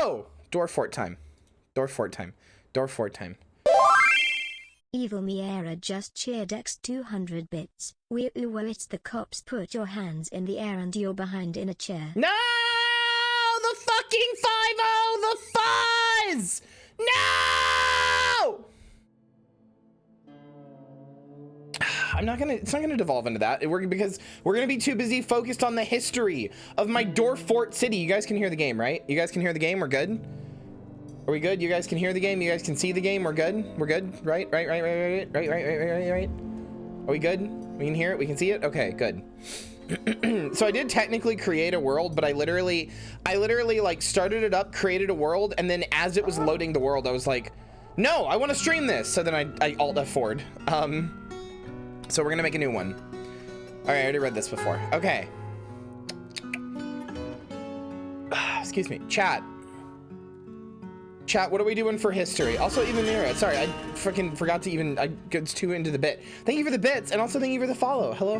No! Dwarf Fort time. Dwarf Fort time. Dwarf Fort time. Evil Miera just cheered X 200 bits. Where it's the cops, put your hands in the air and you're behind in a chair. No! The fucking 5-0! The fuzz! No! It's not gonna devolve into that. Because we're gonna be too busy focused on the history of my Dwarf Fort city. You guys can hear the game, right? You guys can hear the game, we're good? Are we good? You guys can hear the game, you guys can see the game, we're good? We're good? Right? Are we good? We can hear it, we can see it? Okay, good. So I did technically create a world, but I literally like started it up, created a world, and then as it was loading the world, I was like, no, I want to stream this. So then I alt F4'd. So we're gonna make a new one. All right, I already read this before. Okay. Excuse me, chat, what are we doing for history? Also, even Mira, sorry, I freaking forgot to even, I got too into the bit. Thank you for the bits, and also thank you for the follow. Hello,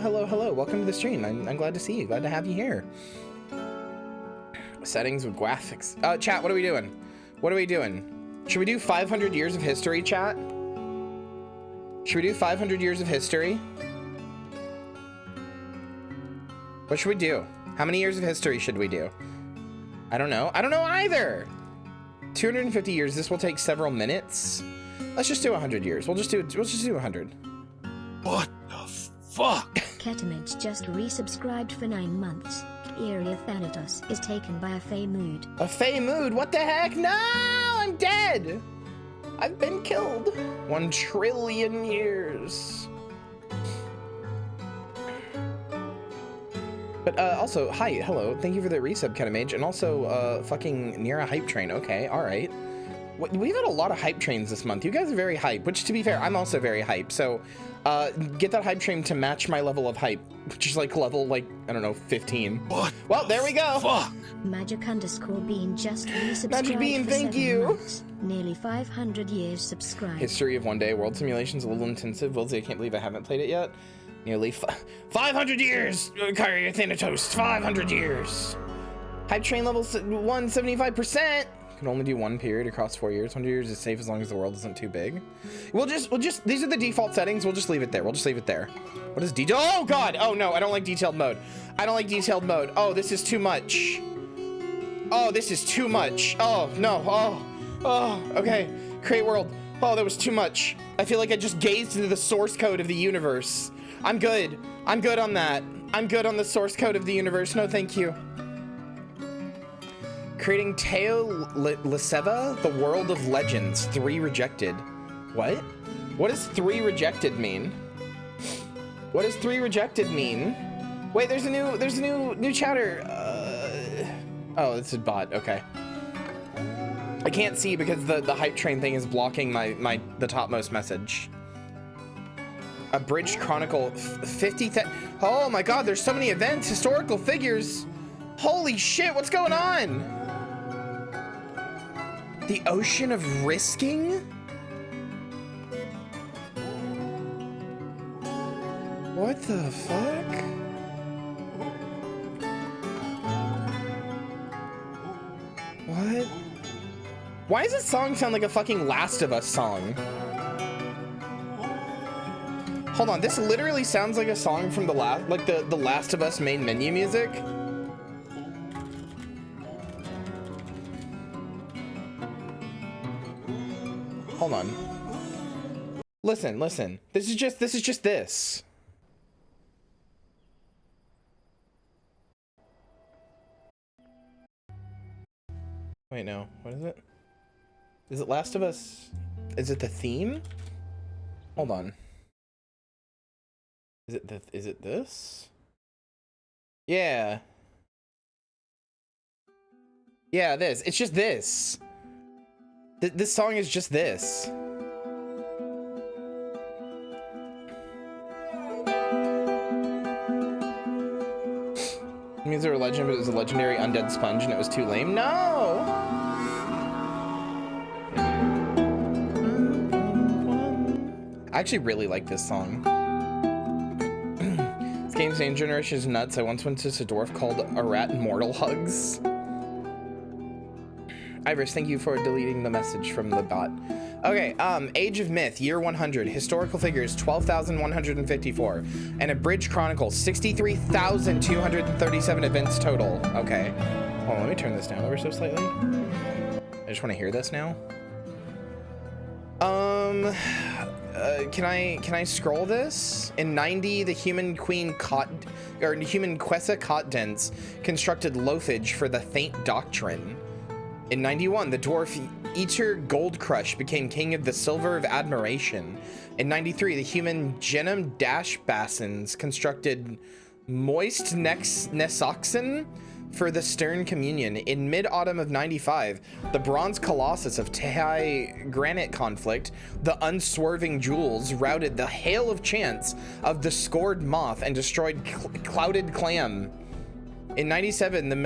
welcome to the stream. I'm glad to see you, glad to have you here. Settings with graphics. Chat, what are we doing? Should we do 500 years of history, chat? Should we do 500 years of history? What should we do? How many years of history should we do? I don't know either. 250 years, this will take several minutes. Let's just do 100 years. We'll just do 100. What the fuck? Ketamage just resubscribed for 9 months. Kyria Thanatos is taken by a Fey mood. A Fey mood? What the heck? No! I'm dead! I've been killed. 1 trillion years. But also, hi, hello, thank you for the resub, Ketamage, and also fucking near a hype train. Okay, all right. We've had a lot of hype trains this month. You guys are very hype, which, to be fair, I'm also very hype. So get that hype train to match my level of hype, which is like level, like, I don't know, 15. What? Well, there we go. Fuck. Magic_Bean just resubscribed. Magic Bean, for thank 7 you. months. Nearly 500 years subscribed. History of one day. World simulation's a little intensive. Wilsey, I can't believe I haven't played it yet. Nearly 500 years, Kyria Thanatos, 500 years. Hype train level 175%. Can only do 1 period across 4 years. 100 years is safe as long as the world isn't too big. We'll just, these are the default settings. We'll just leave it there. What is detail? Oh God. Oh no, I don't like detailed mode. Oh, this is too much. Oh, no. Oh, okay. Create world. Oh, that was too much. I feel like I just gazed into the source code of the universe. I'm good on that. I'm good on the source code of the universe. No, thank you. Creating Teo Liseva, the world of legends. 3 rejected. What? What does 3 rejected mean? What does 3 rejected mean? Wait, there's a new chatter. Oh, it's a bot. Okay. I can't see because the hype train thing is blocking the topmost message. Abridged Chronicle 50. Oh my God, there's so many events, historical figures. Holy shit, what's going on? The Ocean of Risking? What the fuck? What? Why does this song sound like a fucking Last of Us song? Hold on, this literally sounds like a song from the Last of Us main menu music. Hold on. Listen. This is just this. Wait, no. What is it? Is it Last of Us? Is it the theme? Hold on. Is it this? Yeah. Yeah, this. It's just this. This song is just this. It means they were a legend, but it was a legendary undead sponge and it was too lame. No! I actually really like this song. This game's name generation is nuts. I once went to a dwarf called Arat Mortal Hugs. Iris, thank you for deleting the message from the bot. Okay, Age of Myth, year 100, historical figures 12,154, and Abridged Chronicles 63,237 events total. Okay, hold on, let me turn this down ever so slightly. I just want to hear this now. Can I scroll this? In 90, the human queen human Quessa Cotdens constructed loafage for the Faint Doctrine. In 91, the dwarf Eater Goldcrush became king of the Silver of Admiration. In 93, the human Genum Dashbasins constructed Moist Nesoxen for the Stern Communion. In mid-autumn of 95, the Bronze Colossus of Tehai Granite Conflict, the Unswerving Jewels, routed the Hail of Chance of the Scored Moth and destroyed Clouded Clam. In 97, the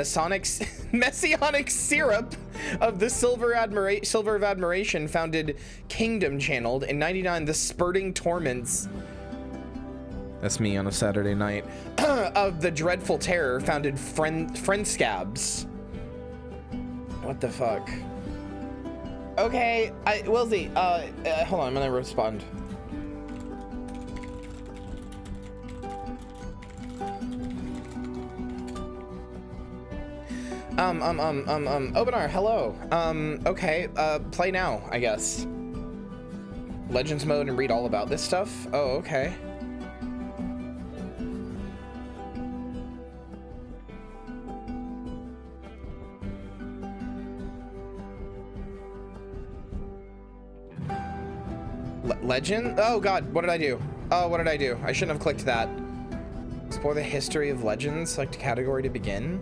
Messianic Syrup of the Silver of Admiration founded Kingdom Channeled. In 99, the Spurting Torments, that's me on a Saturday night, of the Dreadful Terror founded Friendscabs. What the fuck? Okay, Wilsey, hold on, I'm gonna respond. Obenar, hello. Okay, play now, I guess. Legends mode and read all about this stuff? Oh, okay. Legend? Oh god, what did I do? Oh, what did I do? I shouldn't have clicked that. Explore the history of legends, select a category to begin.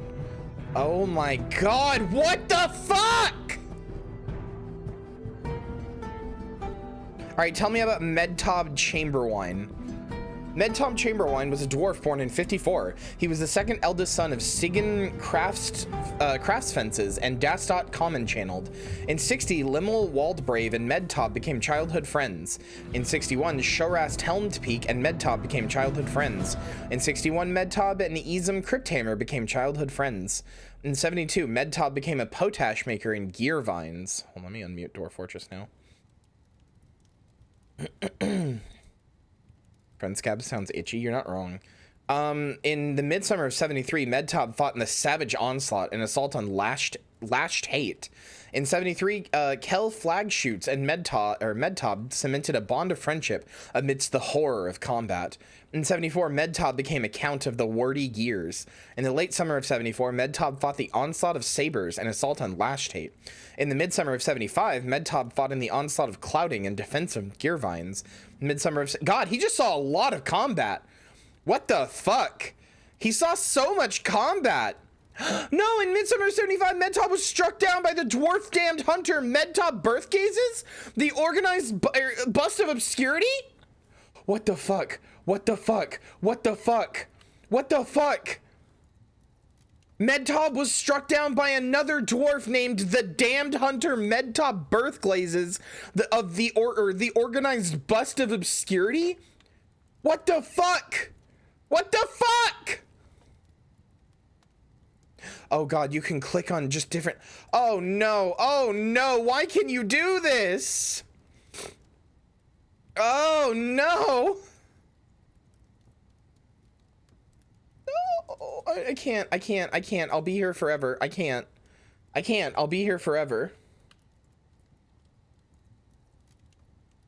Oh my god, what the fuck? Alright, tell me about Medtob Chamberwine. Medtob Chamberwine was a dwarf born in 54. He was the second eldest son of Sigyn Craftsfences and Dastot Common Channeled. In 60, Limmel Waldbrave and Medtob became childhood friends. In 61, Shorast Helmed Peak and Medtob became childhood friends. In 61, Medtob and Ezum Crypthammer became childhood friends. In 72, Medtob became a potash maker in Gearvines. Hold on, let me unmute Dwarf Fortress now. Friendscab sounds itchy. You're not wrong. In the midsummer of 73, Medtob fought in the Savage Onslaught, an assault on Lashed Hate. In 73, Kel Flagshoots and Medtob cemented a bond of friendship amidst the horror of combat. In 74, Medtob became a count of the Wordy Gears. In the late summer of 74, Medtob fought the Onslaught of Sabers and assault on Lashed Hate. In the midsummer of 75, Medtob fought in the Onslaught of Clouding and defense of Gearvines. Midsummer of... God, he just saw a lot of combat. What the fuck? He saw so much combat. No, in Midsummer of 75, Medtob was struck down by the dwarf-damned hunter Medtob Birthgazes? The organized bust of obscurity? What the fuck? What the fuck? What the fuck? What the fuck? Medtob was struck down by another dwarf named the damned hunter Medtob Birthglazes of the organized bust of obscurity? What the fuck? What the fuck? Oh god, you can click on just different... Oh no, why can you do this? Oh no! Oh, I can't, I'll be here forever. I can't, I'll be here forever.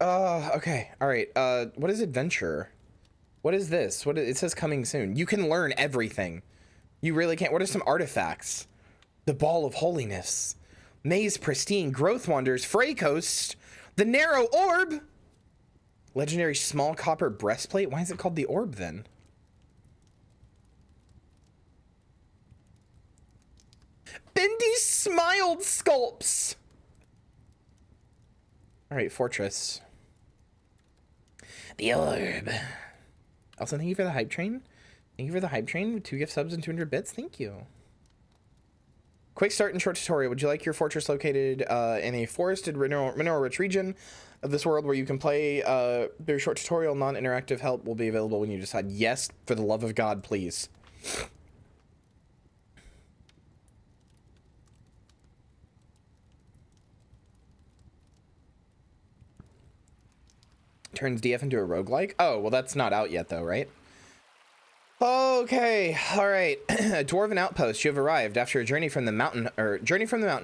Okay, alright, what is adventure? What is this? It says coming soon. You can learn everything. You really can't. What are some artifacts? The Ball of Holiness. Maze Pristine. Growth Wonders. Frey Coast. The Narrow Orb. Legendary Small Copper Breastplate. Why is it called the Orb then? Bendy Smiled Sculpts. Alright, Fortress. The Orb. Also, thank you for the hype train. Thank you for the hype train with 2 gift subs and 200 bits. Thank you. Quick start and short tutorial. Would you like your fortress located in a forested mineral-rich region of this world where you can play? Very short tutorial, non-interactive help will be available when you decide. Yes, for the love of God, please. turns DF into a roguelike. Oh, well, that's not out yet, though, right? Okay, all right. Dwarven outpost, you have arrived after a journey from the mountain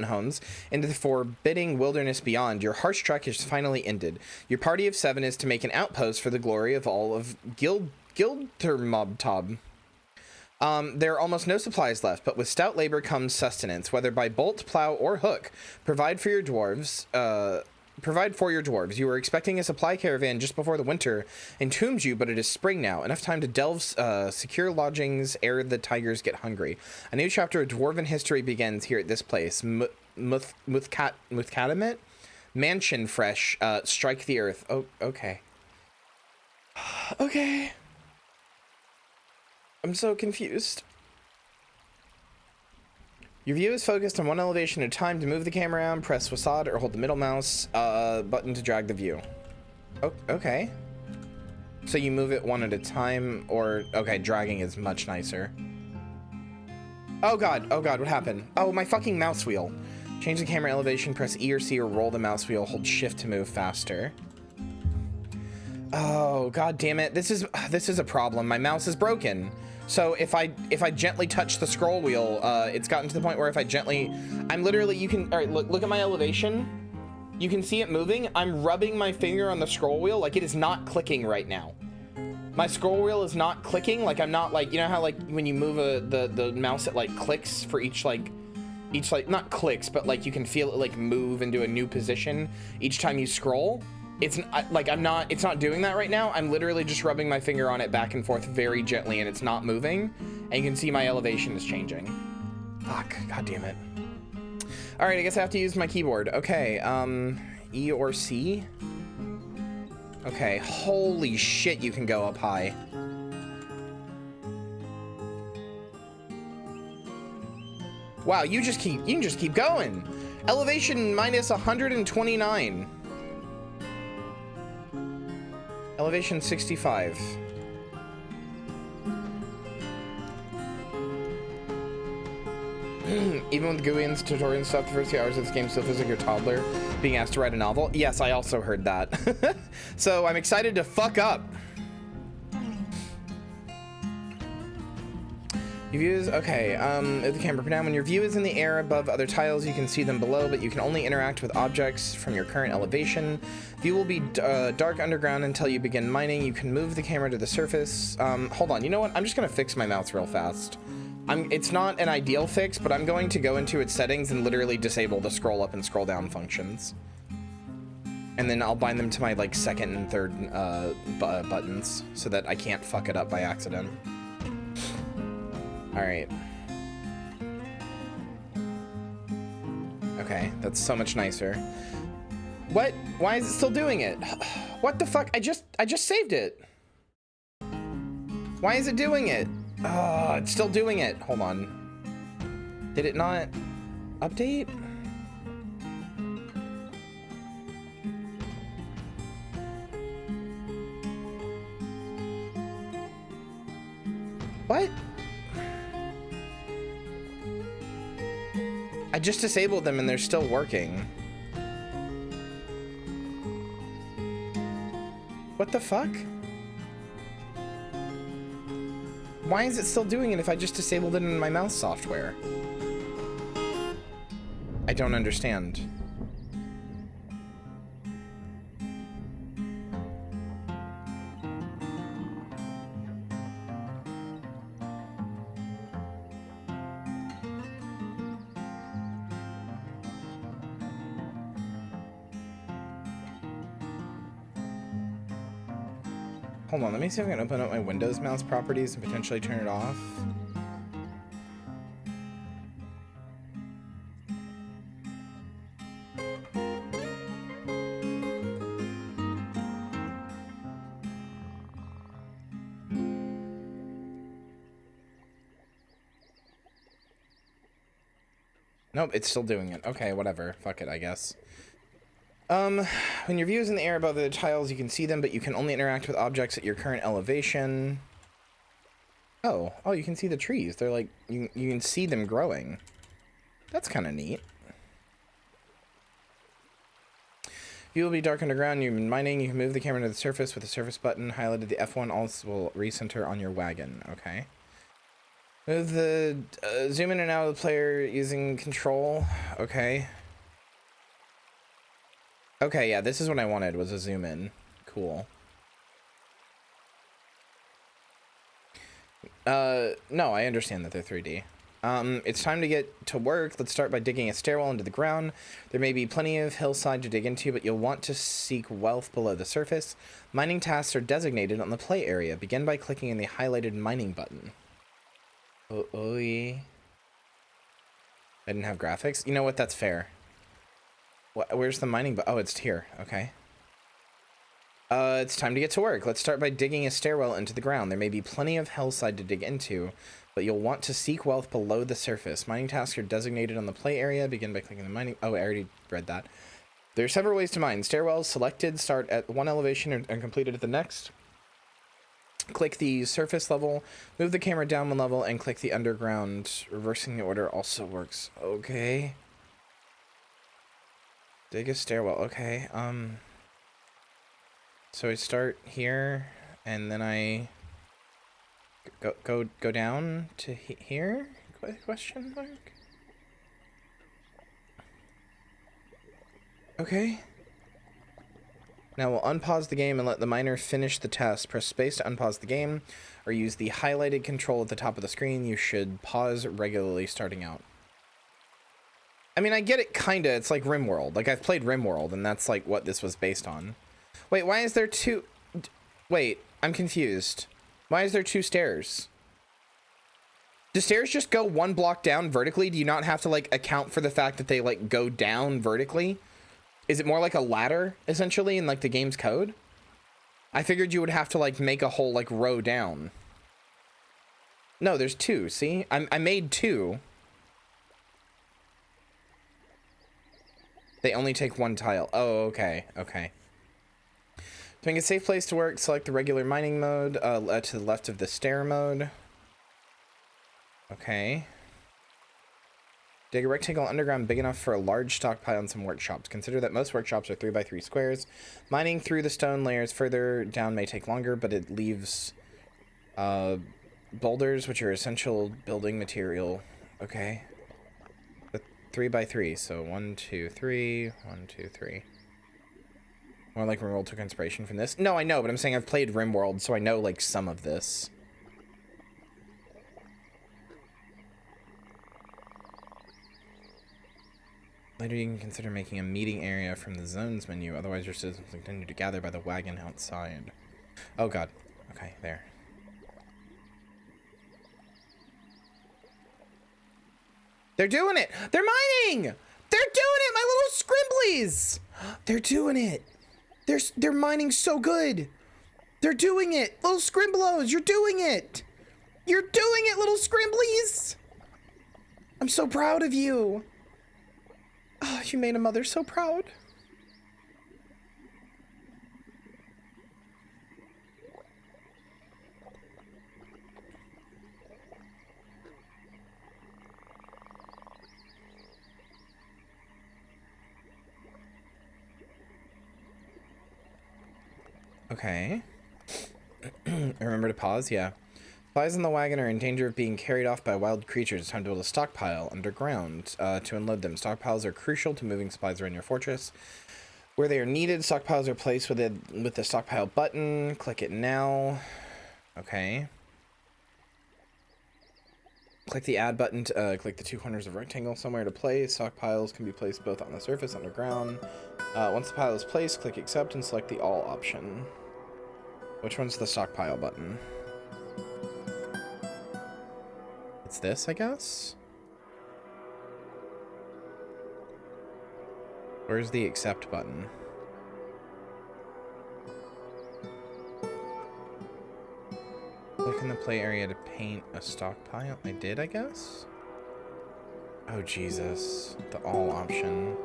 homes into the forbidding wilderness beyond. Your harsh trek is finally ended. Your party of 7 is to make an outpost for the glory of all of Gildermobtob. There are almost no supplies left, but with stout labor comes sustenance, whether by bolt, plow, or hook. Provide for your dwarves. You were expecting a supply caravan just before the winter entombs you, but it is spring now. Enough time to delve secure lodgings ere the tigers get hungry. A new chapter of dwarven history begins here at this place. Muthkatamet? Mansion fresh. Strike the earth. Oh, okay. Okay. I'm so confused. Your view is focused on one elevation at a time. To move the camera around, press WASD or hold the middle mouse button to drag the view. Oh, okay. So you move it one at a time, or... Okay, dragging is much nicer. Oh god, what happened? Oh, my fucking mouse wheel. Change the camera elevation, press E or C or roll the mouse wheel, hold shift to move faster. Oh, god damn it. This is a problem. My mouse is broken. So if I gently touch the scroll wheel, it's gotten to the point where if I gently, I'm literally, you can, all right, look at my elevation. You can see it moving. I'm rubbing my finger on the scroll wheel. Like, it is not clicking right now. My scroll wheel is not clicking. Like, I'm not like, you know how like when you move the mouse, it like clicks for each like, not clicks, but like you can feel it like move into a new position each time you scroll. It's like it's not doing that right now. I'm literally just rubbing my finger on it back and forth very gently, and it's not moving. And you can see my elevation is changing. Fuck, god damn it. All right, I guess I have to use my keyboard. Okay, E or C. Okay, holy shit, you can go up high. Wow, you can just keep going. Elevation minus 129. Elevation 65. Even with GUI and tutorial and stuff, the first few hours of this game still feels like your toddler being asked to write a novel. Yes, I also heard that. So I'm excited to fuck up. Your view is, okay, the camera down. When your view is in the air above other tiles, you can see them below, but you can only interact with objects from your current elevation. View will be dark underground until you begin mining. You can move the camera to the surface. Hold on, you know what? I'm just gonna fix my mouse real fast. It's not an ideal fix, but I'm going to go into its settings and literally disable the scroll up and scroll down functions. And then I'll bind them to my like second and third buttons so that I can't fuck it up by accident. All right. Okay, that's so much nicer. What? Why is it still doing it? What the fuck? I just saved it. Why is it doing it? Oh, it's still doing it. Hold on. Did it not update? What? I just disabled them and they're still working. What the fuck? Why is it still doing it if I just disabled it in my mouse software? I don't understand. Hold on, let me see if I can open up my Windows mouse properties and potentially turn it off. Nope, it's still doing it. Okay, whatever. Fuck it, I guess. When your view is in the air above the tiles, you can see them, but you can only interact with objects at your current elevation. Oh, you can see the trees. They're like, you can see them growing. That's kind of neat. View will be dark underground. You've been mining. You can move the camera to the surface with the surface button. Highlighted the F1 also will recenter on your wagon. Okay. Move the zoom in and out of the player using control. Okay. Okay, yeah, this is what I wanted, was a zoom in. Cool. No, I understand that they're 3D. It's time to get to work. Let's start by digging a stairwell into the ground. There may be plenty of hillside to dig into, but you'll want to seek wealth below the surface. Mining tasks are designated on the play area. Begin by clicking in the highlighted mining button. Oh yeah. I didn't have graphics. You know what? That's fair. Where's the mining button? Oh, it's here. Okay. It's time to get to work. Let's start by digging a stairwell into the ground. There may be plenty of hillside to dig into, but you'll want to seek wealth below the surface. Mining tasks are designated on the play area. Begin by clicking the mining... Oh, I already read that. There are several ways to mine. Stairwells selected start at one elevation and completed at the next. Click the surface level, move the camera down one level, and click the underground. Reversing the order also works. Okay. Dig a stairwell. Okay. So I start here, and then I go down to here? Question mark? Okay. Now we'll unpause the game and let the miner finish the test. Press space to unpause the game, or use the highlighted control at the top of the screen. You should pause regularly starting out. I mean, I get it, kinda. It's like Rimworld. Like, I've played Rimworld, and that's like what this was based on. Wait, why is there two... Wait, I'm confused. Why is there two stairs? Do stairs just go one block down vertically? Do you not have to, like, account for the fact that they, like, go down vertically? Is it more like a ladder, essentially, in, like, the game's code? I figured you would have to, like, make a whole, like, row down. No, there's two, see? I made two. They only take one tile. Oh, okay, okay. To make a safe place to work, select the regular mining mode to the left of the stair mode. Okay. Dig a rectangle underground big enough for a large stockpile in some workshops. Consider that most workshops are 3x3 squares. Mining through the stone layers further down may take longer, but it leaves boulders, which are essential building material. Okay. 3x3, so 1, 2, 3, 1, 2, 3. More like Rimworld took inspiration from this. No, I know, but I'm saying I've played Rimworld, so I know, like, some of this. Later, you can consider making a meeting area from the zones menu. Otherwise, your citizens will continue to gather by the wagon outside. Oh, God. Okay, there. They're doing it! They're mining! They're doing it, my little scribblies! They're doing it! They're mining so good! They're doing it! Little scrimblos, you're doing it! You're doing it, little scrimblies! I'm so proud of you! Oh, you made a mother so proud. Okay. Remember to pause? Yeah. Supplies in the wagon are in danger of being carried off by wild creatures. It's time to build a stockpile underground to unload them. Stockpiles are crucial to moving supplies around your fortress. Where they are needed, stockpiles are placed with the stockpile button. Click it now. Okay. Click the add button to click the two corners of rectangle somewhere to place. Stockpiles can be placed both on the surface and underground. Once the pile is placed, click accept and select the all option. Which one's the stockpile button? It's this, I guess? Where's the accept button? Click in the play area to paint a stockpile. I did, I guess? Oh, Jesus. The all option.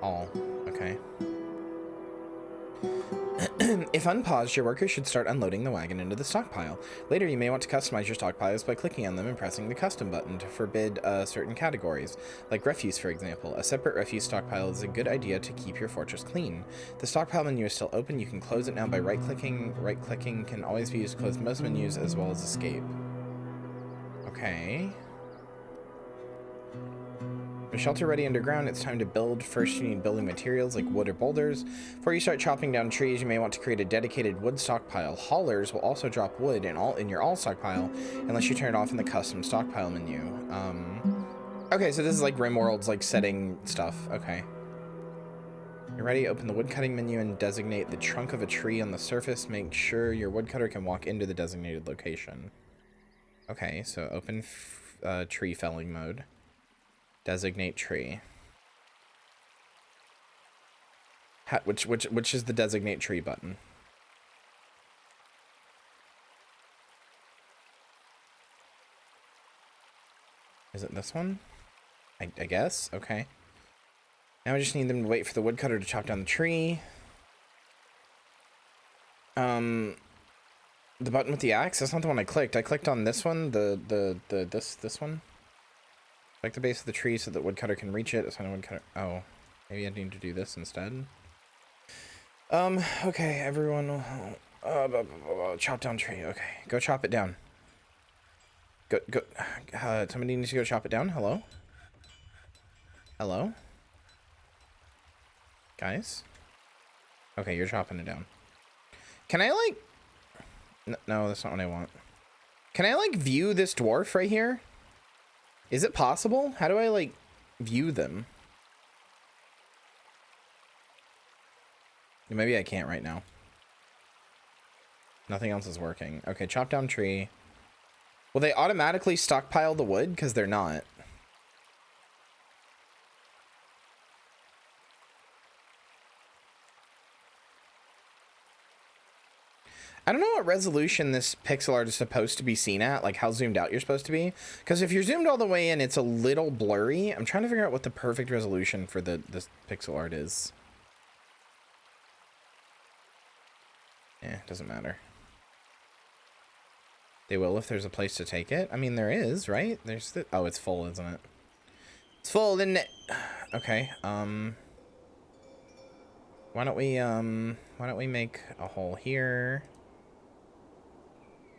All. Okay. If unpaused, your workers should start unloading the wagon into the stockpile. Later, you may want to customize your stockpiles by clicking on them and pressing the custom button to forbid certain categories, like refuse, for example. A separate refuse stockpile is a good idea to keep your fortress clean. The stockpile menu is still open. You can close it now by right-clicking. Right-clicking can always be used to close most menus as well as escape. Okay. With shelter ready underground, it's time to build. First, you need building materials like wood or boulders. Before you start chopping down trees, you may want to create a dedicated wood stockpile. Haulers will also drop wood in your all stockpile, unless you turn it off in the custom stockpile menu. Okay, so this is like Rimworld's like setting stuff. Okay. You're ready? Open the woodcutting menu and designate the trunk of a tree on the surface. Make sure your woodcutter can walk into the designated location. Okay, so open tree felling mode. Designate tree. Which is the designate tree button? Is it this one? I guess. Okay. Now we just need them to wait for the woodcutter to chop down the tree. The button with the axe, that's not the one I clicked. I clicked on this one, this one. Like the base of the tree so that woodcutter can reach it. Assign a woodcutter. Oh, maybe I need to do this instead. Okay, everyone. Chop down tree. Okay, go chop it down. Go. Somebody needs to go chop it down. Hello? Hello? Guys? Okay, you're chopping it down. Can I, like... No, that's not what I want. Can I, like, view this dwarf right here? Is it possible? How do I, like, view them? Maybe I can't right now. Nothing else is working. Okay, chop down tree. Will they automatically stockpile the wood? Because they're not. I don't know what resolution this pixel art is supposed to be seen at, like how zoomed out you're supposed to be. Because if you're zoomed all the way in, it's a little blurry. I'm trying to figure out what the perfect resolution for this pixel art is. Yeah, doesn't matter. They will if there's a place to take it. I mean, there is, right? There's the... Oh, it's full, isn't it? It's full, isn't it? Okay, why don't we make a hole here?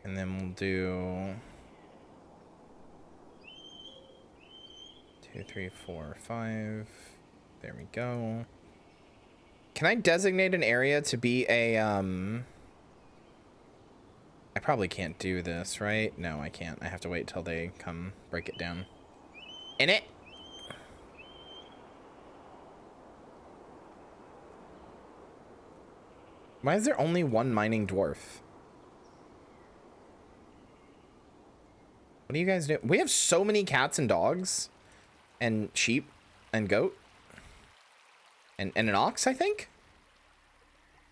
And then we'll do 2, 3, 4, 5. There we go. Can I designate an area to be a, I probably can't do this, right? No, I can't. I have to wait till they come break it down. In it. Why is there only one mining dwarf? What do you guys do? We have so many cats and dogs and sheep and goat and an ox, I think,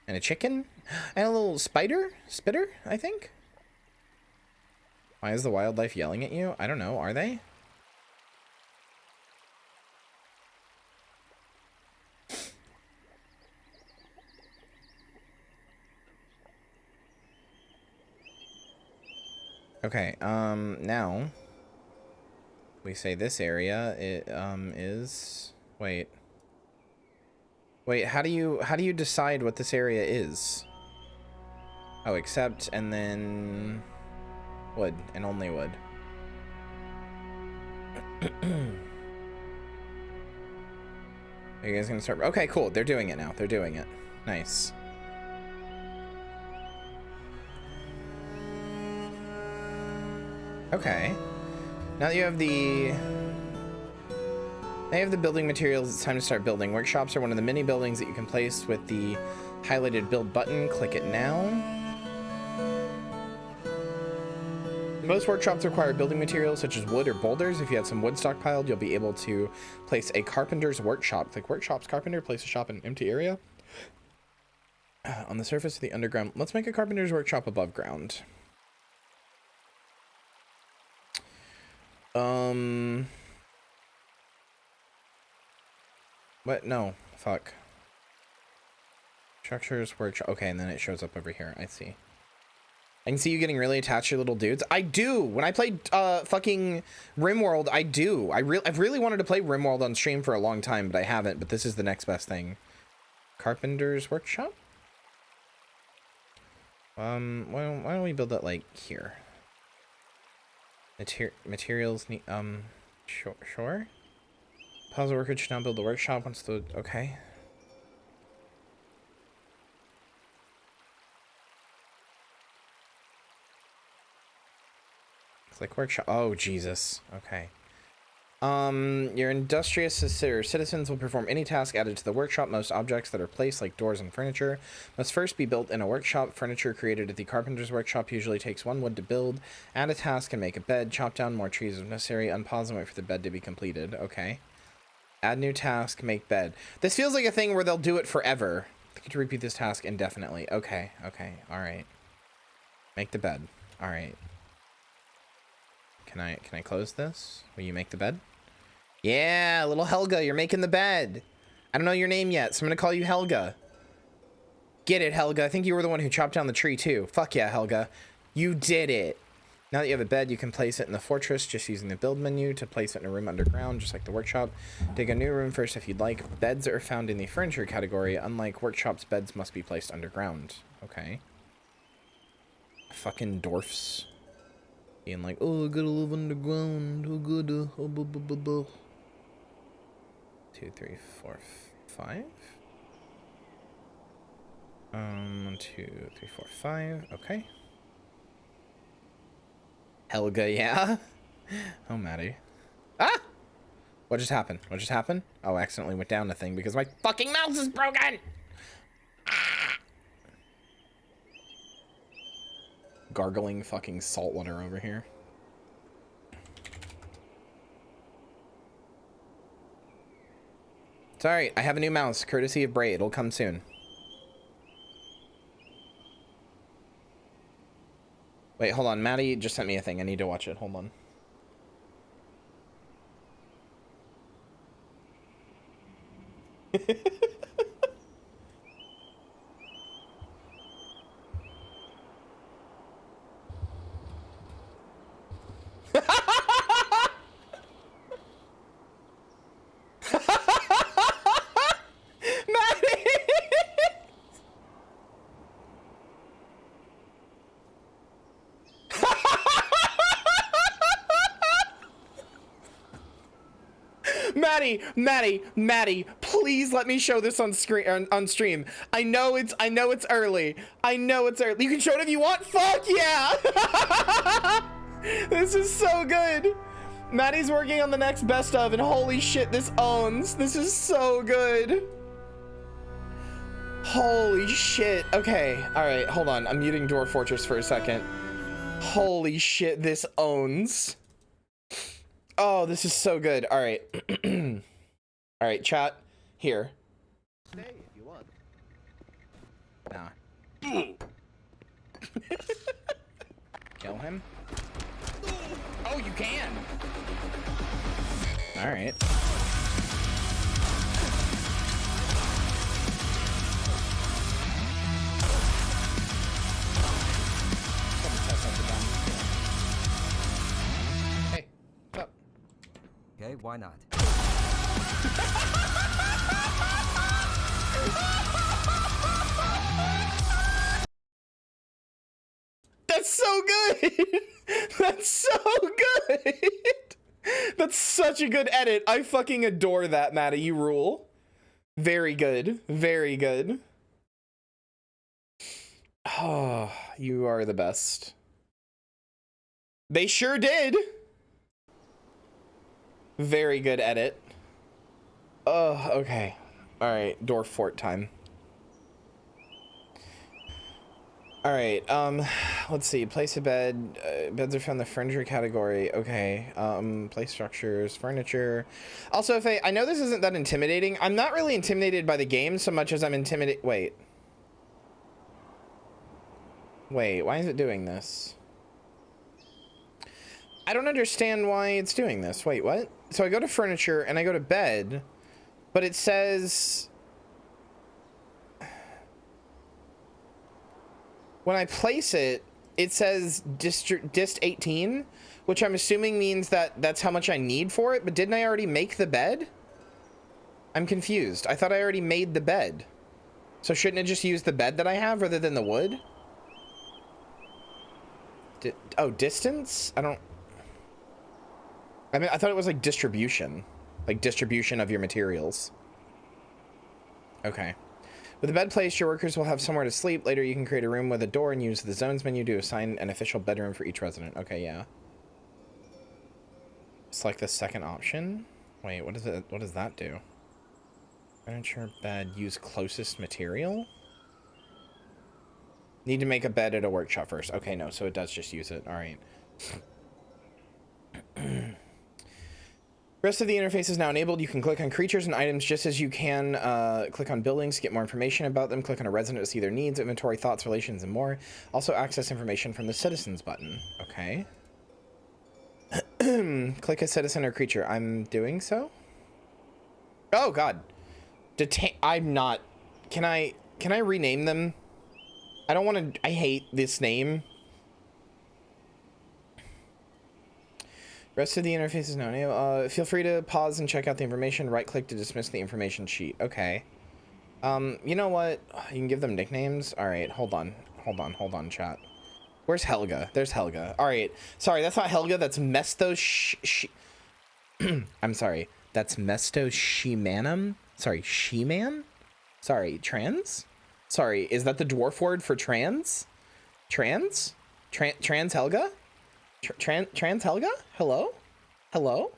and a chicken and a little spitter, I think. Why is the wildlife yelling at you? I don't know. Are they? Okay, now we say this area is wait, how do you decide what this area is? Oh, accept and then wood and only wood. Are you guys gonna start? Okay, cool. They're doing it now. They're doing it. Nice. Okay. Now that you have the building materials, it's time to start building. Workshops are one of the many buildings that you can place with the highlighted build button. Click it now. Most workshops require building materials such as wood or boulders. If you have some wood stockpiled, you'll be able to place a carpenter's workshop. Click workshops, carpenter, place a shop in an empty area on the surface of the underground. Let's make a carpenter's workshop above ground. What? No. Fuck. structures, workshop. Okay, and then it shows up over here. I see. I can see you getting really attached to your little dudes. I do. When I played fucking Rimworld, I do. I've really wanted to play Rimworld on stream for a long time, but I haven't. But this is the next best thing. Carpenter's workshop. Why don't we build it like here? Materials need sure. Puzzle worker should now build the workshop once the okay. It's like workshop. Oh Jesus. Okay. Your industrious citizens will perform any task added to the workshop. Most objects that are placed, like doors and furniture, must first be built in a workshop. Furniture created at the carpenter's workshop usually takes 1 wood to build. Add a task and make a bed. Chop down more trees if necessary. Unpause and wait for the bed to be completed. Okay. Add new task, make bed. This feels like a thing where they'll do it forever. They get to repeat this task indefinitely. Okay, okay, alright. Make the bed. Alright. Can I close this? Will you make the bed? Yeah, little Helga, you're making the bed. I don't know your name yet, so I'm gonna call you Helga. Get it, Helga. I think you were the one who chopped down the tree too. Fuck yeah, Helga. You did it. Now that you have a bed, you can place it in the fortress just using the build menu to place it in a room underground, just like the workshop. Dig a new room first if you'd like. Beds are found in the furniture category. Unlike workshops, beds must be placed underground. Okay. Fucking dwarfs. Being like, oh, I gotta live underground. Oh, good. 2, 3, 4, 5. 1, 2, 3, 4, 5. Okay. Helga, yeah. Oh, Maddie. Ah! What just happened? What just happened? Oh, I accidentally went down the thing because my fucking mouse is broken! Ah! Gargling fucking salt water over here. It's alright, I have a new mouse, courtesy of Bray. It'll come soon. Wait, hold on. Maddie just sent me a thing. I need to watch it. Hold on. Maddie, please let me show this on screen on stream. I know it's early. I know it's early. You can show it if you want. Fuck yeah! This is so good. Maddie's working on the next best of, and holy shit, this owns. This is so good. Holy shit. Okay, all right, hold on. I'm muting Dwarf Fortress for a second. Holy shit, this owns. Oh, this is so good. All right. All right, chat. Here. Stay if you want. Nah. Kill him? Oh, you can. All right. Hey, what's up? Okay, why not? That's so good. That's so good. That's such a good edit. I fucking adore that, Maddie. You rule. Very good. Very good. Oh, you are the best. They sure did. Very good edit. Oh, okay. All right, Dwarf Fort time. All right, let's see. Place a bed. Beds are found in the furniture category. Okay. Place structures, furniture. Also, if I know this isn't that intimidating. I'm not really intimidated by the game so much as I'm intimidated. Wait, why is it doing this? I don't understand why it's doing this. Wait, what? So I go to furniture and I go to bed, but it says when I place it, it says dist 18, which I'm assuming means that that's how much I need for it. But didn't I already make the bed? I'm confused. I thought I already made the bed. So shouldn't it just use the bed that I have rather than the wood? Oh, distance? I mean, I thought it was like distribution of your materials. Okay. With the bed placed, your workers will have somewhere to sleep. Later, you can create a room with a door and use the zones menu to assign an official bedroom for each resident. Okay, yeah. Select the second option. Wait, what does that do? Furniture, bed, use closest material? Need to make a bed at a workshop first. Okay, no, so it does just use it. All right. Rest of the interface is now enabled. You can click on creatures and items just as you can click on buildings to get more information about them. Click on a resident to see their needs, inventory, thoughts, relations, and more. Also access information from the citizens button. Okay. Click a citizen or creature. I'm doing so. Oh God. I'm not. Can I rename them? I don't want to. I hate this name. Rest of the interface is now enabled. Feel free to pause and check out the information. Right click to dismiss the information sheet. Okay. You know what? You can give them nicknames. All right. Hold on, chat. Where's Helga? There's Helga. All right. Sorry, that's not Helga. That's I'm sorry. That's Mestoshimanum. Sorry, She-Man? Sorry, trans? Sorry, is that the dwarf word for trans? Trans Helga? Trans Helga? Hello? All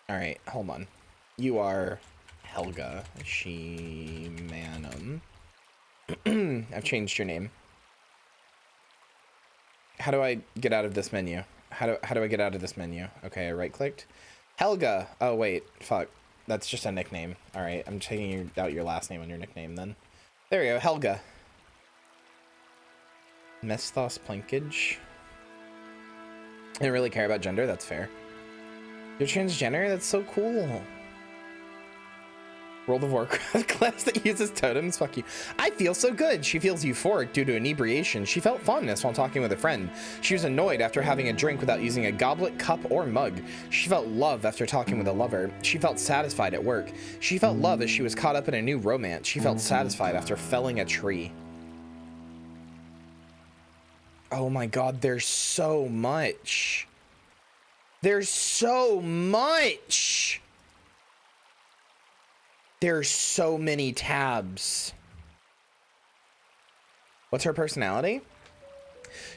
right, hold on. You are Helga She-Manum. I've changed your name. How do I get out of this menu? How do I get out of this menu? Okay, I right-clicked. Helga. Oh, wait. Fuck. That's just a nickname. All right, I'm taking out your last name on your nickname then. There we go. Helga. Mesthos Plankage. I didn't really care about gender. That's fair. You're transgender? That's so cool. World of Warcraft class that uses totems. Fuck you. I feel so good. She feels euphoric due to inebriation. She felt fondness while talking with a friend. She was annoyed after having a drink without using a goblet, cup, or mug. She felt love after talking with a lover. She felt satisfied at work. She felt love as she was caught up in a new romance. She felt satisfied after felling a tree. Oh my God, there's so much. There's so much. There's so many tabs. What's her personality?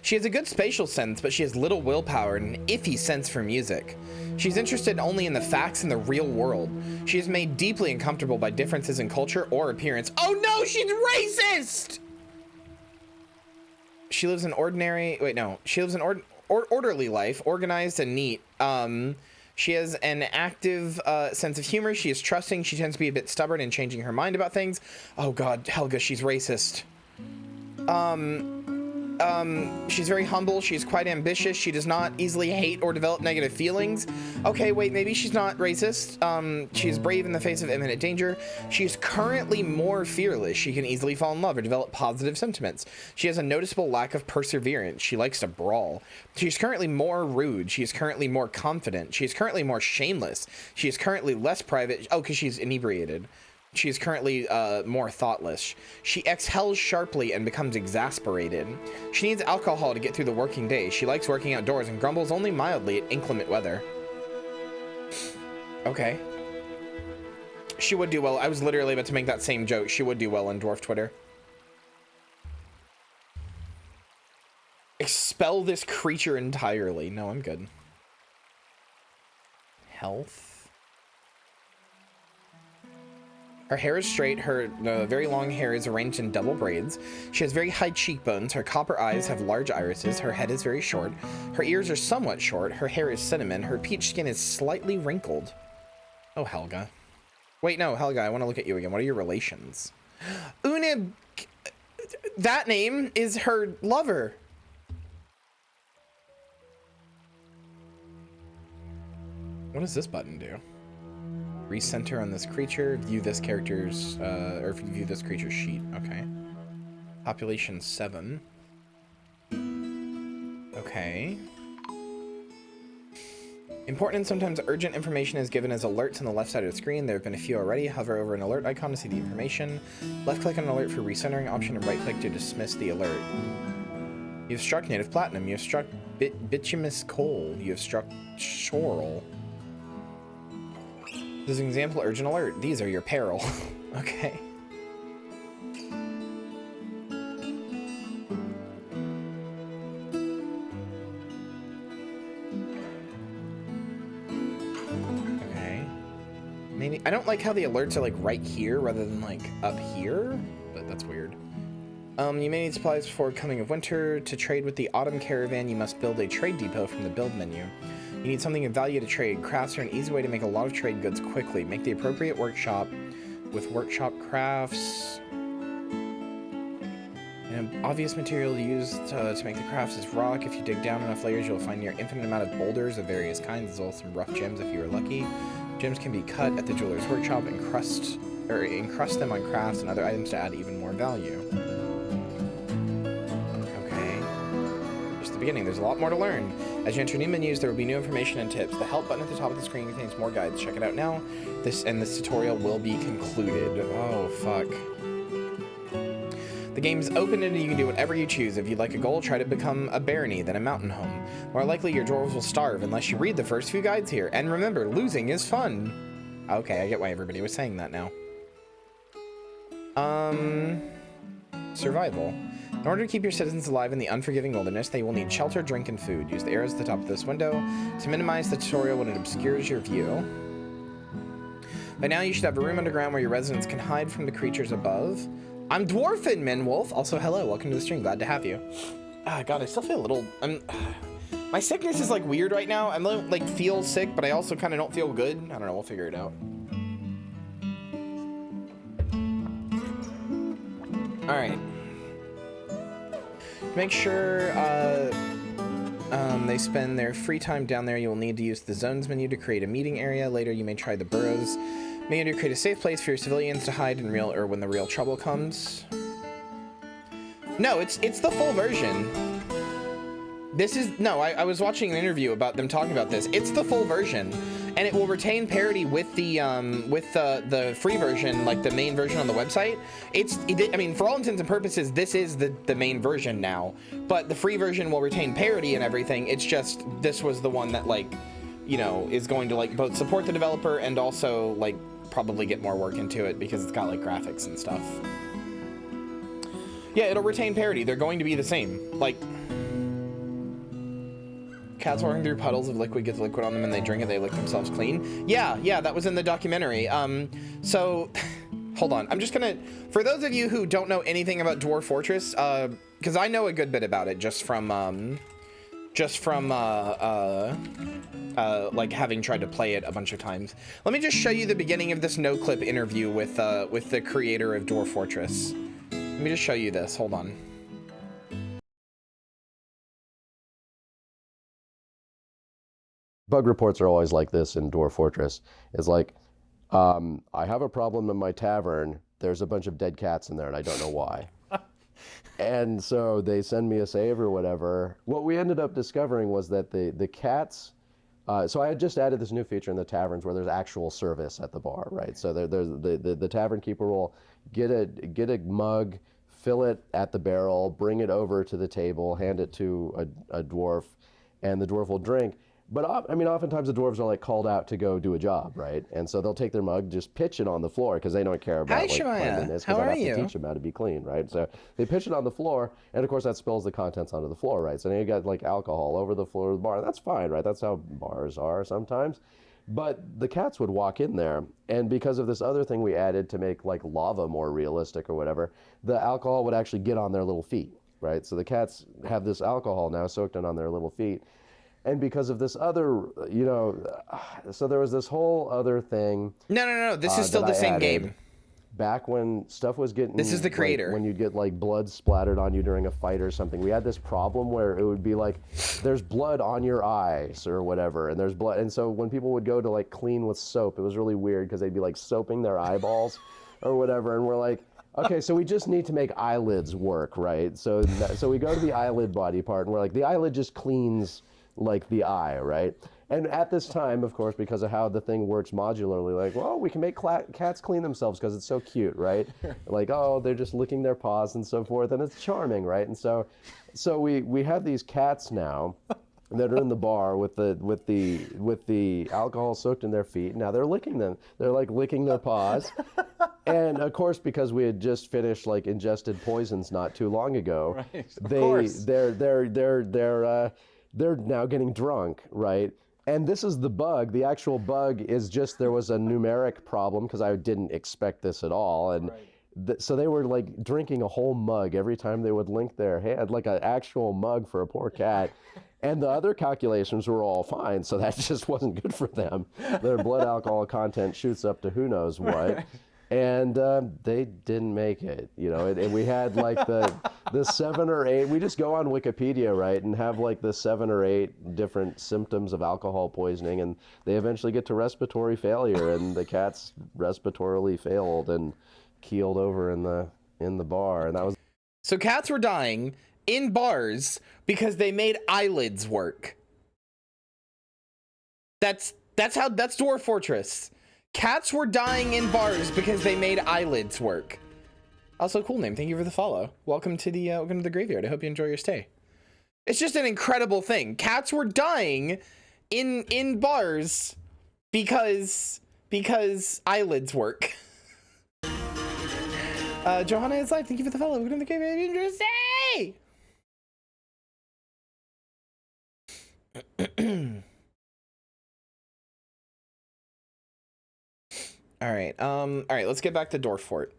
She has a good spatial sense, but she has little willpower and an iffy sense for music. She's interested only in the facts in the real world. She is made deeply uncomfortable by differences in culture or appearance. Oh no, she's racist! She lives an ordinary, wait, no. She lives an orderly life, organized and neat. She has an active sense of humor. She is trusting. She tends to be a bit stubborn in changing her mind about things. Oh God, Helga, she's racist. She's very humble. She's quite ambitious. She does not easily hate or develop negative feelings. Okay, wait, maybe she's not racist. She is brave in the face of imminent danger. She is currently more fearless. She can easily fall in love or develop positive sentiments. She has a noticeable lack of perseverance. She likes to brawl. She's currently more rude. She is currently more confident. She is currently more shameless. She is currently less private. Oh, because she's inebriated. She is currently more thoughtless. She exhales sharply and becomes exasperated. She needs alcohol to get through the working day. She likes working outdoors and grumbles only mildly at inclement weather. Okay. She would do well. I was literally about to make that same joke. She would do well on Dwarf Twitter. Expel this creature entirely. No, I'm good. Health. Her hair is straight. Her very long hair is arranged in double braids. She has very high cheekbones. Her copper eyes have large irises. Her head is very short. Her ears are somewhat short. Her hair is cinnamon. Her peach skin is slightly wrinkled. Oh, Helga. Wait, no, Helga, I want to look at you again. What are your relations? Unib. That name is her lover. What does this button do? Recenter on this creature. View this character's, or view this creature's sheet. Okay. Population 7. Okay. Important and sometimes urgent information is given as alerts on the left side of the screen. There have been a few already. Hover over an alert icon to see the information. Left click on an alert for recentering option and right click to dismiss the alert. You've struck native platinum. You've struck bituminous coal. You have struck schorl. This is an example urgent alert. These are your peril. Okay. Maybe I don't like how the alerts are like right here rather than like up here, but that's weird. You may need supplies before coming of winter. To trade with the autumn caravan, you must build a trade depot from the build menu. You need something of value to trade. Crafts are an easy way to make a lot of trade goods quickly. Make the appropriate workshop with workshop crafts. An obvious material used to make the crafts is rock. If you dig down enough layers, you'll find near infinite amount of boulders of various kinds, as well as some rough gems if you are lucky. Gems can be cut at the jeweler's workshop and encrust them on crafts and other items to add even more value. Okay. Just the beginning. There's a lot more to learn. As you enter new menus, there will be new information and tips. The help button at the top of the screen contains more guides. Check it out now. This tutorial will be concluded. Oh, fuck. The game's open and you can do whatever you choose. If you'd like a goal, try to become a barony, then a mountain home. More likely, your dwarves will starve unless you read the first few guides here. And remember, losing is fun. Okay, I get why everybody was saying that now. Survival. In order to keep your citizens alive in the unforgiving wilderness, they will need shelter, drink, and food. Use the arrows at the top of this window to minimize the tutorial when it obscures your view. By now, you should have a room underground where your residents can hide from the creatures above. I'm Dwarfin, Minwolf. Also, hello. Welcome to the stream. Glad to have you. Ah, God, I still feel a little... my sickness is, like, weird right now. I don't, like, feel sick, but I also kind of don't feel good. I don't know. We'll figure it out. All right. Make sure they spend their free time down there. You will need to use the zones menu to create a meeting area. Later, you may try the burrows. May need to create a safe place for your civilians to hide in when the real trouble comes. No, it's the full version. This is I was watching an interview about them talking about this. It's the full version, and it will retain parity with the free version, like the main version on the website. I mean, for all intents and purposes, this is the main version now, but the free version will retain parity and everything. It's just this was the one that, like, you know, is going to, like, both support the developer and also, like, probably get more work into it because it's got, like, graphics and stuff. Yeah, it'll retain parity. They're going to be the same. Like, cats walking through puddles of liquid get the liquid on them and they drink it, they lick themselves clean. Yeah, that was in the documentary. So, hold on. I'm just gonna, for those of you who don't know anything about Dwarf Fortress, because I know a good bit about it just from like having tried to play it a bunch of times. Let me just show you the beginning of this no-clip interview with the creator of Dwarf Fortress. Let me just show you this. Hold on. Bug reports are always like this in Dwarf Fortress. It's like, I have a problem in my tavern. There's a bunch of dead cats in there and I don't know why. And so they send me a save or whatever. What we ended up discovering was that the cats, so I had just added this new feature in the taverns where there's actual service at the bar, right? So there's the tavern keeper will get a mug, fill it at the barrel, bring it over to the table, hand it to a dwarf, and the dwarf will drink. But I mean, oftentimes the dwarves are like called out to go do a job, right? And so they'll take their mug, just pitch it on the floor because they don't care about like cleanliness. Because I have to teach them how to be clean, right? So they pitch it on the floor, and of course that spills the contents onto the floor, right? So now you got like alcohol over the floor of the bar. That's fine, right? That's how bars are sometimes. But the cats would walk in there, and because of this other thing we added to make like lava more realistic or whatever, the alcohol would actually get on their little feet, right? So the cats have this alcohol now soaked in on their little feet. And because of this other, you know, so there was this whole other thing. No. This is still the same game. back when stuff was getting, This is the creator. like, when you'd get like blood splattered on you during a fight or something, we had this problem where it would be like, there's blood on your eyes or whatever, and there's blood, and so when people would go to like clean with soap, it was really weird because they'd be like soaping their eyeballs or whatever, and we're like, okay, so we just need to make eyelids work, right? So we go to the eyelid body part, and we're like, the eyelid just cleans like the eye, right? And at this time, of course, because of how the thing works modularly, like, well, we can make cats clean themselves because it's so cute, right? Like, oh, they're just licking their paws and so forth, and it's charming, right? And so we have these cats now that are in the bar with the alcohol soaked in their feet. Now they're licking them. They're like licking their paws. And of course, because we had just finished like ingested poisons not too long ago, they're now getting drunk, right? And this is the bug. The actual bug is just there was a numeric problem because I didn't expect this at all. And so they were like drinking a whole mug every time they would link their hand, like an actual mug for a poor cat. And the other calculations were all fine, so that just wasn't good for them. Their blood alcohol content shoots up to who knows what. And they didn't make it, you know, and we had like the 7 or 8, we just go on Wikipedia, right, and have like the 7 or 8 different symptoms of alcohol poisoning, and they eventually get to respiratory failure, and the cat's respiratorily failed and keeled over in the bar, and that was. So cats were dying in bars because they made eyelids work. That's Dwarf Fortress. Cats were dying in bars because they made eyelids work. Also, cool name. Thank you for the follow. Welcome to the graveyard. I hope you enjoy your stay. It's just an incredible thing. Cats were dying in bars because eyelids work. Johanna is live. Thank you for the follow. Welcome to the graveyard. Enjoy your stay. All right, let's get back to Dwarf Fort.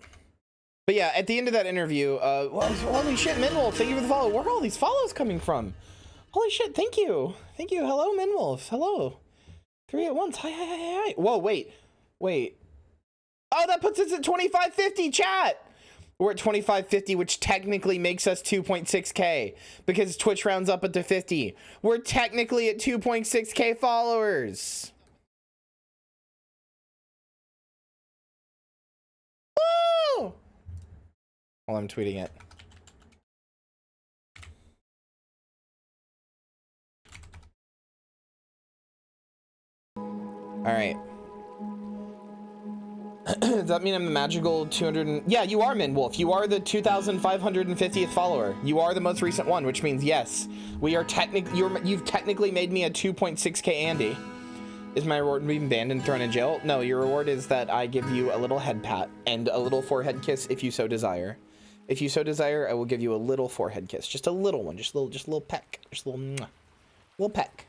But yeah, at the end of that interview, well, holy shit, Minwolf, thank you for the follow. Where are all these follows coming from? Holy shit, thank you. Thank you. Hello, Minwolf. Hello. 3 at once. Hi. Whoa, wait. Oh, that puts us at 2550, chat. We're at 2550, which technically makes us 2.6K because Twitch rounds up to 50. We're technically at 2.6K followers. Woo! Well, I'm tweeting it. All right. Does that mean I'm the magical 200? Yeah, you are Minwolf. You are the 2,550th follower. You are the most recent one, which means yes, we are you've technically made me a 2.6K Andy. Is my reward being banned and thrown in jail? No, your reward is that I give you a little head pat and a little forehead kiss if you so desire. If you so desire, I will give you a little forehead kiss, just a little one, just a little peck, just a little peck.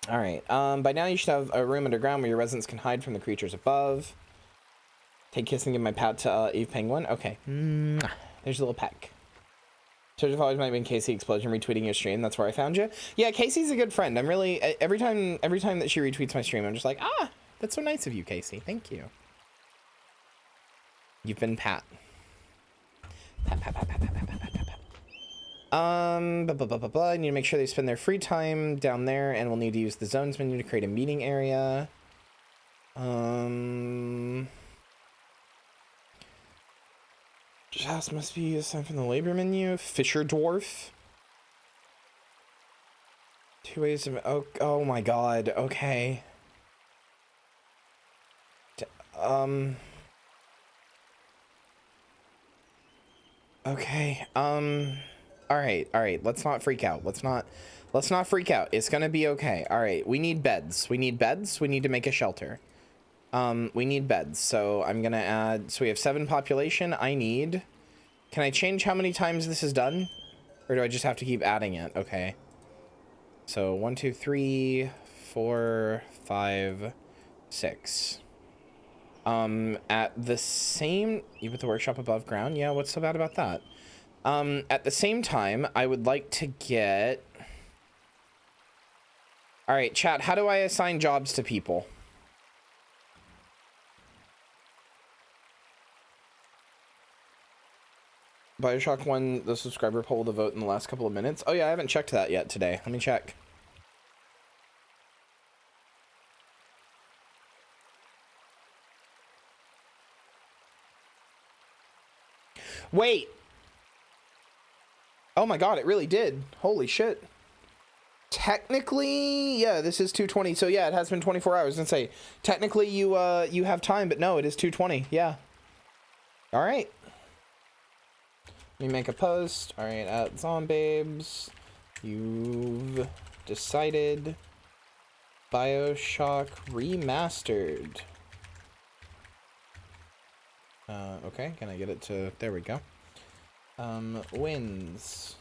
All right. By now you should have a room underground where your residents can hide from the creatures above. Take kiss and give my pat to Eve Penguin. Okay. There's a little peck. So if always might have been Casey Explosion retweeting your stream. That's where I found you. Yeah, Casey's a good friend. I'm really every time that she retweets my stream, I'm just like, that's so nice of you, Casey. Thank you. You've been Pat. Pat. I need to make sure they spend their free time down there, and we'll need to use the zones menu to create a meeting area. Just must be assigned from the labor menu. Fisher Dwarf. 2 ways of oh my god. Okay. Okay. All right. Let's not freak out. Let's not freak out. It's gonna be okay. All right. We need beds. We need to make a shelter. We need beds. So I'm gonna add. So we have 7 population. Can I change how many times this is done, or do I just have to keep adding it? Okay. So 1, 2, 3, 4, 5, 6. At the same. You put the workshop above ground. Yeah. What's so bad about that? At the same time, I would like to get... All right, chat, how do I assign jobs to people? Bioshock won the subscriber poll to vote in the last couple of minutes. Oh yeah, I haven't checked that yet today. Let me check. Wait. Oh my god, it really did. Holy shit. Technically, yeah, this is 2:20. So yeah, it has been 24 hours. And say, technically you have time, but no, it is 2:20. Yeah. All right. Let me make a post. All right, at Zombabes, you've decided Bioshock Remastered. Okay, can I get it to, there we go. Wins.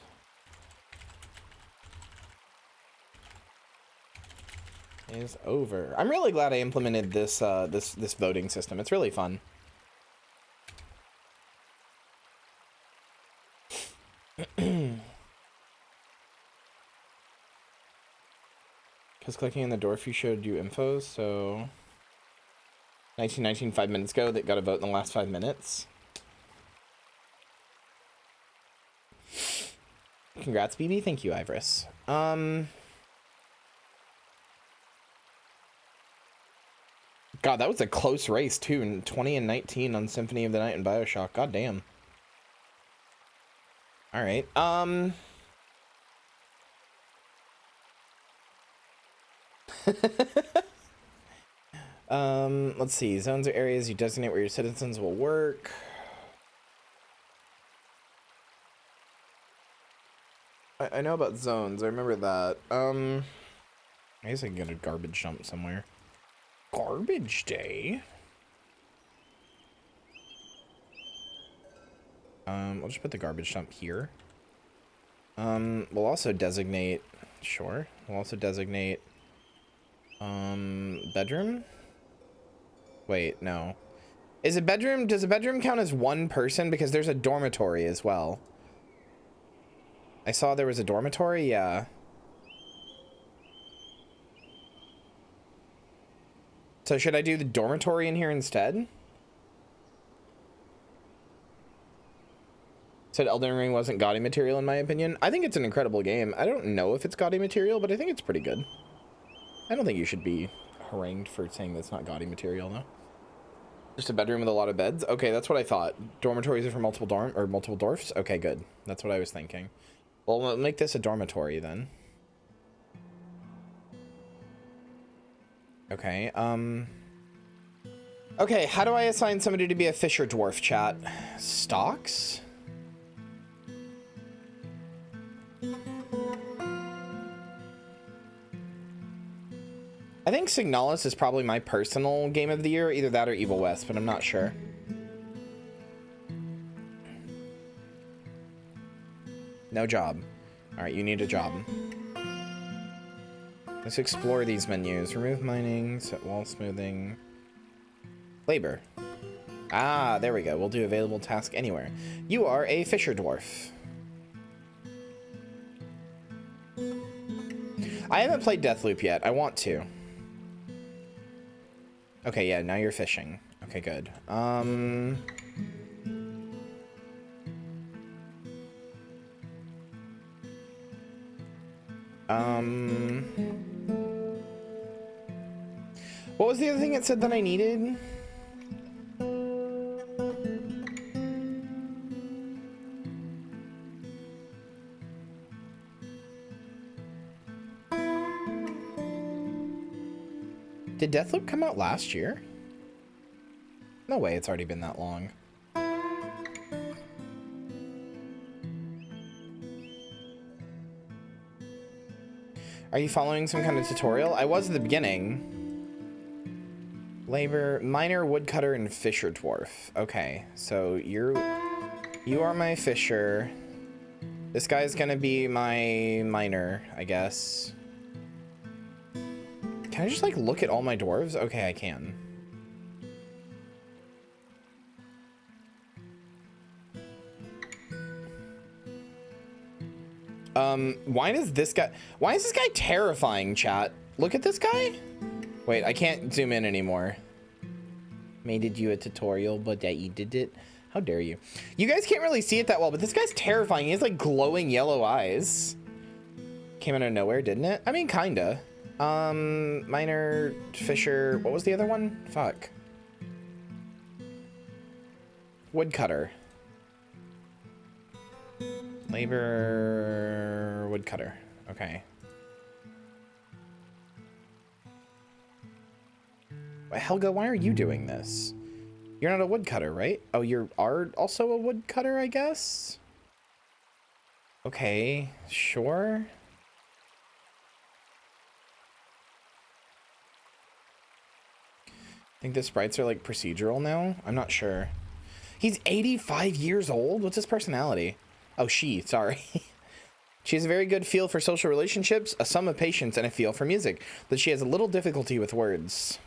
Is over. I'm really glad I implemented this this voting system. It's really fun. Because clicking in the dwarf you showed you info, so 1919 5 minutes ago that got a vote in the last 5 minutes. Congrats, BB. Thank you, Ivorus. God, that was a close race too. 20 and 19 on Symphony of the Night and Bioshock. God damn. All right. Let's see. Zones are areas you designate where your citizens will work. I know about zones. I remember that. I guess I can get a garbage dump somewhere. Garbage day? We'll just put the garbage dump here. We'll also designate, sure. We'll also designate, bedroom? Wait, no. Is a bedroom, does a bedroom count as one person? Because there's a dormitory as well. I saw there was a dormitory, yeah. So should I do the dormitory in here instead? Said Elden Ring wasn't gaudy material in my opinion. I think it's an incredible game. I don't know if it's gaudy material, but I think it's pretty good. I don't think you should be harangued for saying that's not gaudy material though. Just a bedroom with a lot of beds? Okay, that's what I thought. Dormitories are for multiple dwarfs? Okay, good. That's what I was thinking. Well, we'll make this a dormitory then. Okay, okay, how do I assign somebody to be a fisher dwarf, chat? Stocks? I think Signalis is probably my personal game of the year, either that or Evil West, but I'm not sure. No job. All right, you need a job. Let's explore these menus. Remove mining, set wall smoothing. Labor. Ah, there we go. We'll do available task anywhere. You are a fisher dwarf. I haven't played Deathloop yet. I want to. Okay, yeah, now you're fishing. Okay, good. What was the other thing it said that I needed? Did Deathloop come out last year? No way, it's already been that long. Are you following some kind of tutorial? I was at the beginning. Labor, miner, woodcutter, and fisher dwarf. Okay, so you are my fisher. This guy's gonna be my miner, I guess. Can I just like look at all my dwarves? Okay, I can. Why is this guy terrifying, chat? Look at this guy. Wait, I can't zoom in anymore. Made you a tutorial, but that you did it. How dare you? You guys can't really see it that well, but this guy's terrifying. He has like glowing yellow eyes. Came out of nowhere, didn't it? I mean, kinda. Miner, Fisher, what was the other one? Fuck. Woodcutter. Labor, woodcutter. Okay. Helga, why are you doing this? You're not a woodcutter, right? Oh, you are also a woodcutter, I guess? Okay, sure. I think the sprites are like procedural now. I'm not sure. He's 85 years old? What's his personality? Oh, sorry. She has a very good feel for social relationships, a sum of patience, and a feel for music, but she has a little difficulty with words.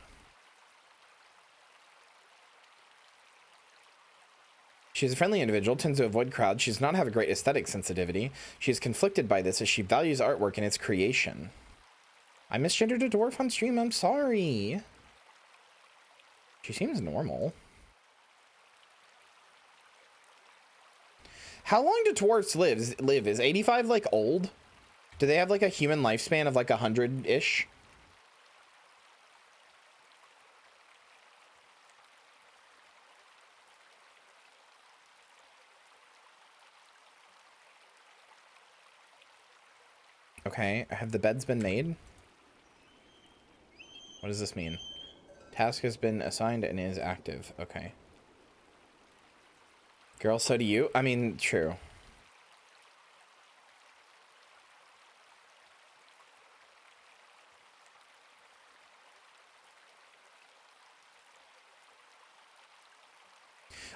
She's a friendly individual, tends to avoid crowds. She does not have a great aesthetic sensitivity. She is conflicted by this as she values artwork and its creation. I misgendered a dwarf on stream. I'm sorry. She seems normal. How long do dwarves live? Is 85 like old? Do they have like a human lifespan of like 100-ish? Okay, have the beds been made? What does this mean? Task has been assigned and is active. Okay. Girl, so do you? I mean, true.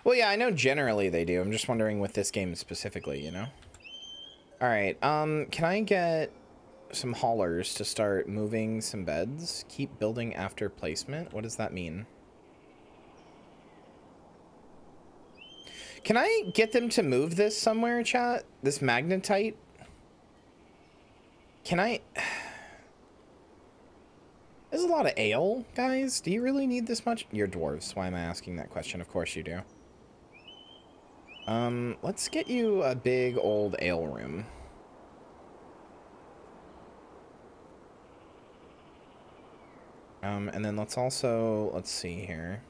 Well, yeah, I know generally they do. I'm just wondering with this game specifically, you know? All right, can I get some haulers to start moving some beds? Keep building after placement. What does that mean? Can I get them to move this somewhere, chat? This magnetite? Can I... There's a lot of ale, guys. Do you really need this much? You're dwarves. Why am I asking that question? Of course you do. Let's get you a big old ale room. And then let's see here.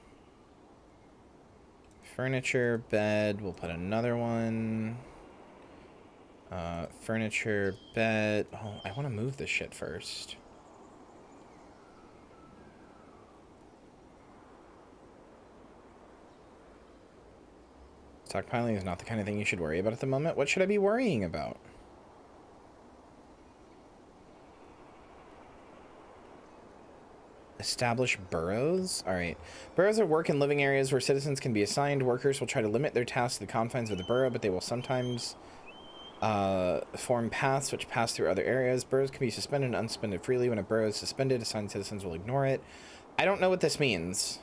Furniture, bed, we'll put another one. Furniture, bed. Oh, I want to move this shit first. Stockpiling is not the kind of thing you should worry about at the moment. What should I be worrying about? Establish boroughs? All right. Boroughs are work and living areas where citizens can be assigned. Workers will try to limit their tasks to the confines of the borough, but they will sometimes form paths which pass through other areas. Boroughs can be suspended and unsuspended freely. When a borough is suspended, assigned citizens will ignore it. I don't know what this means.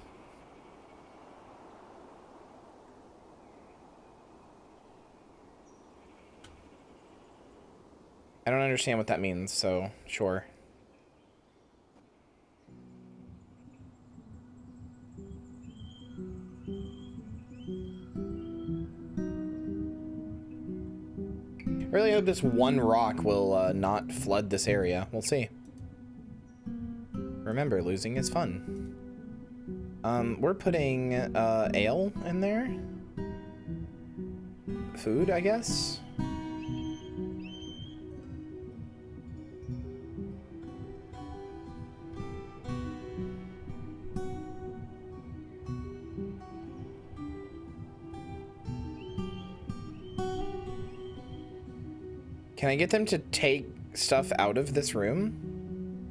I don't understand what that means, so sure. I really hope this one rock will not flood this area. We'll see. Remember, losing is fun. We're putting ale in there. Food, I guess. Can I get them to take stuff out of this room?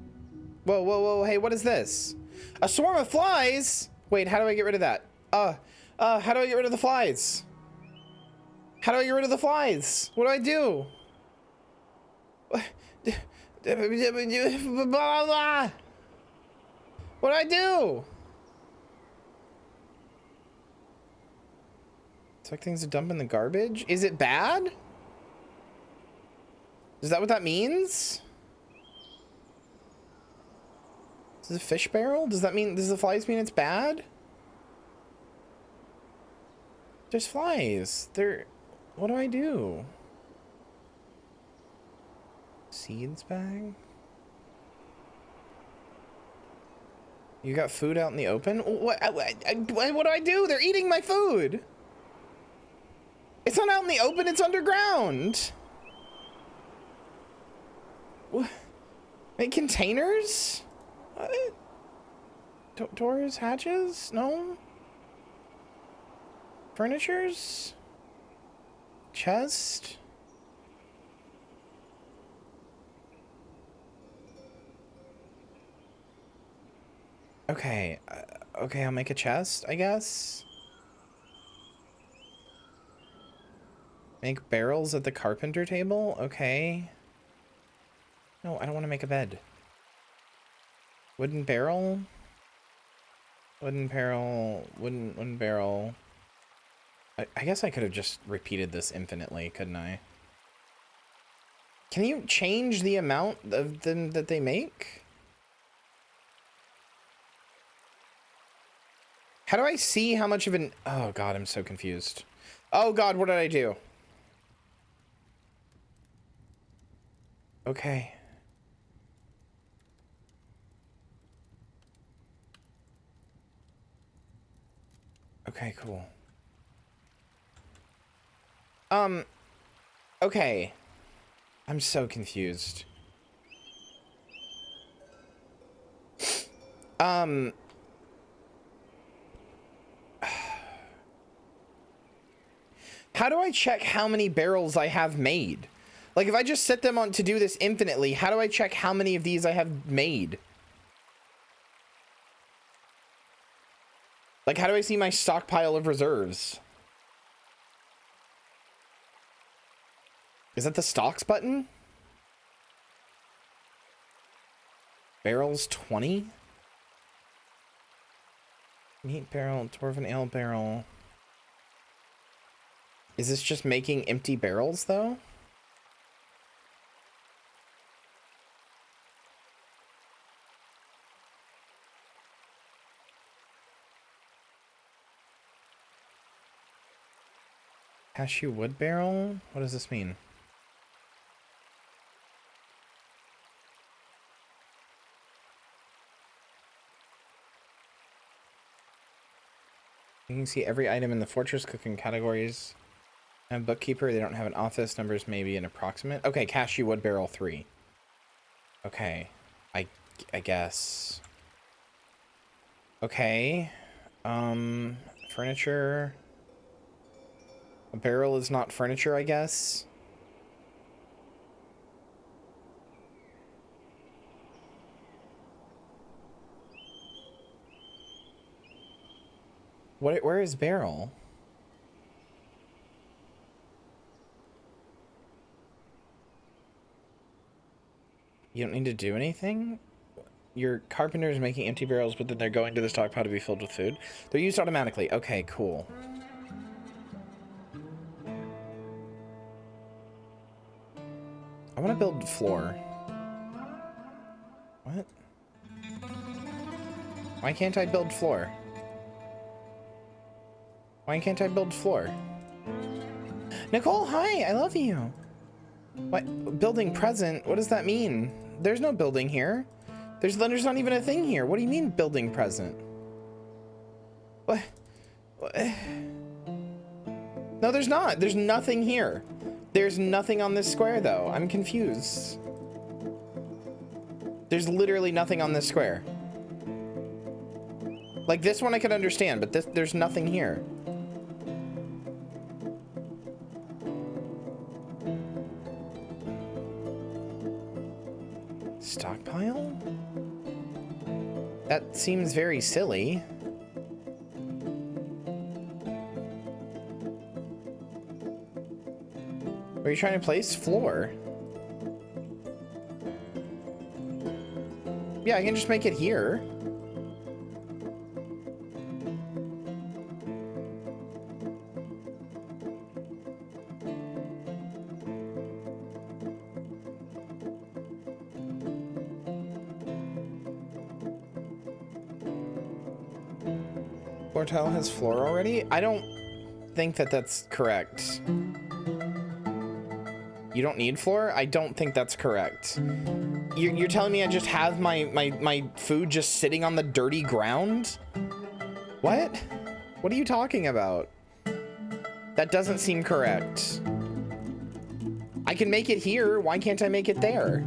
Whoa, whoa, whoa, hey, what is this? A swarm of flies? Wait, how do I get rid of that? How do I get rid of the flies? How do I get rid of the flies? What do I do? What do I do? Expect things to dump in the garbage? Is it bad? Is that what that means? This is a fish barrel? Does that mean, does the flies mean it's bad? There's flies. What do I do? Seeds bag? You got food out in the open? What do I do? They're eating my food. It's not out in the open, it's underground. What? Make containers? What? Doors, hatches? No? Furnitures? Chest? Okay, okay, I'll make a chest, I guess. Make barrels at the carpenter table? Okay. No, I don't want to make a bed. Wooden barrel? Wooden barrel, wooden barrel. I guess I could have just repeated this infinitely, couldn't I? Can you change the amount of them that they make? How do I see how much of an... Oh god, I'm so confused. Oh god, what did I do? Okay. Okay, cool. Okay. I'm so confused. How do I check how many barrels I have made? Like, if I just set them on to do this infinitely, how do I check how many of these I have made? Like, how do I see my stockpile of reserves? Is that the stocks button? Barrels 20? Meat barrel, dwarven ale barrel. Is this just making empty barrels, though? Cashew wood barrel? What does this mean? You can see every item in the fortress, cooking categories. And bookkeeper, they don't have an office. Numbers maybe an approximate. Okay, cashew wood barrel 3. Okay. I guess. Okay. Furniture. A barrel is not furniture, I guess. Where is barrel? You don't need to do anything? Your carpenter is making empty barrels, but then they're going to the stockpile to be filled with food. They're used automatically. Okay, cool. I want to build floor. What? Why can't I build floor? Why can't I build floor? Nicole, hi, I love you. What? Building present? What does that mean? There's no building here. There's not even a thing here. What do you mean building present? What? No, there's not. There's nothing here. There's nothing on this square, though. I'm confused. There's literally nothing on this square. Like, this one I could understand, but there's nothing here. Stockpile? That seems very silly. Are you trying to place floor? Yeah, I can just make it here. Floor tile has floor already? I don't think that that's correct. You don't need floor? I don't think that's correct. You're telling me I just have my food just sitting on the dirty ground? What? What are you talking about? That doesn't seem correct. I can make it here. Why can't I make it there?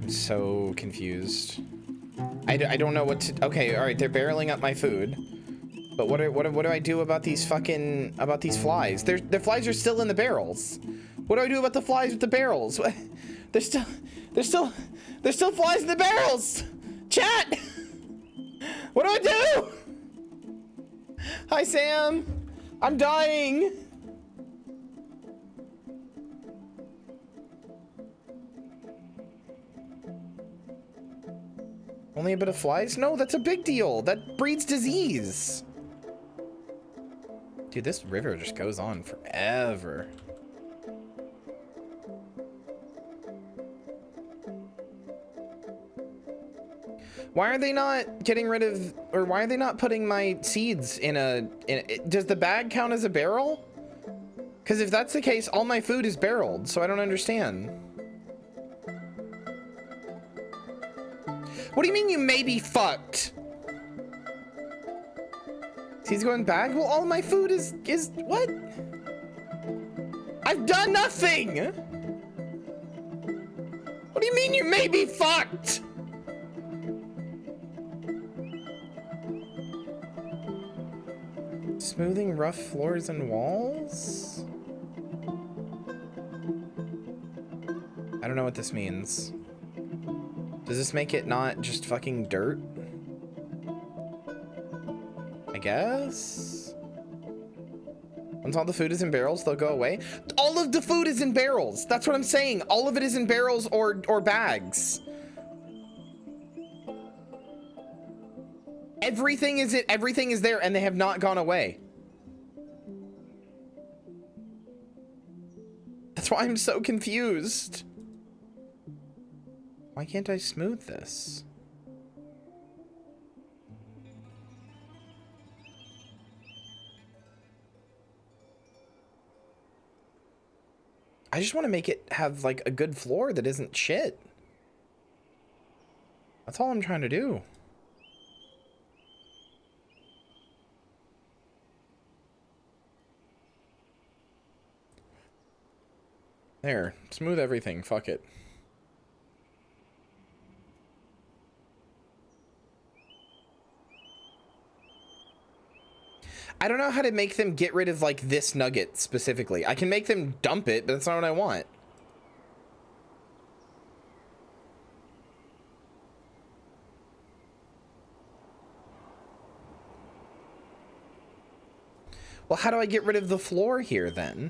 So confused. I don't know what to. Okay, all right, they're barreling up my food, but what do I do about these flies? The flies are still in the barrels. What do I do about the flies with the barrels? There's still flies in the barrels. Chat. What do I do? Hi Sam. I'm dying. Only a bit of flies? No, that's a big deal. That breeds disease. Dude, this river just goes on forever. Why are they not getting rid of, or why are they not putting my seeds in a, does the bag count as a barrel? Because if that's the case, all my food is barreled, so I don't understand. What do you mean you may be fucked? He's going back? Well, all my food is what? I've done nothing! What do you mean you may be fucked? Smoothing rough floors and walls? I don't know what this means. Does this make it not just fucking dirt? I guess? Once all the food is in barrels, they'll go away. All of the food is in barrels. That's what I'm saying. All of it is in barrels or bags. Everything is there and they have not gone away. That's why I'm so confused. Why can't I smooth this? I just want to make it have like a good floor that isn't shit. That's all I'm trying to do. There, smooth everything, fuck it. I don't know how to make them get rid of like this nugget specifically. I can make them dump it, but that's not what I want. Well, how do I get rid of the floor here then?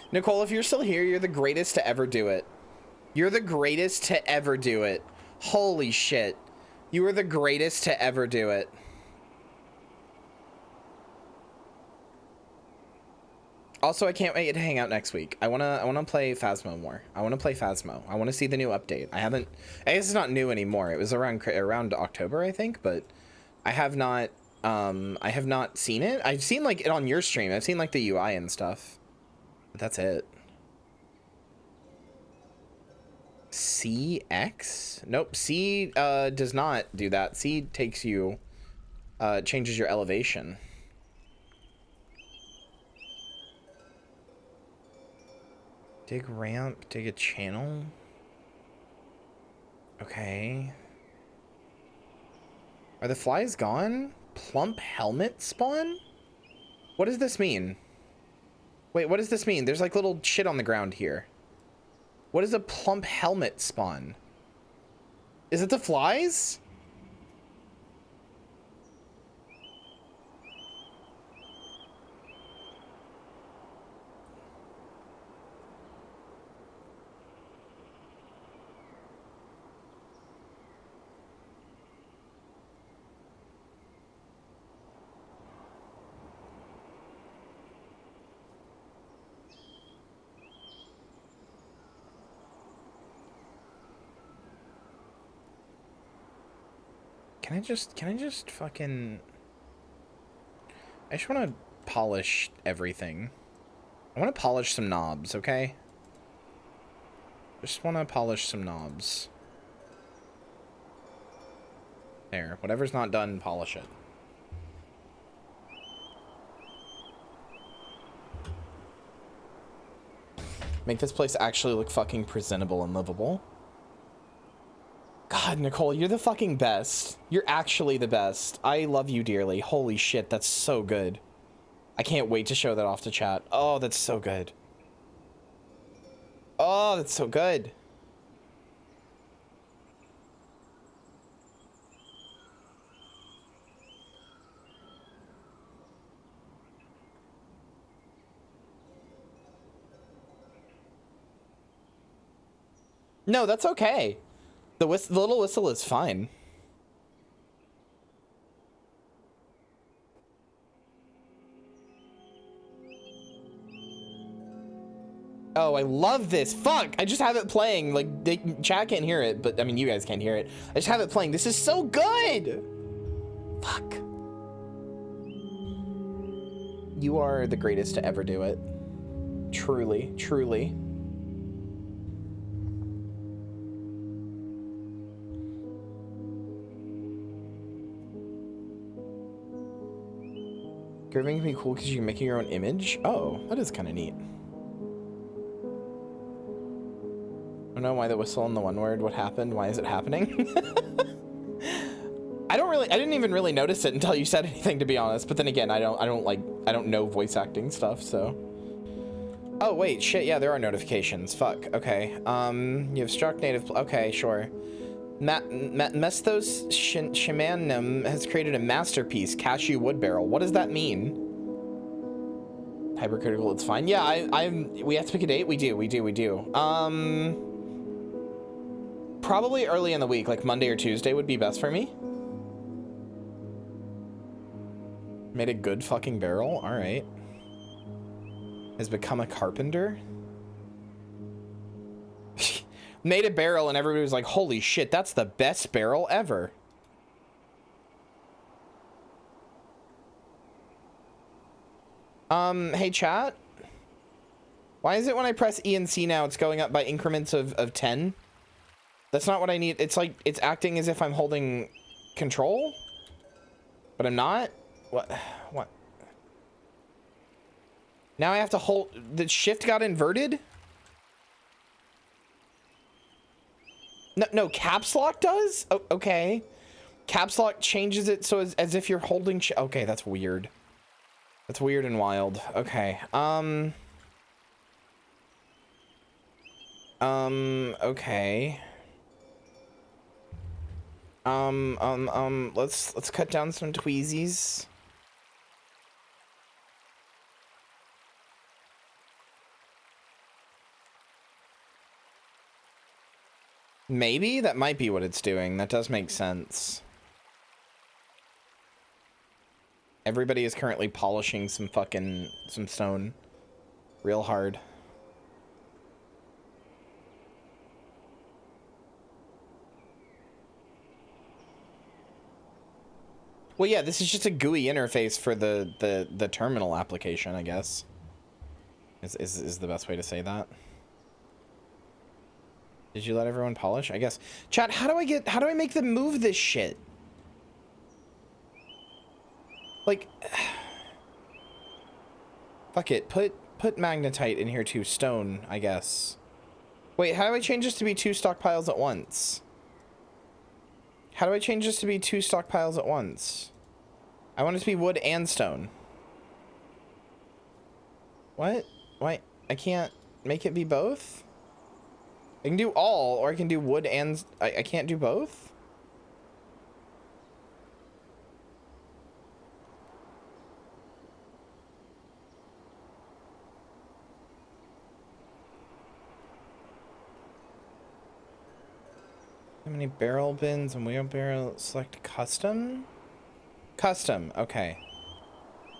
Nicole, if you're still here, you're the greatest to ever do it. You're the greatest to ever do it. Holy shit. You are the greatest to ever do it. Also, I can't wait to hang out next week. I wanna play Phasmo more. I wanna play Phasmo. I wanna see the new update. I guess it's not new anymore. It was around October, I think, but I have not seen it. I've seen like it on your stream. I've seen like the UI and stuff. But that's it. CX? Nope. C does not do that. C takes you, changes your elevation. Dig ramp, dig a channel. Okay. Are the flies gone? Plump helmet spawn? What does this mean? Wait, what does this mean? There's like little shit on the ground here. What is a plump helmet spawn? Is it the flies? Can I just fucking... I just want to polish everything. I want to polish some knobs, okay? Just want to polish some knobs. There. Whatever's not done, polish it. Make this place actually look fucking presentable and livable. God, Nicole, you're the fucking best. You're actually the best. I love you dearly. Holy shit, that's so good. I can't wait to show that off to chat. Oh, that's so good. Oh, that's so good. No, that's okay. The little whistle is fine. Oh, I love this. Fuck, I just have it playing. Like, chat can't hear it, but I mean, you guys can't hear it. I just have it playing. This is so good. Fuck. You are the greatest to ever do it. Truly, truly. Graving can be cool because you can make your own image. Oh, that is kind of neat. I don't know why the whistle on the one word. What happened? Why is it happening? I didn't even really notice it until you said anything, to be honest. But then again, I don't know voice acting stuff, so. Oh wait, shit. Yeah, there are notifications. Fuck. Okay. You have struck native. Okay, sure. Mestos Shamanum has created a masterpiece, cashew wood barrel. What does that mean? Hypercritical, it's fine. Yeah, we have to pick a date. We do. Probably early in the week, like Monday or Tuesday would be best for me. Made a good fucking barrel. All right. Has become a carpenter. Made a barrel and everybody was like, holy shit, that's the best barrel ever. Hey chat. Why is it when I press E and C now, it's going up by increments of 10? That's not what I need. It's like, it's acting as if I'm holding control, but I'm not. What? Now I have to hold, the shift got inverted? No, caps lock does? Oh, okay. Caps lock changes it so as if you're holding okay, that's weird. That's weird and wild. Okay. Okay. Let's cut down some tweezies. Maybe that might be what it's doing. That does make sense. Everybody is currently polishing some stone real hard. Well, yeah, this is just a GUI interface for the terminal application, I guess. Is the best way to say that. Did you let everyone polish? I guess. Chat, how do I make them move this shit? Like, fuck it. Put magnetite in here too. Stone, I guess. Wait, how do I change this to be 2 stockpiles at once? How do I change this to be 2 stockpiles at once? I want it to be wood and stone. What? Why? I can't make it be both? I can do all, or I can do wood and... I can't do both? How many barrel bins and wheelbarrow? Select custom? Custom, okay.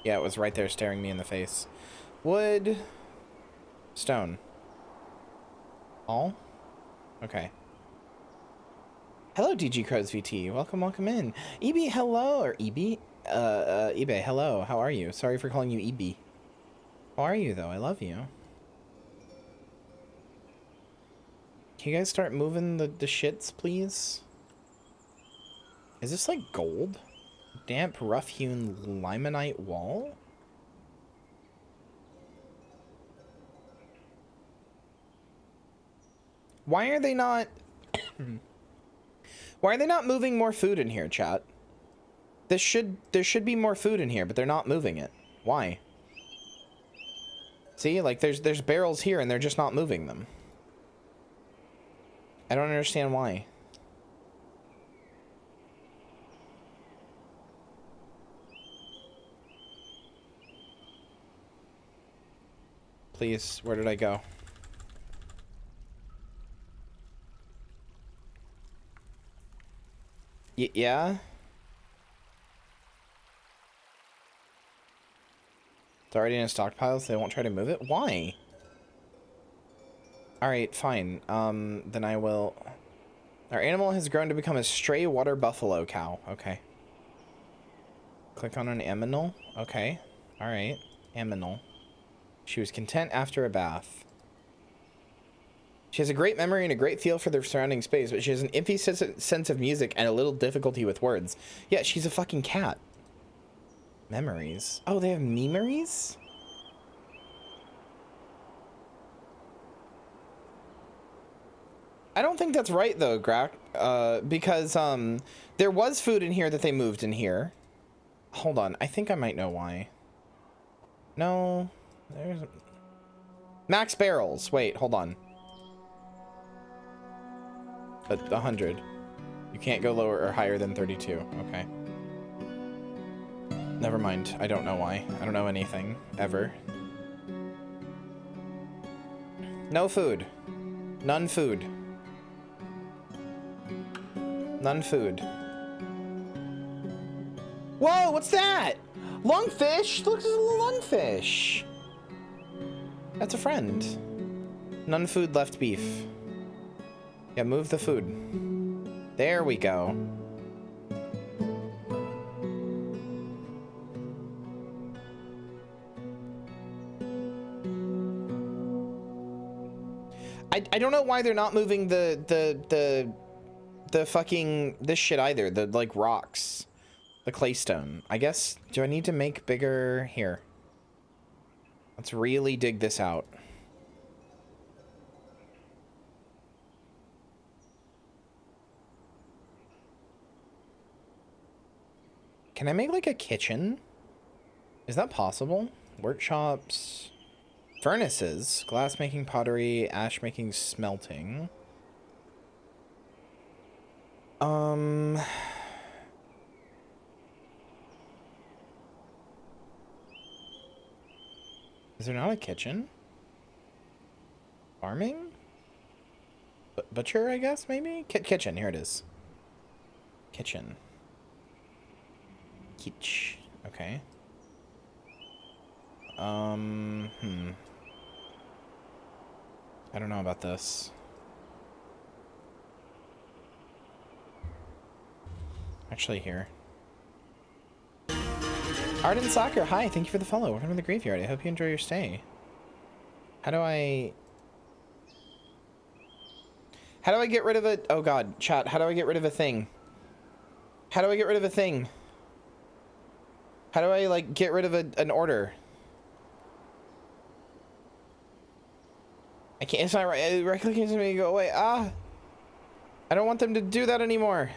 Yeah, it was right there staring me in the face. Wood. Stone. All? Okay. Hello, DG Crows VT. Welcome, welcome in. EB, hello. Or EB? eBay, hello. How are you? Sorry for calling you EB. How are you, though? I love you. Can you guys start moving the shits, please? Is this like gold? Damp, rough-hewn limonite wall? Why are they not... Why are they not moving more food in here, chat? There should be more food in here, but they're not moving it. Why? See, like there's barrels here and they're just not moving them. I don't understand why. Please, where did I go? Yeah? It's already in a stockpile, so they won't try to move it? Why? Alright, fine. Then I will... Our animal has grown to become a stray water buffalo cow. Okay. Click on an aminal. Okay. Alright. Aminal. She was content after a bath. She has a great memory and a great feel for the surrounding space, but she has an iffy sense of music and a little difficulty with words. Yeah, she's a fucking cat. Memories. Oh, they have memories? I don't think that's right, though, Grak. Because, there was food in here that they moved in here. Hold on. I think I might know why. No. There's... Max barrels. Wait, hold on. 100. You can't go lower or higher than 32. Okay. Never mind. I don't know why. I don't know anything. Ever. No food. None food. None food. Whoa, what's that? Lungfish? Look, there's a little lungfish. That's a friend. None food, left beef. Yeah, move the food. There we go. I don't know why they're not moving the fucking this shit either. The like rocks. The claystone. I guess, do I need to make bigger here? Let's really dig this out. Can I make like a kitchen? Is that possible? Workshops, furnaces, glass making, pottery, ash making, smelting. Is there not a kitchen? Farming? Butcher, I guess, maybe? Kitchen, here it is. Kitchen. Kitch. Okay. I don't know about this. Actually, here. Art and Soccer, hi, thank you for the follow. Welcome to the graveyard. I hope you enjoy your stay. How do I get rid of it? Oh god, chat, how do I get rid of a thing? How do I get rid of a thing? How do I, like, get rid of an order? I can't, it's not right. Right clicking to me, go away. Ah! I don't want them to do that anymore.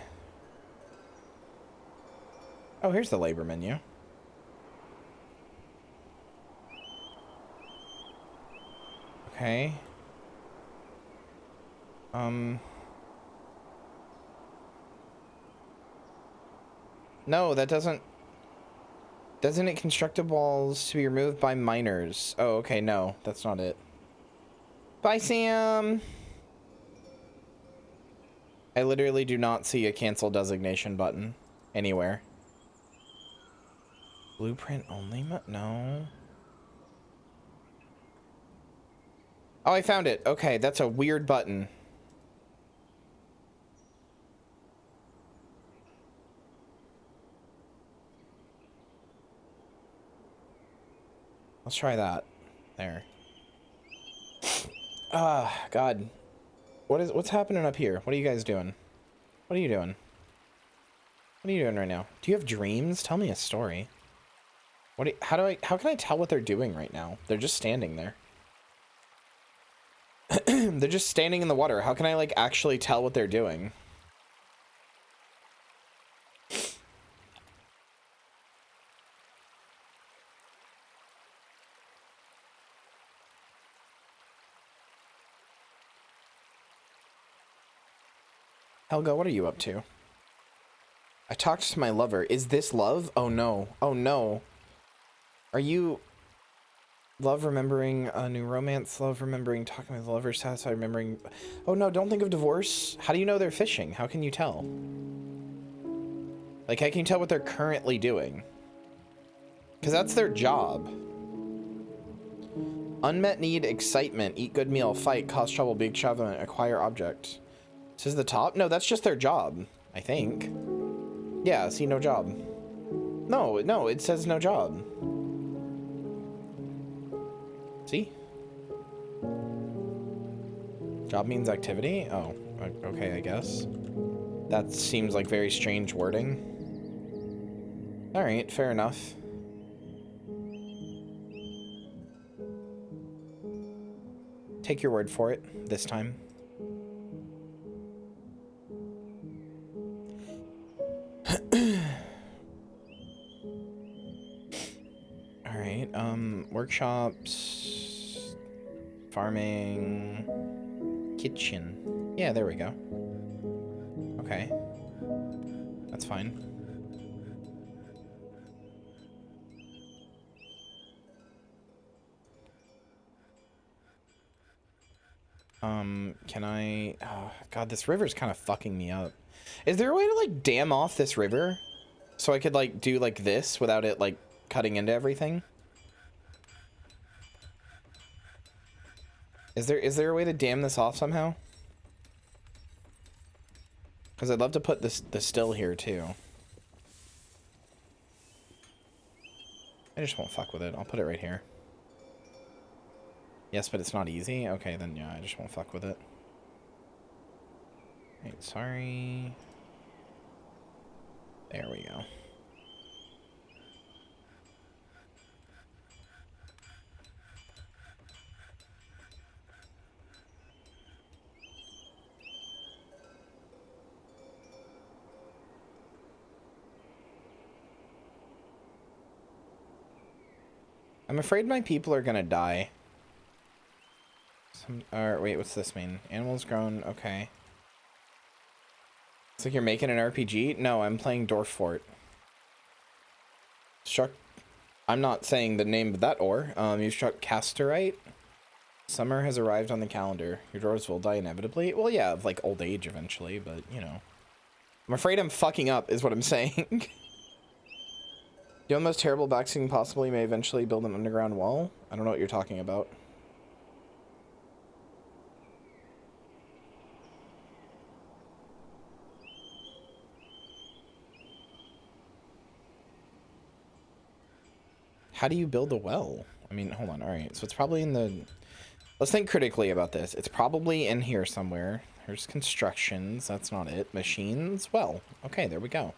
Oh, here's the labor menu. Okay. No, that doesn't... Doesn't it constructed walls to be removed by miners? Oh, okay, no, that's not it. Bye, Sam! I literally do not see a cancel designation button anywhere. Blueprint only? No. Oh, I found it. Okay, that's a weird button. Let's try that. There. Ah, God. What's happening up here? What are you guys doing? What are you doing? What are you doing right now? Do you have dreams? Tell me a story. How can I tell what they're doing right now? They're just standing there. They're just standing in the water. How can I like actually tell what they're doing? Helga, what are you up to? I talked to my lover. Is this love? Oh no. Oh no. Are you... Love remembering a new romance? Love remembering talking with lover? Satisfied remembering... Oh no, don't think of divorce. How do you know they're fishing? How can you tell? Like, how can you tell what they're currently doing? Because that's their job. Unmet need, excitement, eat good meal, fight, cause trouble, big travel, acquire object. This is the top? No, that's just their job, I think. Yeah, see, no job. No, it says no job. See? Job means activity? Oh, okay, I guess. That seems like very strange wording. Alright, fair enough. Take your word for it, this time. Alright, workshops, farming, kitchen. Yeah, there we go. Okay. That's fine. Can I... Oh, God, this river's kind of fucking me up. Is there a way to, like, dam off this river? So I could, like, do, like, this without it, like, cutting into everything? Is there a way to dam this off somehow? Because I'd love to put the still here, too. I just won't fuck with it. I'll put it right here. Yes, but it's not easy? Okay, then yeah, I just won't fuck with it. Right, sorry. There we go. I'm afraid my people are gonna die. Wait, what's this mean? Animals grown, okay. It's like you're making an RPG? No, I'm playing Dwarf Fort. Struck... I'm not saying the name of that ore. You struck Casterite. Summer has arrived on the calendar. Your dwarves will die inevitably. Well, yeah, of like old age eventually, but you know. I'm afraid I'm fucking up, is what I'm saying. The most terrible vaccine possible, you may eventually build an underground wall. I don't know what you're talking about. How do you build a well? I mean, hold on. All right, so it's probably in the... Let's think critically about this. It's probably in here somewhere. There's constructions. That's not it. Machines. Well, okay, there we go.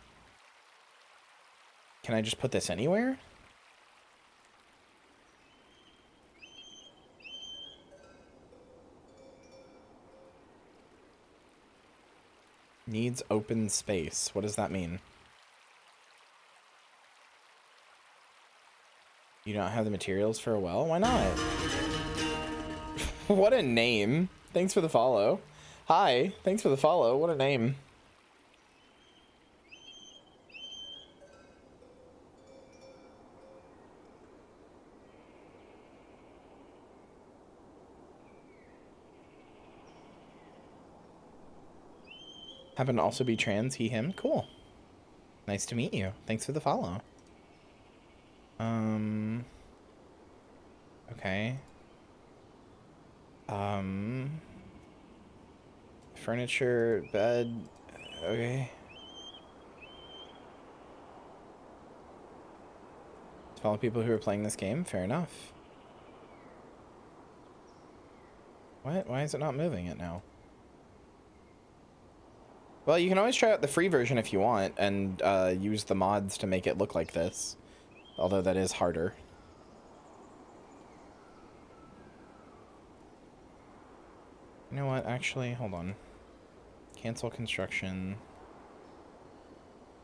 Can I just put this anywhere? Needs open space. What does that mean? You don't have the materials for a well? Why not? What a name. Thanks for the follow. Hi, thanks for the follow. What a name. Happen to also be trans, he, him. Cool. Nice to meet you. Thanks for the follow. Okay. Furniture, bed. Okay. Follow people who are playing this game. Fair enough. What? Why is it not moving it now? Well, you can always try out the free version if you want and use the mods to make it look like this. Although that is harder. You know what? Actually, hold on. Cancel construction.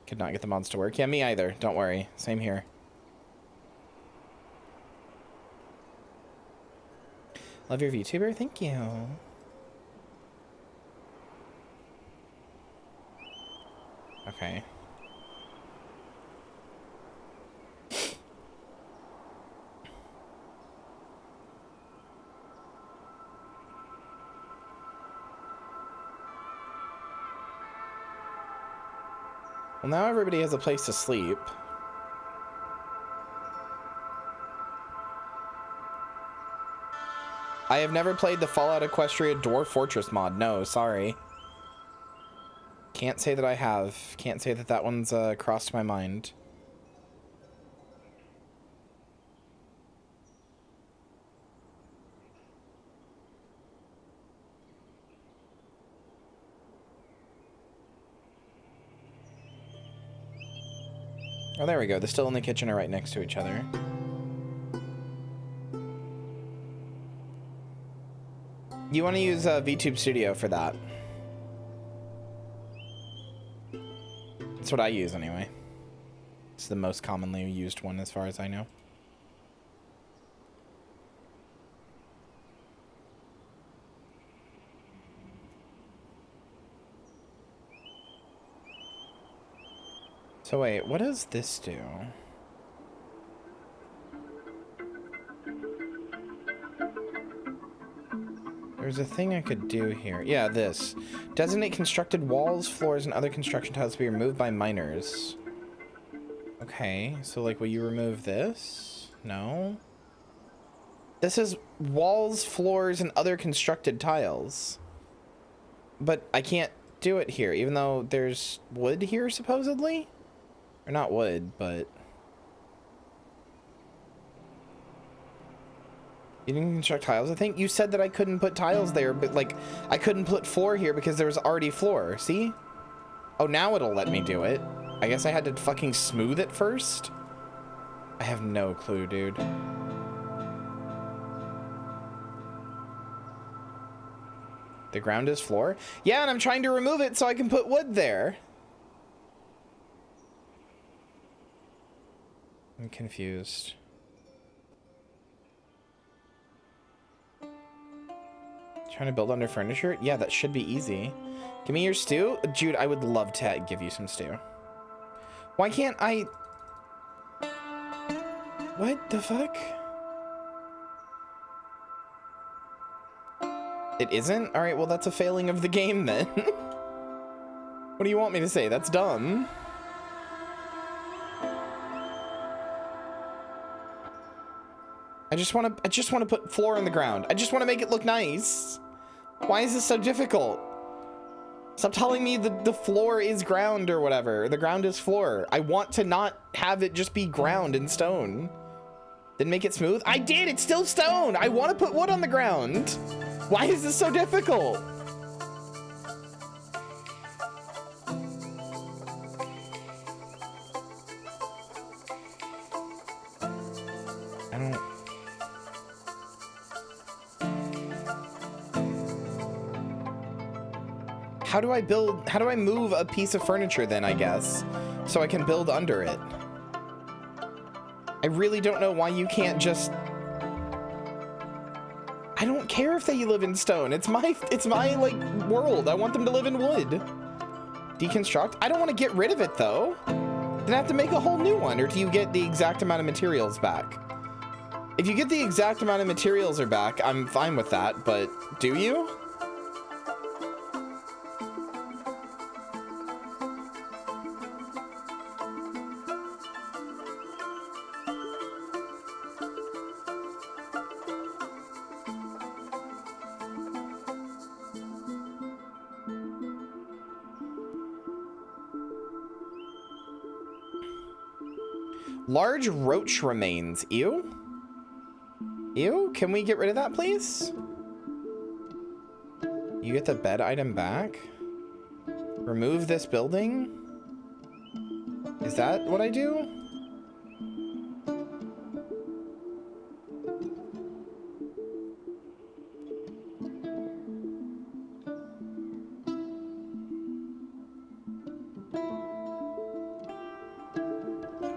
Could not get the mods to work. Yeah, me either. Don't worry. Same here. Love your VTuber. Thank you. Okay. Well, now everybody has a place to sleep. I have never played the Fallout Equestria Dwarf Fortress mod. No, sorry. Can't say that I have. Can't say that that one's crossed my mind. Oh, there we go. The still and the kitchen are right next to each other. You want to use VTube Studio for that. That's what I use anyway. It's the most commonly used one as far as I know. So wait, what does this do? There's a thing I could do here. Yeah, this. Designate constructed walls, floors, and other construction tiles to be removed by miners. Okay, so like, will you remove this? No. This is walls, floors, and other constructed tiles. But I can't do it here, even though there's wood here, supposedly? Or not wood, but... You didn't construct tiles, I think? You said that I couldn't put tiles there, but, like, I couldn't put floor here because there was already floor, see? Oh, now it'll let me do it. I guess I had to fucking smooth it first? I have no clue, dude. The ground is floor? Yeah, and I'm trying to remove it so I can put wood there. I'm confused. Trying to build under furniture? Yeah, that should be easy. Give me your stew? Jude, I would love to give you some stew. Why can't I... What the fuck? It isn't? Alright, well that's a failing of the game then. What do you want me to say? That's dumb. I just want to put floor in the ground. I just want to make it look nice. Why is this so difficult? Stop telling me the floor is ground or whatever. The ground is floor. I want to not have it just be ground and stone. Then make it smooth. I did. It's still stone. I want to put wood on the ground. Why is this so difficult? I don't... How do I move a piece of furniture then, I guess, so I can build under it? I really don't know why you can't just... I don't care if they live in stone. It's my like world. I want them to live in wood. Deconstruct? I don't want to get rid of it though. Then I have to make a whole new one, or do you get the exact amount of materials back? If you get the exact amount of materials are back, I'm fine with that, but do you? Large roach remains. Ew. Ew. Can we get rid of that, please? You get the bed item back. Remove this building. Is that what I do?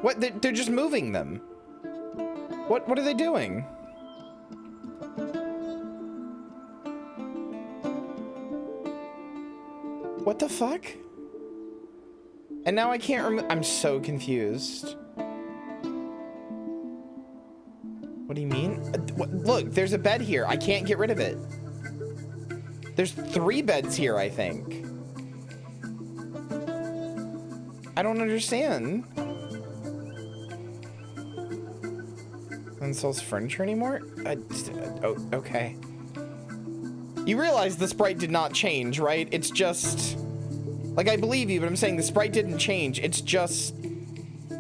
What? They're just moving them. What are they doing? What the fuck? And now I can't remember. I'm so confused. What do you mean? Look, there's a bed here. I can't get rid of it. There's 3 beds here, I think. I don't understand. And sells furniture anymore? Oh, okay. You realize the sprite did not change, right? It's just... Like, I believe you, but I'm saying the sprite didn't change. It's just...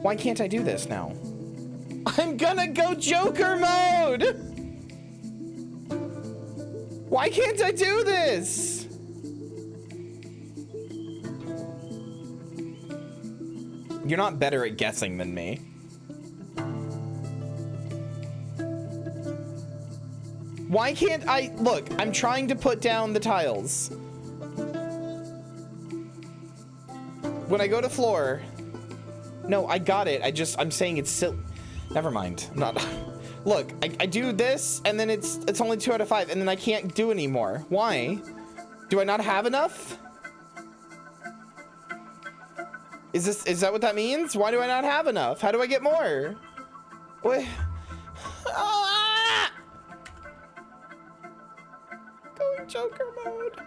Why can't I do this now? I'm gonna go Joker mode! Why can't I do this? You're not better at guessing than me. Why can't I... Look, I'm trying to put down the tiles. When I go to floor... No, I got it. I'm saying it's still... Never mind. I'm not... Look, I do this, and then it's only 2 out of 5, and then I can't do anymore. Why? Do I not have enough? Is that what that means? Why do I not have enough? How do I get more? What? Ah! Going Joker mode.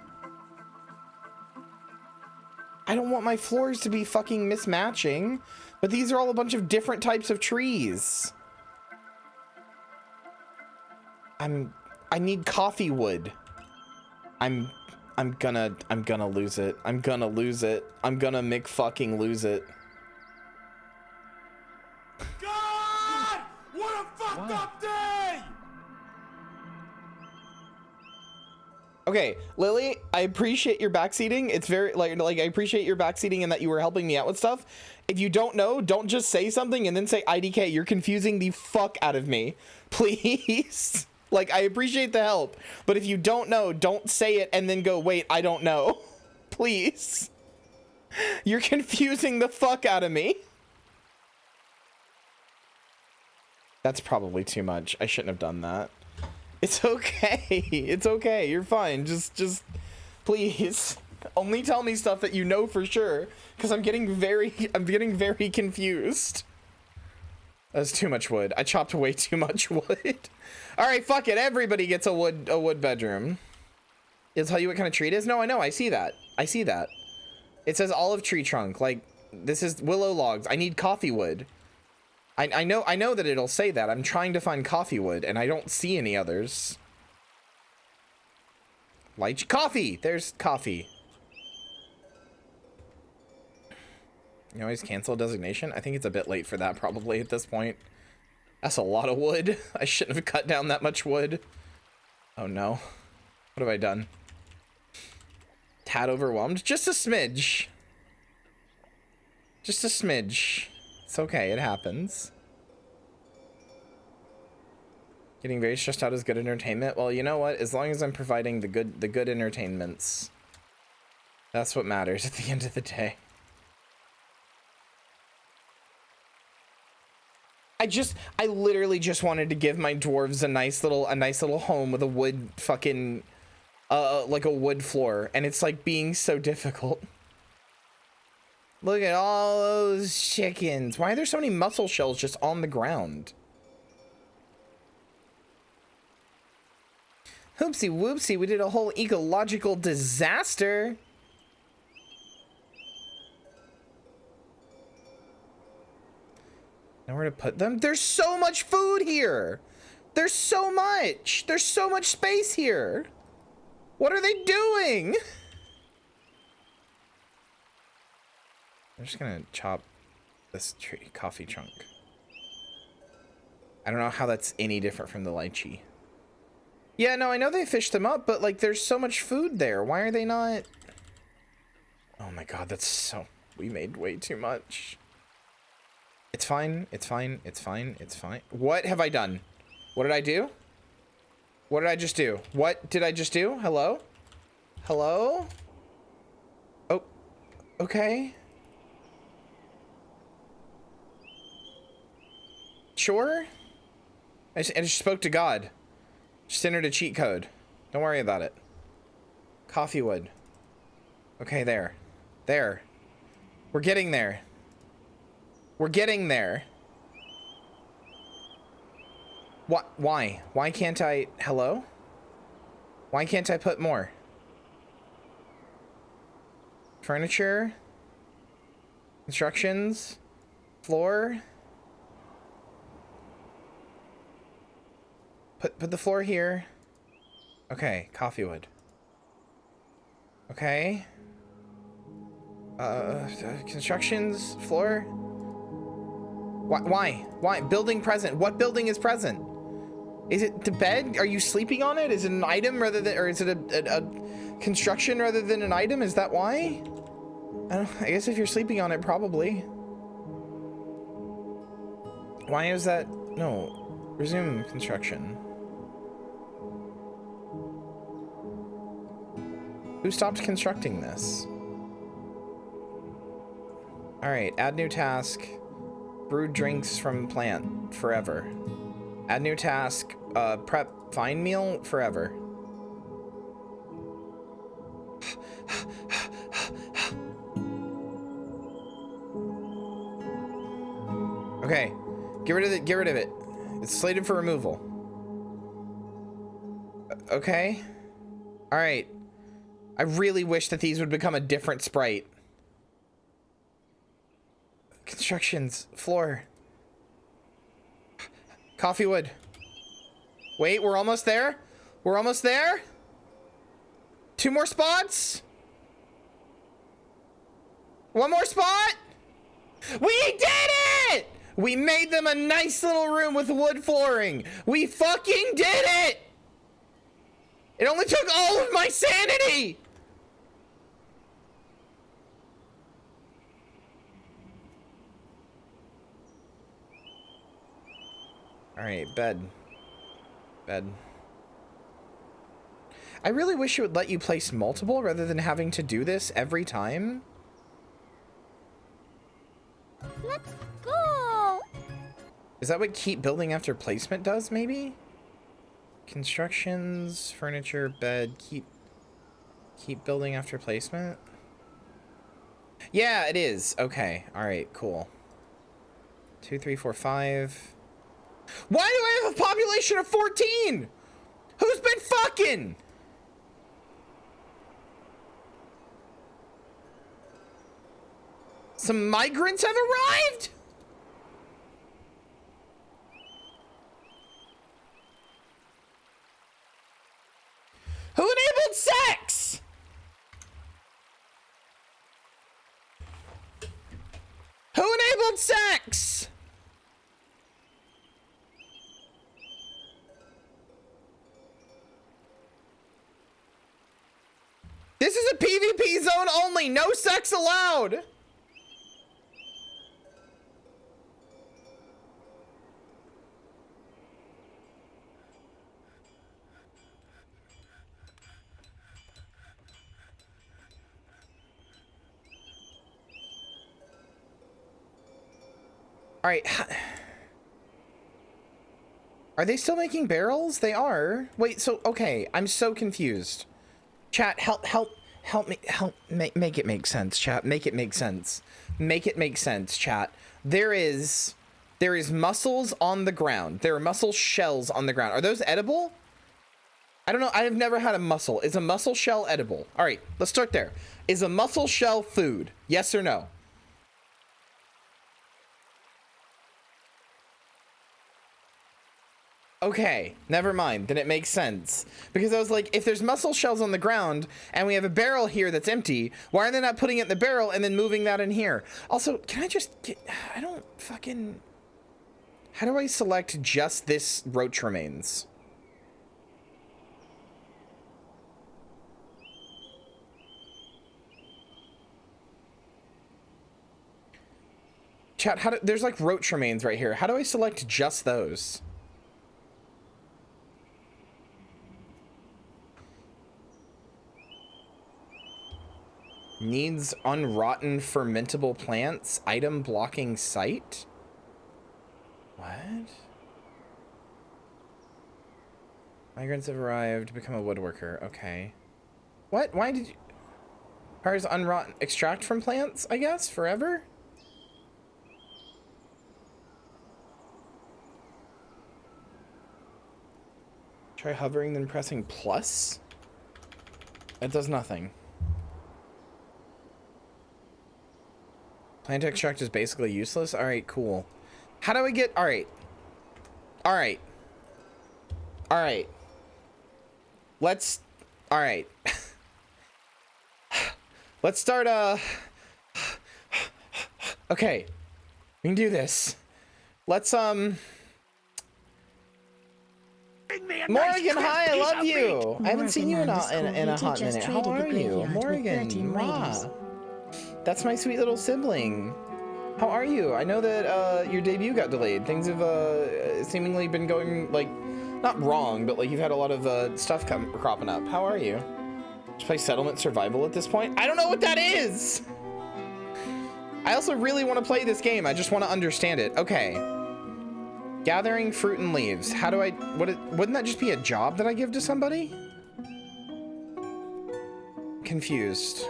I don't want my floors to be fucking mismatching, but these are all a bunch of different types of trees. I need coffee wood. I'm gonna lose it. I'm gonna lose it. I'm gonna fucking lose it. God! What a fucked up day! Okay, Lily, I appreciate your backseating. It's very like I appreciate your backseating and that you were helping me out with stuff. If you don't know, don't just say something and then say IDK. You're confusing the fuck out of me. Please. Like, I appreciate the help, but if you don't know, don't say it and then go, wait, I don't know. Please. You're confusing the fuck out of me. That's probably too much. I shouldn't have done that. It's okay. It's okay. You're fine. Just please only tell me stuff that you know for sure, because I'm getting very confused. That's too much wood. I chopped way too much wood. All right, fuck it. Everybody gets a wood bedroom. It'll tell you what kind of tree it is. No, I know. I see that. I see that. It says olive tree trunk. Like, this is willow logs. I need coffee wood. I know that it'll say that. I'm trying to find coffee wood and I don't see any others. Light coffee. There's coffee. You always cancel designation. I think it's a bit late for that probably at this point. That's a lot of wood. I shouldn't have cut down that much wood. Oh no. What have I done? Tad overwhelmed. Just a smidge. Just a smidge. It's okay. It happens. Getting very stressed out is good entertainment. Well, you know what? As long as I'm providing the good entertainments, that's what matters at the end of the day. I literally just wanted to give my dwarves a nice little home with a wood fucking, like a wood floor, and it's like being so difficult. Look at all those chickens. Why are there so many mussel shells just on the ground? Hoopsie whoopsie, we did a whole ecological disaster. Now where to put them? There's so much food here. There's so much. There's so much space here. What are they doing? I'm just gonna chop this tree coffee trunk. I don't know how that's any different from the lychee. Yeah, no, I know they fished them up, but like there's so much food there. Why are they not? Oh my god, that's so... We made way too much. It's fine. It's fine. It's fine. It's fine. What have I done? What did I do? What did I just do? What did I just do? Hello? Hello? Oh, okay. Sure. I just spoke to God. Just entered a cheat code. Don't worry about it. Coffee wood. Okay, there. There. We're getting there. We're getting there. What? Why? Why can't I... Hello? Why can't I put more? Furniture. Instructions. Floor. Put the floor here. Okay, coffee wood. Okay. Constructions, floor. Why? Building present. What building is present? Is it the bed? Are you sleeping on it? Is it an item rather than, or is it a construction rather than an item? Is that why? I guess if you're sleeping on it, probably. Why is that? No. Resume construction. Who stopped constructing this? All right, add new task. Brew drinks from plant forever. Add new task. Prep fine meal forever. Okay, get rid of it. Get rid of it. It's slated for removal. Okay. All right. I really wish that these would become a different sprite. Constructions, floor. Coffee wood. Wait, we're almost there? We're almost there? 2 more spots? 1 more spot? We did it! We made them a nice little room with wood flooring. We fucking did it! It only took all of my sanity! Alright, bed. Bed. I really wish it would let you place multiple rather than having to do this every time. Let's go! Is that what keep building after placement does, maybe? Constructions, furniture, bed, keep building after placement? Yeah, it is. Okay. Alright, cool. 2, 3, 4, 5. Why do I have a population of 14? Who's been fucking? Some migrants have arrived? Who enabled sex? Who enabled sex? This is a PvP zone only. No sex allowed. All right. Are they still making barrels? They are. Wait, so, okay, I'm so confused. Chat, help me, make it make sense, chat. Make it make sense. Make it make sense, chat. There is mussels on the ground. There are mussel shells on the ground. Are those edible? I don't know. I have never had a mussel. Is a mussel shell edible? All right, let's start there. Is a mussel shell food? Yes or no? Okay, never mind. Then it makes sense. Because I was like, if there's mussel shells on the ground and we have a barrel here that's empty, why are they not putting it in the barrel and then moving that in here? Also, can I just get... I don't fucking... How do I select just this roach remains? Chat, there's like roach remains right here. How do I select just those? Needs unrotten fermentable plants. Item blocking site. What? Migrants have arrived. Become a woodworker. Okay. What? Why did you... Requires unrotten... Extract from plants, I guess? Forever? Try hovering, then pressing plus? That does nothing. Plant extract is basically useless? Alright, cool. How do I get... Alright. Alright. Alright. Let's... Alright. Let's start, Okay. We can do this. Let's, Morgan, hi, I love you. I haven't seen you in a hot minute. How are you? Morgan, ma. That's my sweet little sibling. How are you? I know that your debut got delayed. Things have seemingly been going, like, not wrong, but like you've had a lot of stuff cropping up. How are you? Just play settlement survival at this point? I don't know what that is! I also really want to play this game. I just want to understand it. Okay. Gathering fruit and leaves. How do I... wouldn't that just be a job that I give to somebody? Confused.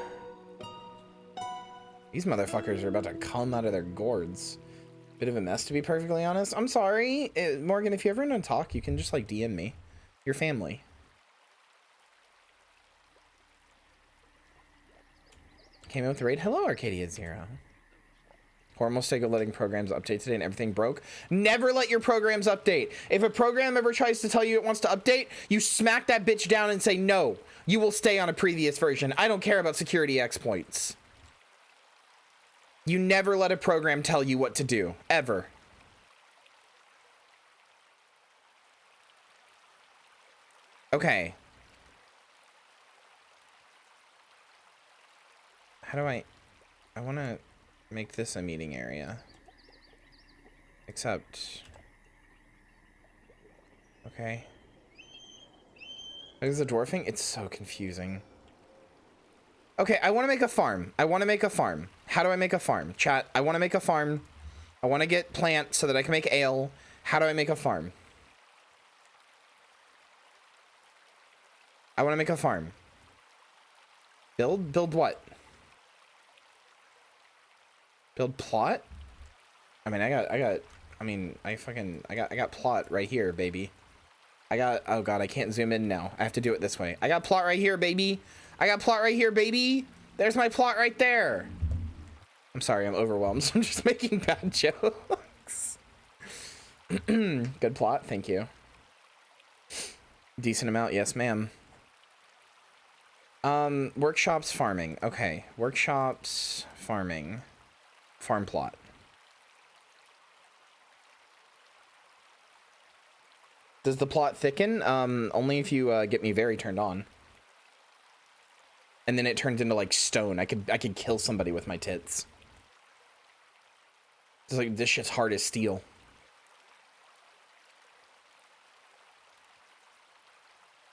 These motherfuckers are about to come out of their gourds. Bit of a mess, to be perfectly honest. I'm sorry. Morgan, if you ever want to talk, you can just, like, DM me. Your family. Came in with the raid. Hello, Arcadia Zero. Horrible mistake of letting programs update today and everything broke. Never let your programs update. If a program ever tries to tell you it wants to update, you smack that bitch down and say, no, you will stay on a previous version. I don't care about security exploits. You never let a program tell you what to do, ever. Okay. How do I want to make this a meeting area. Except... Okay. What is the dwarfing? It's so confusing. Okay, I want to make a farm. I want to make a farm. How do I make a farm? Chat, I want to make a farm. I want to get plants so that I can make ale. How do I make a farm? I want to make a farm. Build what? Build plot? I mean, I got plot right here, baby. Oh god, I can't zoom in now. I have to do it this way. I got plot right here, baby. I got plot right here, baby. There's my plot right there. I'm sorry, I'm overwhelmed, so I'm just making bad jokes. Good plot, thank you. Decent amount, yes, ma'am. Workshops farming. Okay, workshops farming. Farm plot. Does the plot thicken? Only if you get me very turned on. And then it turns into like stone. I could kill somebody with my tits. It's like this shit's hard as steel.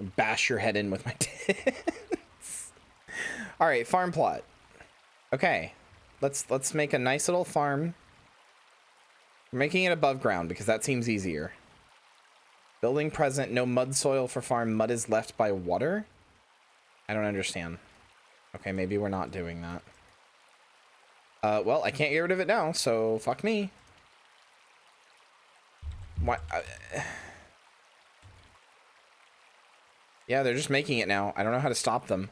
Bash your head in with my tits. All right, farm plot. Okay, let's make a nice little farm. We're making it above ground because that seems easier. Building present, no mud soil for farm. Mud is left by water. I don't understand. Okay, maybe we're not doing that. Well, I can't get rid of it now, so fuck me. Why? Yeah, they're just making it now. I don't know how to stop them.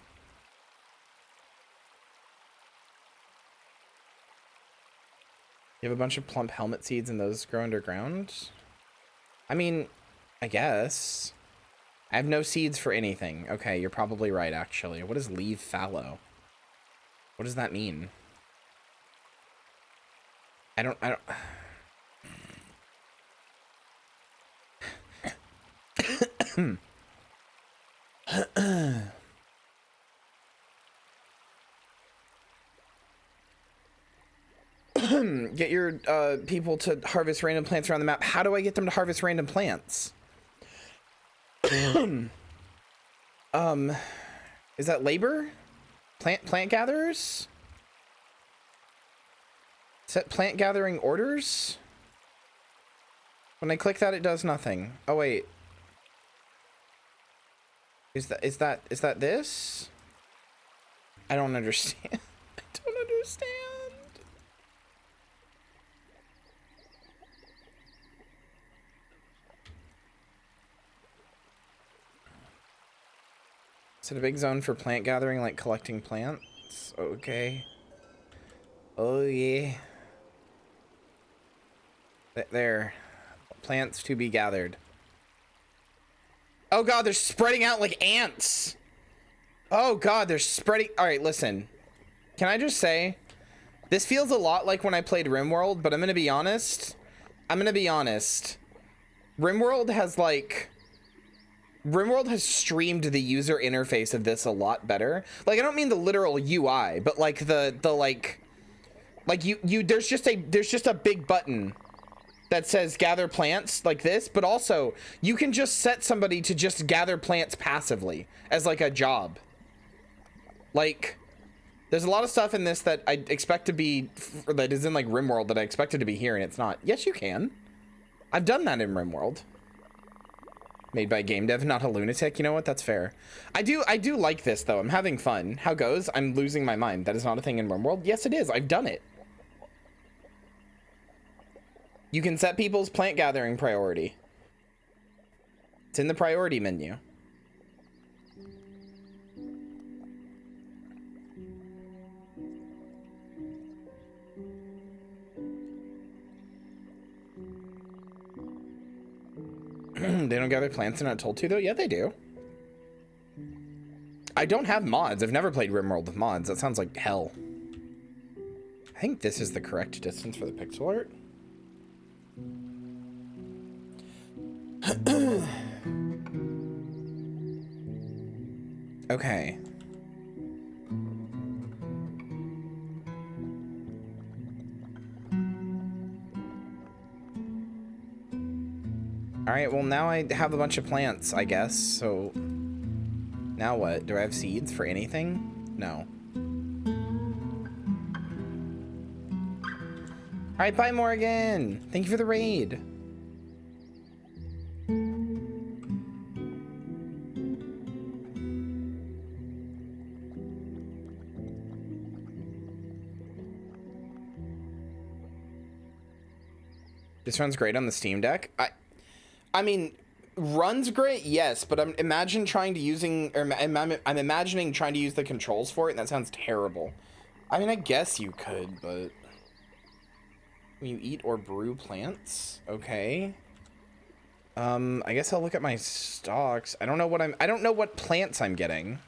You have a bunch of plump helmet seeds and those grow underground? I mean, I guess. I have no seeds for anything. Okay, you're probably right, actually. What does leave fallow? What does that mean? I don't... Get your people to harvest random plants around the map. How do I get them to harvest random plants? Is that labor? Plant gatherers? Set plant gathering orders? When I click that, it does nothing. Oh wait. Is that this? I don't understand. I don't understand. Is it a big zone for plant gathering, like collecting plants? Okay. Oh yeah. There. Plants to be gathered. Oh god, they're spreading out like ants. Oh god, they're spreading. All right, listen. Can I just say, this feels a lot like when I played Rimworld, but I'm gonna be honest. Rimworld has streamed the user interface of this a lot better. Like, I don't mean the literal UI, but like there's just a big button that says gather plants like this, but also you can just set somebody to just gather plants passively as like a job. Like, there's a lot of stuff in this that I expect to be, that is in like Rimworld that I expected to be here and it's not. Yes, you can. I've done that in Rimworld. Made by game dev, not a lunatic. You know what? That's fair. I do like this though. I'm having fun. How goes? I'm losing my mind. That is not a thing in Rimworld. Yes, it is. I've done it. You can set people's plant gathering priority. It's in the priority menu. They don't gather plants, they're not told to though? Yeah, they do. I don't have mods. I've never played Rimworld with mods. That sounds like hell. I think this is the correct distance for the pixel art. Okay. All right, well now I have a bunch of plants, I guess. So now what? Do I have seeds for anything? No. All right, bye Morgan. Thank you for the raid. This runs great on the Steam Deck. I mean, runs great, yes, but I'm imagining trying to use the controls for it, and that sounds terrible. I mean, I guess you could, but when you eat or brew plants, okay. I guess I'll look at my stocks. I don't know what plants I'm getting.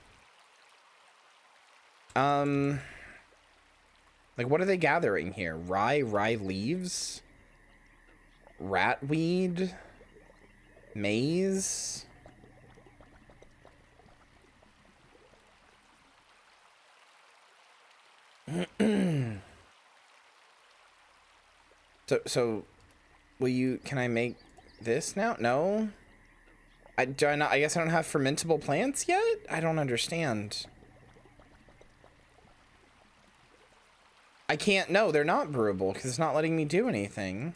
Like, what are they gathering here? Rye leaves, ratweed, maize. So can I make this now? No. I guess I don't have fermentable plants yet? I don't understand. I can't, no, they're not brewable because it's not letting me do anything.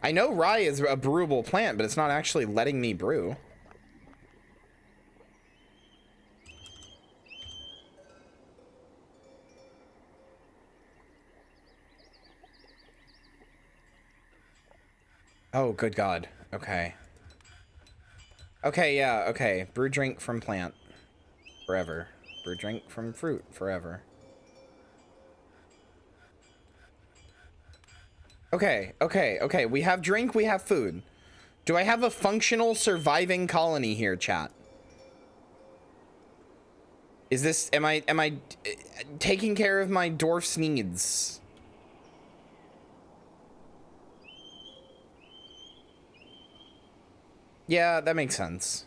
I know rye is a brewable plant, but it's not actually letting me brew. Oh, good God. Okay. Okay, yeah, okay. Brew drink from plant. Forever. Brew drink from fruit. Forever. Okay, okay, okay. We have drink, we have food. Do I have a functional surviving colony here, chat? Is this, am I taking care of my dwarf's needs? Yeah, that makes sense.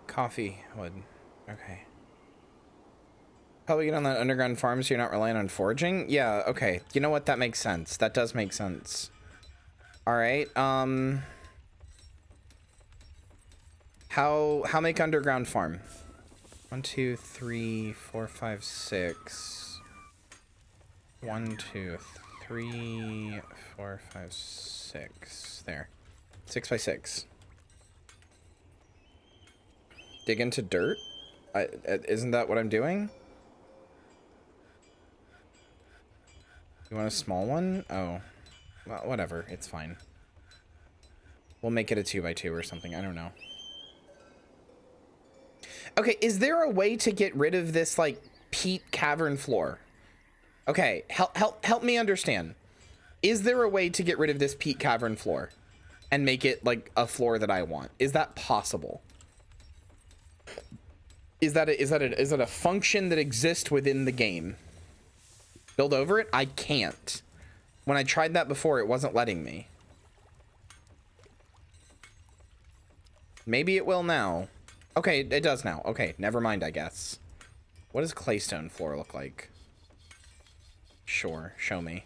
Coffee wood. Okay. Probably get on that underground farm so you're not relying on foraging? Yeah, okay. You know what? That makes sense. That does make sense. Alright, How make underground farm? 1, 2, 3, 4, 5, 6. 1, 2, 3, 4, 5, 6. There. 6 by 6. Dig into dirt? Isn't that what I'm doing? You want a small one? Oh. Well, whatever. It's fine. We'll make it a 2 by 2 or something. I don't know. Okay, is there a way to get rid of this, like, peat cavern floor? Okay, help me understand. Is there a way to get rid of this peat cavern floor and make it, like, a floor that I want? Is that possible? Is that a function that exists within the game? Build over it? I can't. When I tried that before, it wasn't letting me. Maybe it will now. Okay, it does now. Okay, never mind, I guess. What does claystone floor look like? Sure, show me.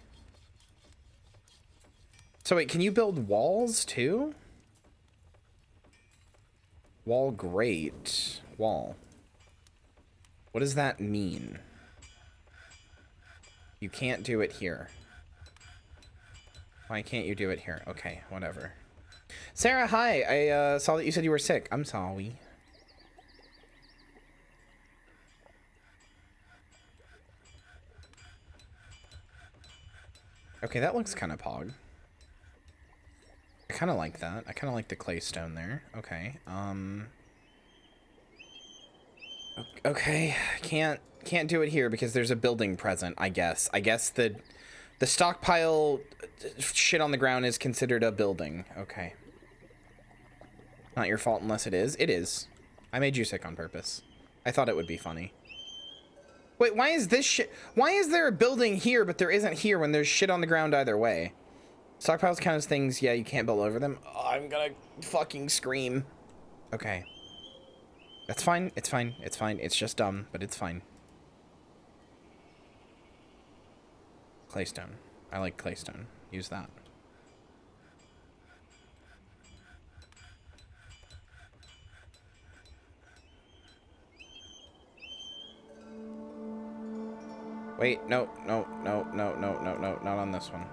So wait, can you build walls too? Wall grate. Wall. What does that mean? You can't do it here. Why can't you do it here? Okay, whatever. Sarah, hi. I saw that you said you were sick. I'm sorry. Okay, that looks kind of pog. I kind of like that. I kind of like the claystone there. Okay. Okay. Can't do it here because there's a building present, I guess. I guess the stockpile shit on the ground is considered a building. Okay. Not your fault unless it is. It is. I made you sick on purpose. I thought it would be funny. Wait, why is this shit? Why is there a building here, but there isn't here when there's shit on the ground either way? Stockpiles count as things, yeah, you can't build over them. Oh, I'm gonna fucking scream. Okay. That's fine. It's fine. It's fine. It's just dumb, but it's fine. Claystone. I like claystone. Use that. Wait, no, not on this one.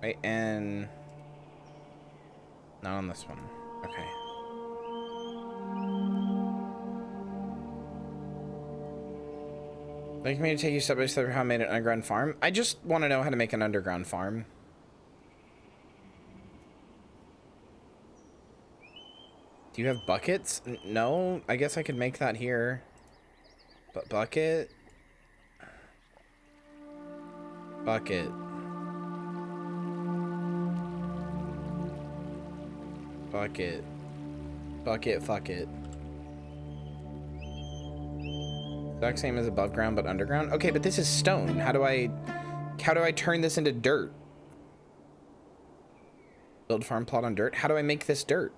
Wait, and not on this one. Okay. Like me to take you step by step how I made an underground farm? I just want to know how to make an underground farm. Do you have buckets? No, I guess I could make that here. But bucket. Bucket. Bucket. Bucket, fuck it. Exact same as above ground, but underground? Okay, but this is stone. How do I turn this into dirt? Build farm plot on dirt? How do I make this dirt?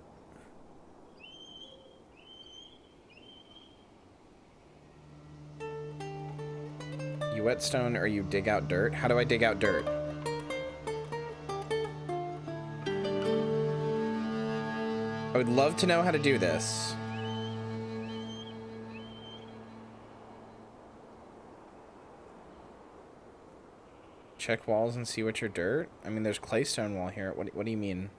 whetstone or you dig out dirt. How do I dig out dirt? I would love to know how to do this. Check walls and see what your dirt. I mean, there's claystone wall here. What do you mean?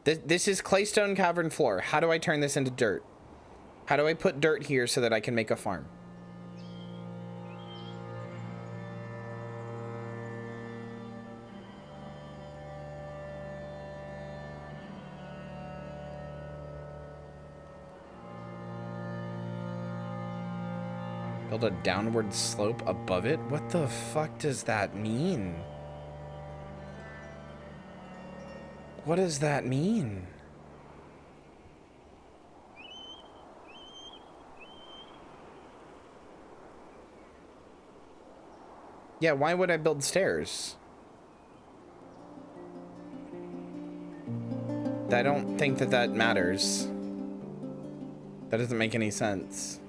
This is claystone cavern floor. How do I turn this into dirt? How do I put dirt here so that I can make a farm? Build a downward slope above it? What the fuck does that mean? What does that mean? Yeah, why would I build stairs? I don't think that that matters. That doesn't make any sense.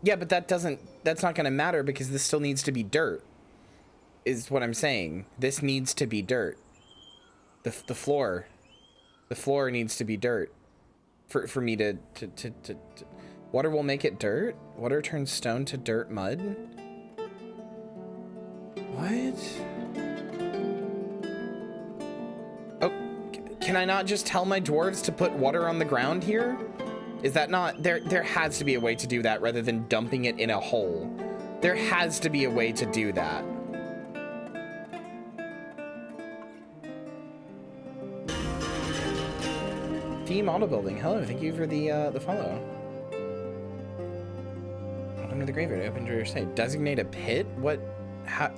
Yeah, but that's not gonna matter because this still needs to be dirt, is what I'm saying. This needs to be dirt. The floor needs to be dirt for me to water will make it dirt? Water turns stone to dirt mud? What? Oh, can I not just tell my dwarves to put water on the ground here? Is that not... There has to be a way to do that rather than dumping it in a hole. There has to be a way to do that. Team Auto Building, hello, thank you for the follow. Welcome to the graveyard, open to your stay. Designate a pit? What? How?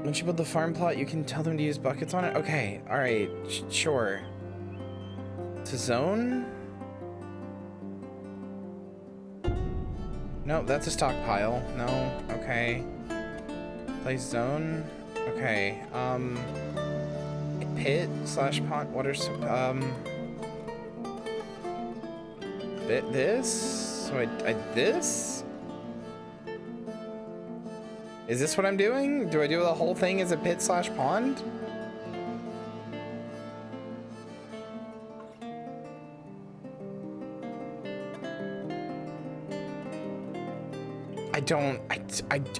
Once you build the farm plot, you can tell them to use buckets on it? Okay, alright, sure. To zone? No, that's a stockpile. No, okay. Place zone? Okay, pit slash pond, water, this? So this? Is this what I'm doing? Do I do the whole thing as a pit slash pond?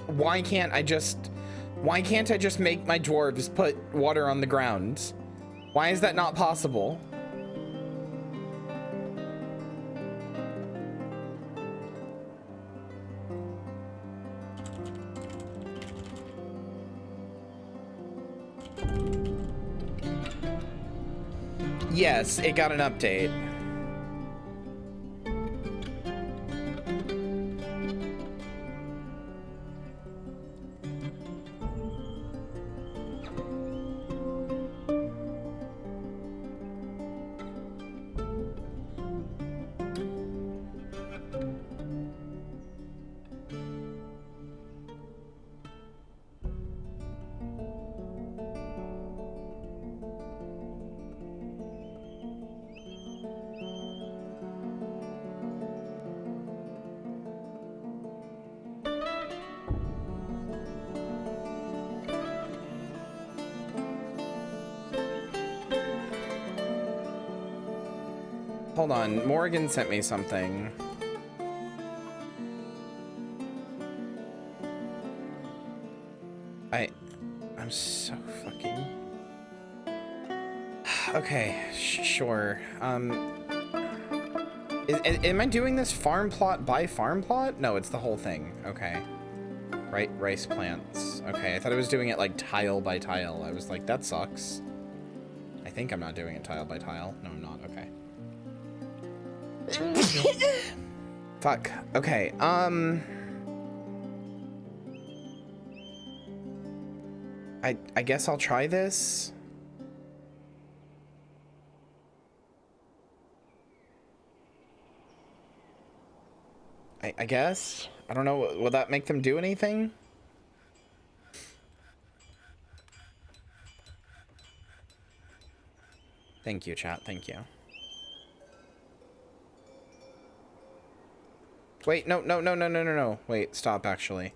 Why can't I just make my dwarves put water on the ground? Why is that not possible? Yes, it got an update. Hold on, Morgan sent me something. I'm so fucking... Okay, sure. Am I doing this farm plot by farm plot? No, it's the whole thing. Okay. Right, rice plants. Okay, I thought I was doing it like tile by tile. I was like, that sucks. I think I'm not doing it tile by tile. No, I'm not. Okay. Fuck. Okay, I guess I'll try this. I guess. I don't know. Will that make them do anything? Thank you, chat. Thank you. Wait, no, no, no, no, no, no, no. Wait, stop, actually.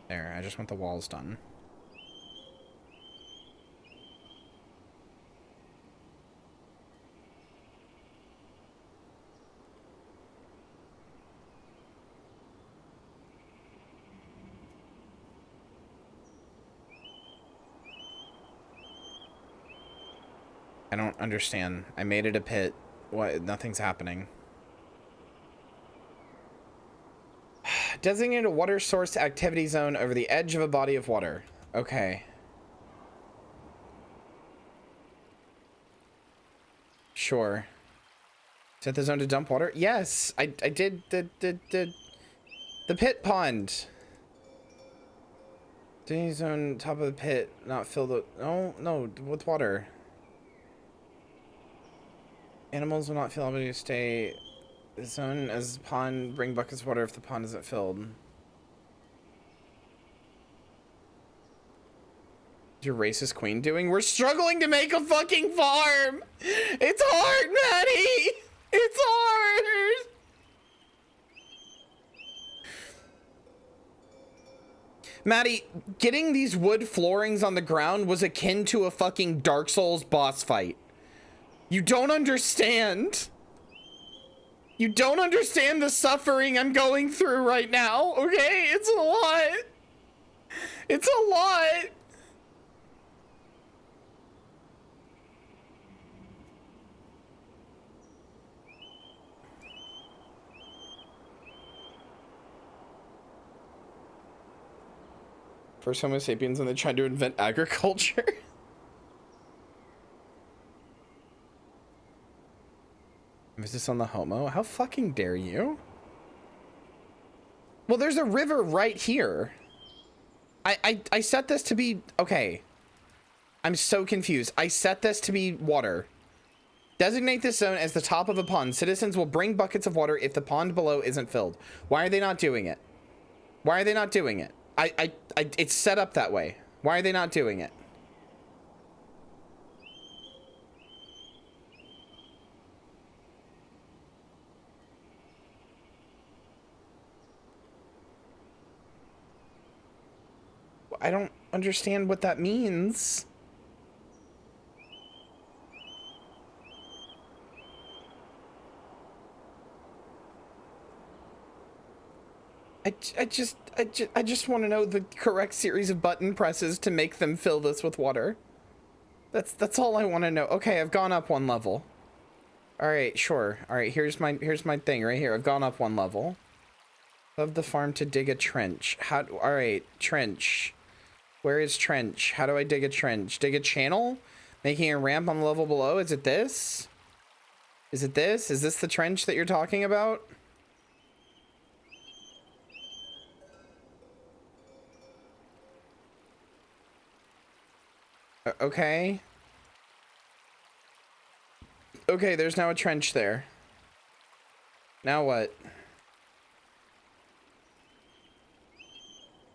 There, I just want the walls done. I don't understand. I made it a pit. What? Nothing's happening. Designate a water source activity zone over the edge of a body of water. Okay. Sure. Set the zone to dump water? Yes, I did the pit pond. Daily zone top of the pit, not filled with, no, with water. Animals will not feel able to stay zone as pond, bring buckets of water if the pond isn't filled. What's your racist queen doing? We're struggling to make a fucking farm! It's hard, Maddie! It's hard! Maddie, getting these wood floorings on the ground was akin to a fucking Dark Souls boss fight. You don't understand. You don't understand the suffering I'm going through right now, okay? It's a lot. It's a lot. First Homo sapiens and they tried to invent agriculture. Is this on the Homo? How fucking dare you? Well, there's a river right here. I set this to be... Okay. I'm so confused. I set this to be water. Designate this zone as the top of a pond. Citizens will bring buckets of water if the pond below isn't filled. Why are they not doing it? Why are they not doing it? It's set up that way. Why are they not doing it? I don't understand what that means. I just want to know the correct series of button presses to make them fill this with water. That's all I want to know. Okay, I've gone up one level. All right, sure. All right, here's my thing right here. I've gone up one level. Of the farm to dig a trench. All right, trench. Where is trench? How do I dig a trench? Dig a channel? Making a ramp on the level below? Is it this? Is it this? Is this the trench that you're talking about? Okay. Okay, there's now a trench there. Now what?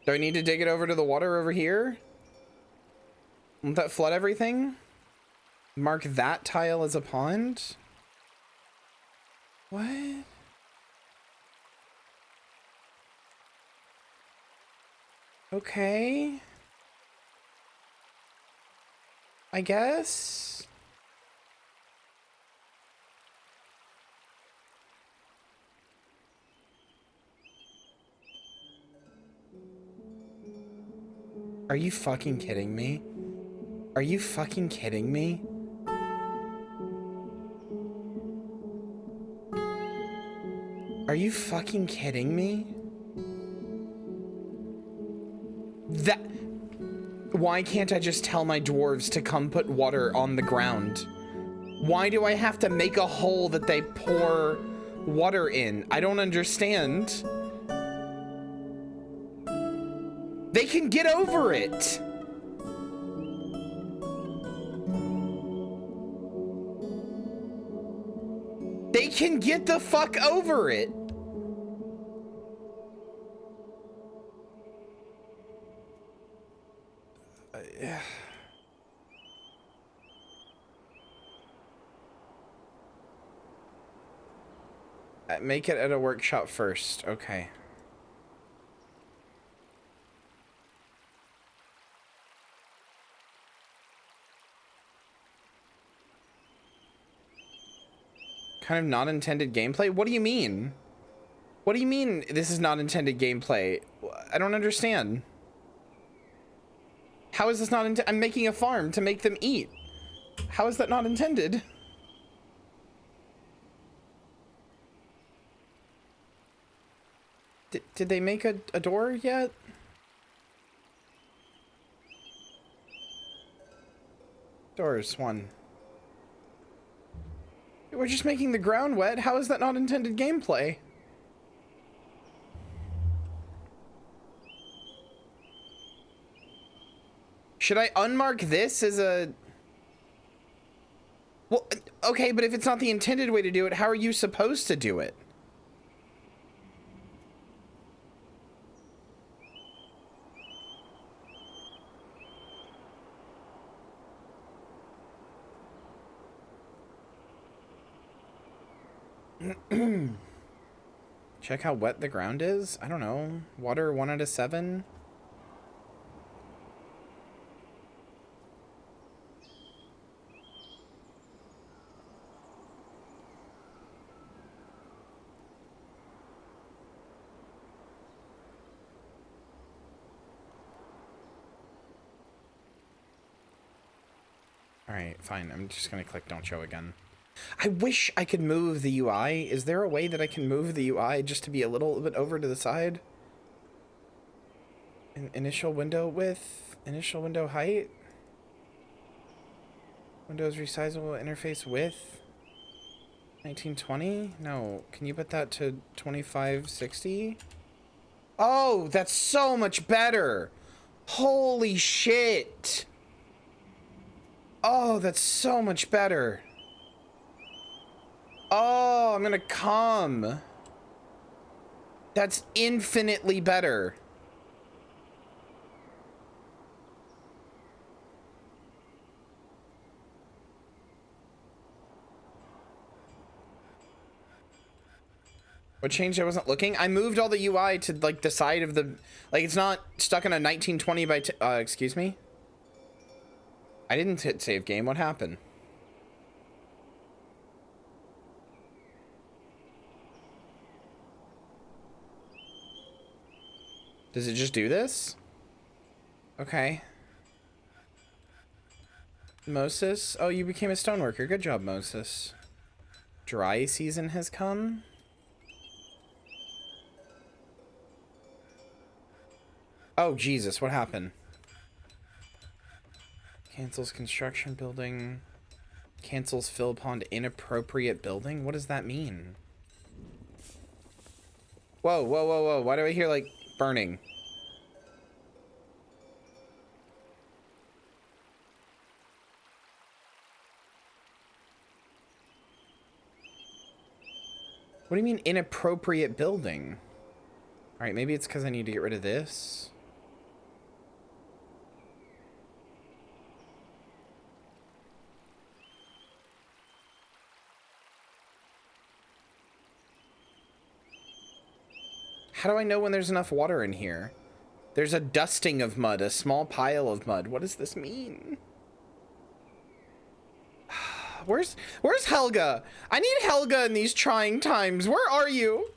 Do I need to dig it over to the water over here? Won't that flood everything? Mark that tile as a pond? What? Okay. I guess. Are you fucking kidding me? Are you fucking kidding me? Are you fucking kidding me? Why can't I just tell my dwarves to come put water on the ground? Why do I have to make a hole that they pour water in? I don't understand. They can get over it. They can get the fuck over it. Make it at a workshop first. Okay. Kind of not intended gameplay? What do you mean? What do you mean this is not intended gameplay? I don't understand. How is this not intended? I'm making a farm to make them eat. How is that not intended? Did they make a door yet? Doors, one. We're just making the ground wet. How is that not intended gameplay? Should I unmark this as a... Well, okay, but if it's not the intended way to do it, how are you supposed to do it? Check how wet the ground is. I don't know. Water 1 out of 7. All right, fine. I'm just gonna click don't show again. I wish I could move the UI. Is there a way that I can move the UI just to be a little bit over to the side? Initial window width, initial window height, Windows resizable interface width, 1920? No, can you put that to 2560? Oh, that's so much better. Holy shit. Oh, that's so much better. Oh, I'm gonna come. That's infinitely better. What changed? I wasn't looking. I moved all the UI to like the side of the, like it's not stuck in a 1920 by, excuse me? I didn't hit save game. What happened? Does it just do this? Okay. Moses. Oh, you became a stoneworker. Good job, Moses. Dry season has come. Oh, Jesus. What happened? Cancels construction building. Cancels fill pond inappropriate building. What does that mean? Whoa, whoa, whoa, whoa. Why do I hear like burning? What do you mean inappropriate building? All right, maybe it's because I need to get rid of this. How do I know when there's enough water in here? There's a dusting of mud, a small pile of mud. What does this mean? Where's Helga? I need Helga in these trying times. Where are you?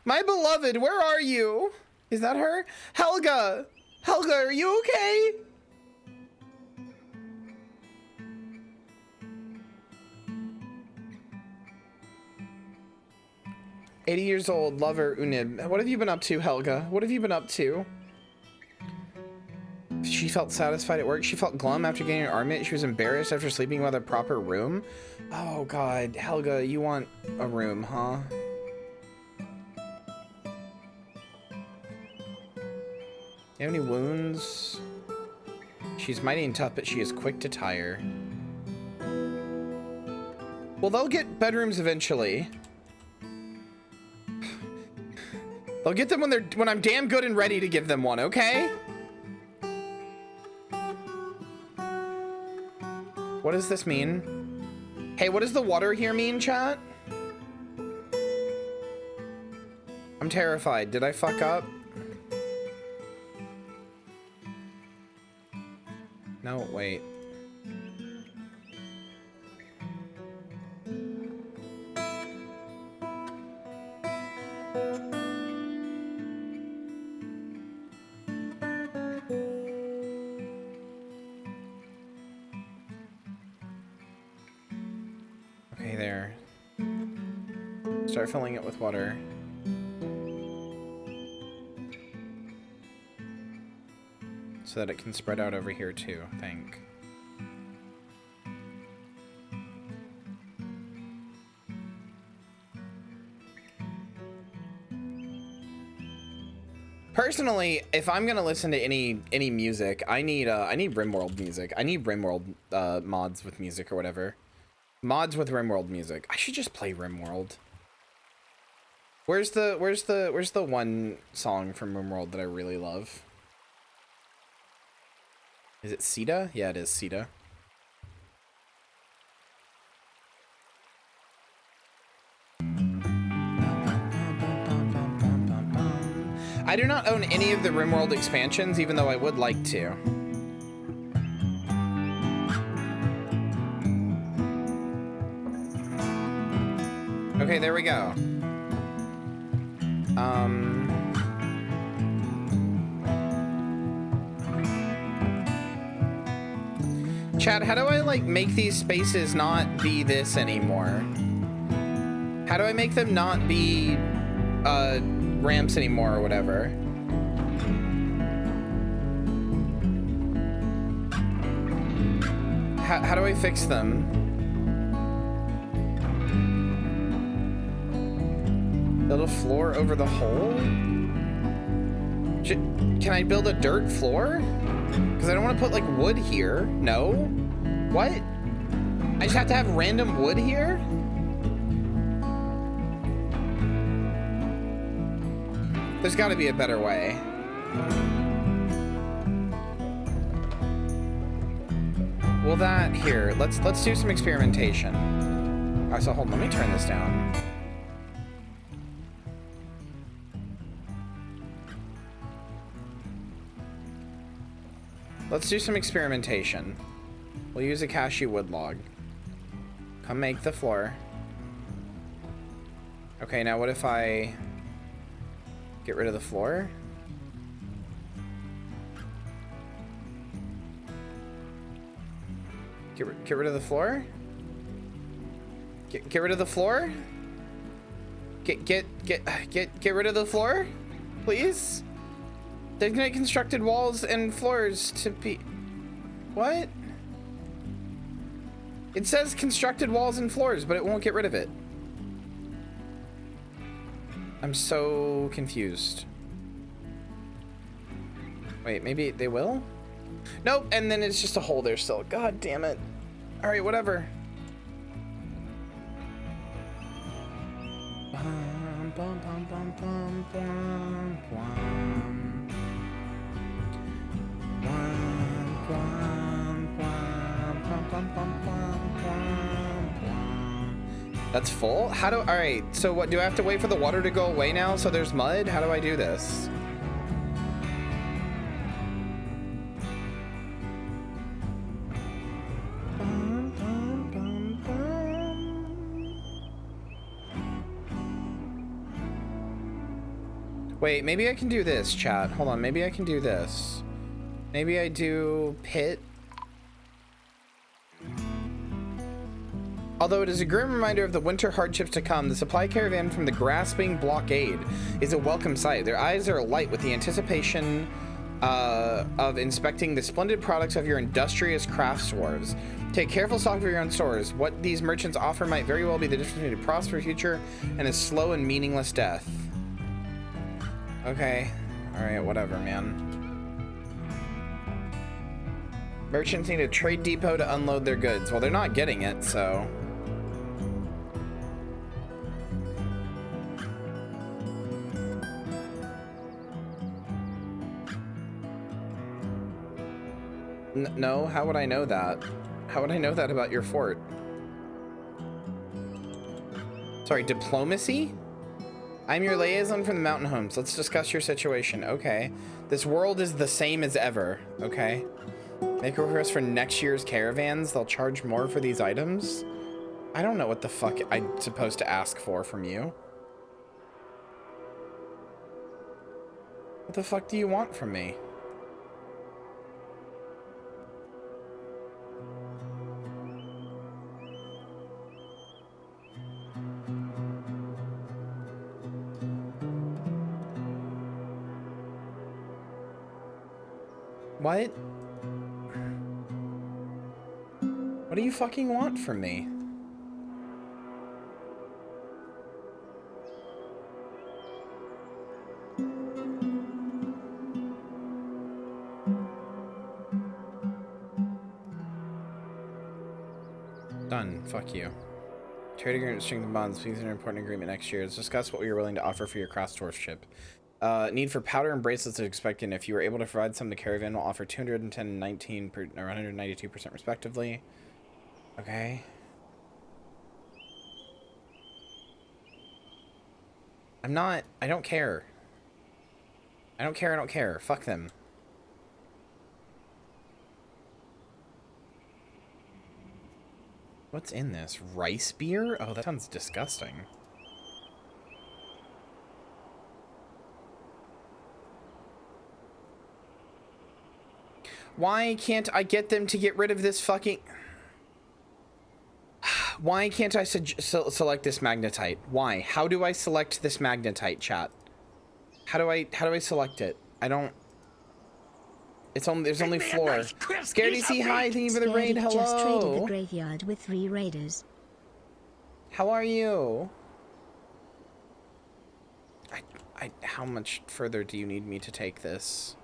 My beloved, where are you? Is that her? Helga! Helga, are you okay? "80 years old, lover, Unib. What have you been up to, Helga? What have you been up to?" She felt satisfied at work. She felt glum after getting an armament. She was embarrassed after sleeping without a proper room. Oh, God. Helga, you want a room, huh? You have any wounds? She's mighty and tough, but she is quick to tire. Well, they'll get bedrooms eventually. They'll get them when I'm damn good and ready to give them one, okay? What does this mean? Hey, what does the water here mean, chat? I'm terrified. Did I fuck up? No, wait. Okay, there. Start filling it with water. So that it can spread out over here too, I think. Personally, if I'm gonna listen to any music, I need Rimworld music. I need Rimworld mods with music or whatever. Mods with Rimworld music. I should just play Rimworld. Where's the one song from Rimworld that I really love? Is it Sita? Yeah, it is Sita. I do not own any of the Rimworld expansions, even though I would like to. Okay, there we go. Chat, how do I, like, make these spaces not be this anymore? How do I make them not be, ramps anymore or whatever? How do I fix them? Build a floor over the hole? Can I build a dirt floor? Because I don't want to put, like, wood here. No? What? I just have to have random wood here? There's got to be a better way. Well, that here. Let's do some experimentation. All right, so hold on. Let me turn this down. Let's do some experimentation. We'll use a cashew wood log. Come make the floor. Okay, now what if I get rid of the floor? Get rid of the floor? Get rid of the floor? Get rid of the floor? Please? Designate constructed walls and floors to be... What? It says constructed walls and floors, but it won't get rid of it. I'm so confused. Wait, maybe they will? Nope, and then it's just a hole there still. God damn it. All right, whatever. Bum, bum, bum, bum, bum, bum, bum. That's full? How do... Alright, so what, do I have to wait for the water to go away now so there's mud? How do I do this? Wait, maybe I can do this, chat. Hold on, maybe I can do this. Maybe I do pit. Although it is a grim reminder of the winter hardships to come, the supply caravan from the grasping blockade is a welcome sight. Their eyes are alight with the anticipation of inspecting the splendid products of your industrious crafts dwarves. Take careful stock of your own stores. What these merchants offer might very well be the difference between a prosperous future and a slow and meaningless death. Okay. Alright, whatever, man. Merchants need a trade depot to unload their goods. Well, they're not getting it, so... No, how would I know that? How would I know that about your fort? Sorry, diplomacy? I'm your liaison from the mountain homes. Let's discuss your situation. Okay. This world is the same as ever. Okay. Make a request for next year's caravans. They'll charge more for these items. I don't know what the fuck I'm supposed to ask for from you. What the fuck do you want from me? What? What do you fucking want from me? Done. Fuck you. Trade agreement, strengthen bonds. Please enter an important agreement next year. Let's discuss what you're willing to offer for your cross-dwarf ship. Need for powder and bracelets is expected. If you were able to provide some, the caravan will offer 210 and 19 or 192% respectively. Okay. I don't care. I don't care. Fuck them. What's in this? Rice beer? Oh, that sounds disgusting. Why can't I get them to get rid of this fucking... Why can't I select this magnetite? Why? How do I select this magnetite, chat? How do I select it? I don't... It's only, there's only floor. Scaredy C, hi, thank you for the raid, hello. Just traded the graveyard with 3 raiders. How are you? How much further do you need me to take this?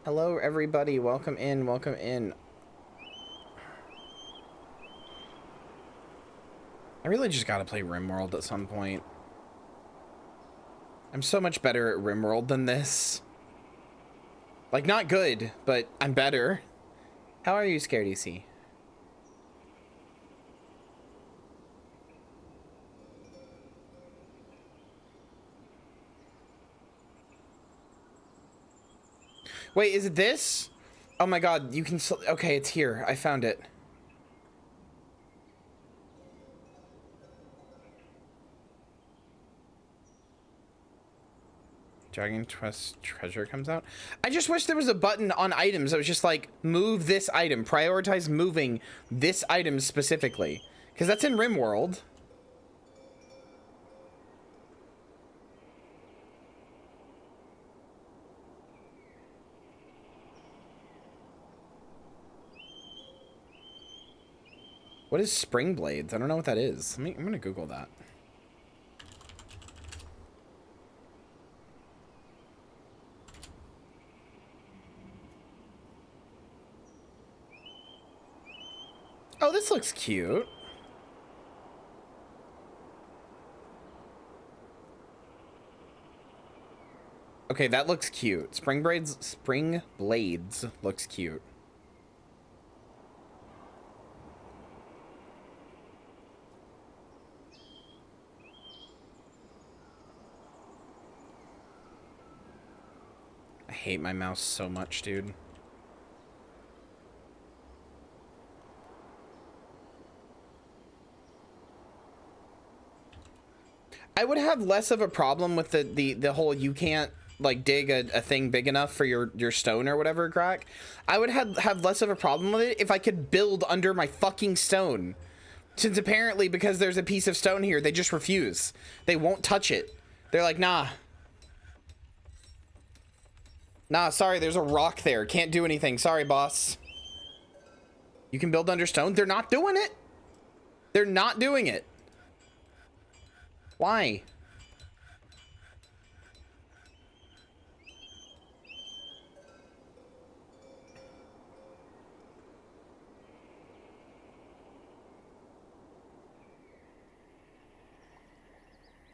Hello, everybody. Welcome in. Welcome in. I really just gotta play Rimworld at some point. I'm so much better at Rimworld than this. Like, not good, but I'm better. How are you, Scaredy C? Wait, is it this? Oh my god, you can... Okay, it's here. I found it. Dragon Quest treasure comes out. I just wish there was a button on items that was just like, move this item. Prioritize moving this item specifically. Because that's in Rimworld. What is spring blades? I don't know what that is. I'm gonna Google that. Oh, this looks cute. Okay, that looks cute. Spring blades looks cute. I hate my mouse so much, dude. I would have less of a problem with the whole you can't like dig a thing big enough for your stone or whatever crack. I would have less of a problem with it if I could build under my fucking stone. Since apparently because there's a piece of stone here, they just refuse. They won't touch it. They're like, nah. Nah, sorry, there's a rock there. Can't do anything. Sorry, boss. You can build under stone? They're not doing it. They're not doing it. Why?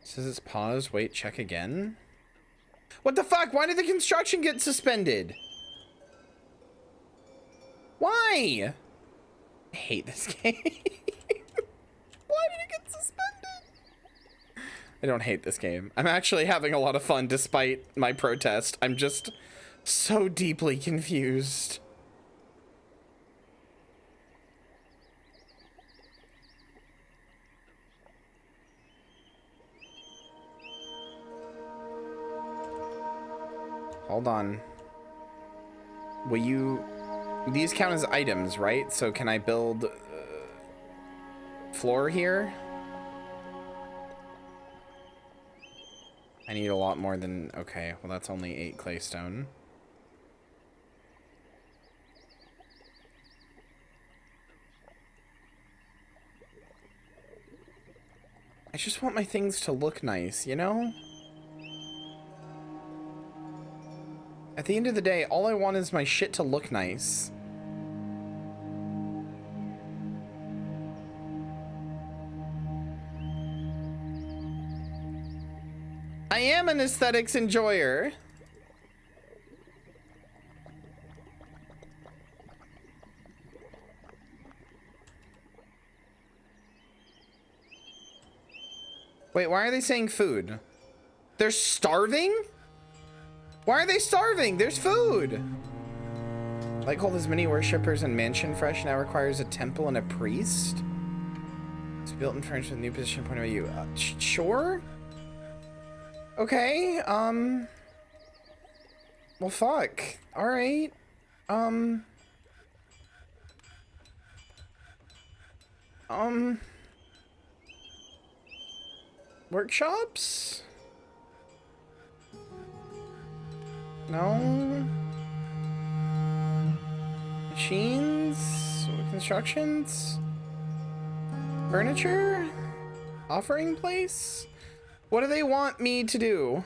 Says it's paused. Wait, check again. What the fuck? Why did the construction get suspended? Why? I hate this game. I don't hate this game. I'm actually having a lot of fun despite my protest. I'm just so deeply confused. Hold on. Will you... These count as items, right? So can I build floor here? I need a lot more than... Okay, well that's only 8 claystone. I just want my things to look nice, you know? At the end of the day, all I want is my shit to look nice. I am an aesthetics enjoyer. Wait, why are they saying food? They're starving? Why are they starving? There's food. Like all those mini worshippers and mansion fresh now requires a temple and a priest. It's built and furnished with a new position point of view. Sure. Okay. Well, fuck. All right. Workshops? No. Machines? Constructions? Furniture? Offering place? What do they want me to do?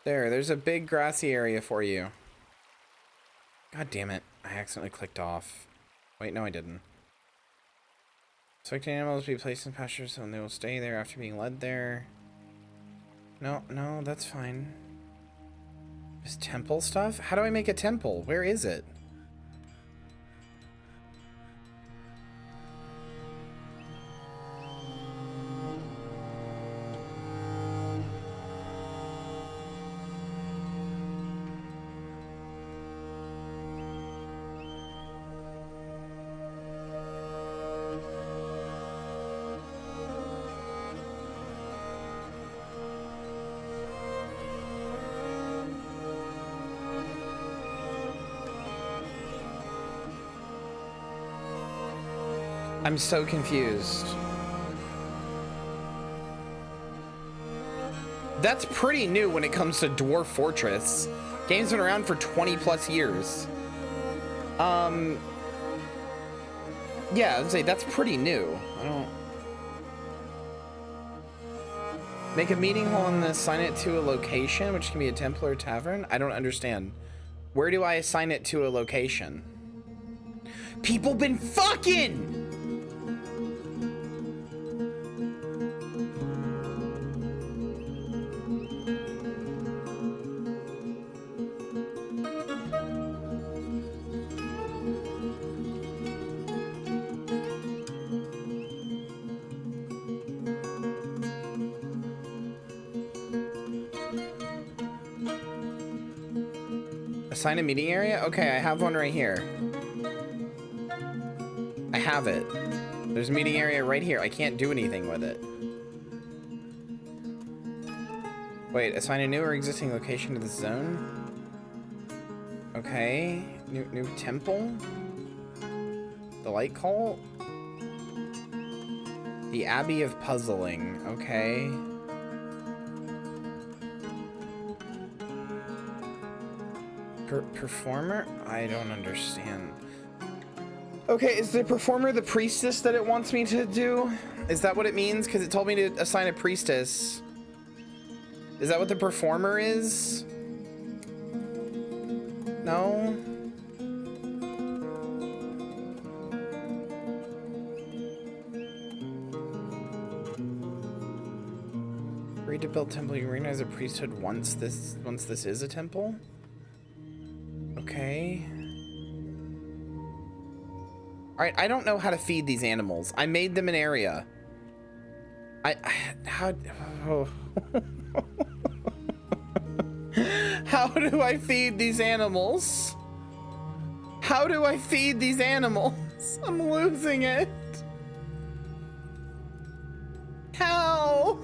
There's a big grassy area for you. God damn it. I accidentally clicked off. Wait, no I didn't. Selecting animals be placed in pastures and they will stay there after being led there. No, that's fine. Is temple stuff? How do I make a temple? Where is it? I'm so confused. That's pretty new when it comes to Dwarf Fortress. Game's been around for 20 plus years. Yeah, I'd say that's pretty new. I don't... Make a meeting hall and assign it to a location, which can be a temple or tavern? I don't understand. Where do I assign it to a location? People been fucking! Assign a meeting area? Okay, I have one right here. I have it. There's a meeting area right here. I can't do anything with it. Wait, assign a new or existing location to the zone? Okay. New temple? The light cult? The Abbey of Puzzling. Okay. Performer? I don't understand. Okay, is the performer the priestess that it wants me to do? Is that what it means? Because it told me to assign a priestess. Is that what the performer is? No? Agreed to build temple arena as a priesthood once this is a temple. Okay. Alright, I don't know how to feed these animals. I made them an area. How how do I feed these animals? How do I feed these animals? I'm losing it. How?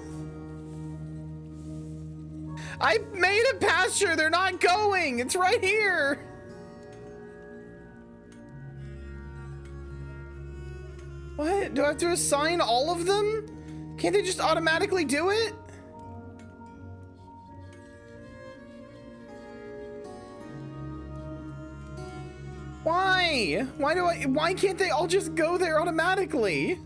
I made a pasture. They're not going. It's right here. What? Do I have to assign all of them? Can't they just automatically do it? Why? Why can't they all just go there automatically?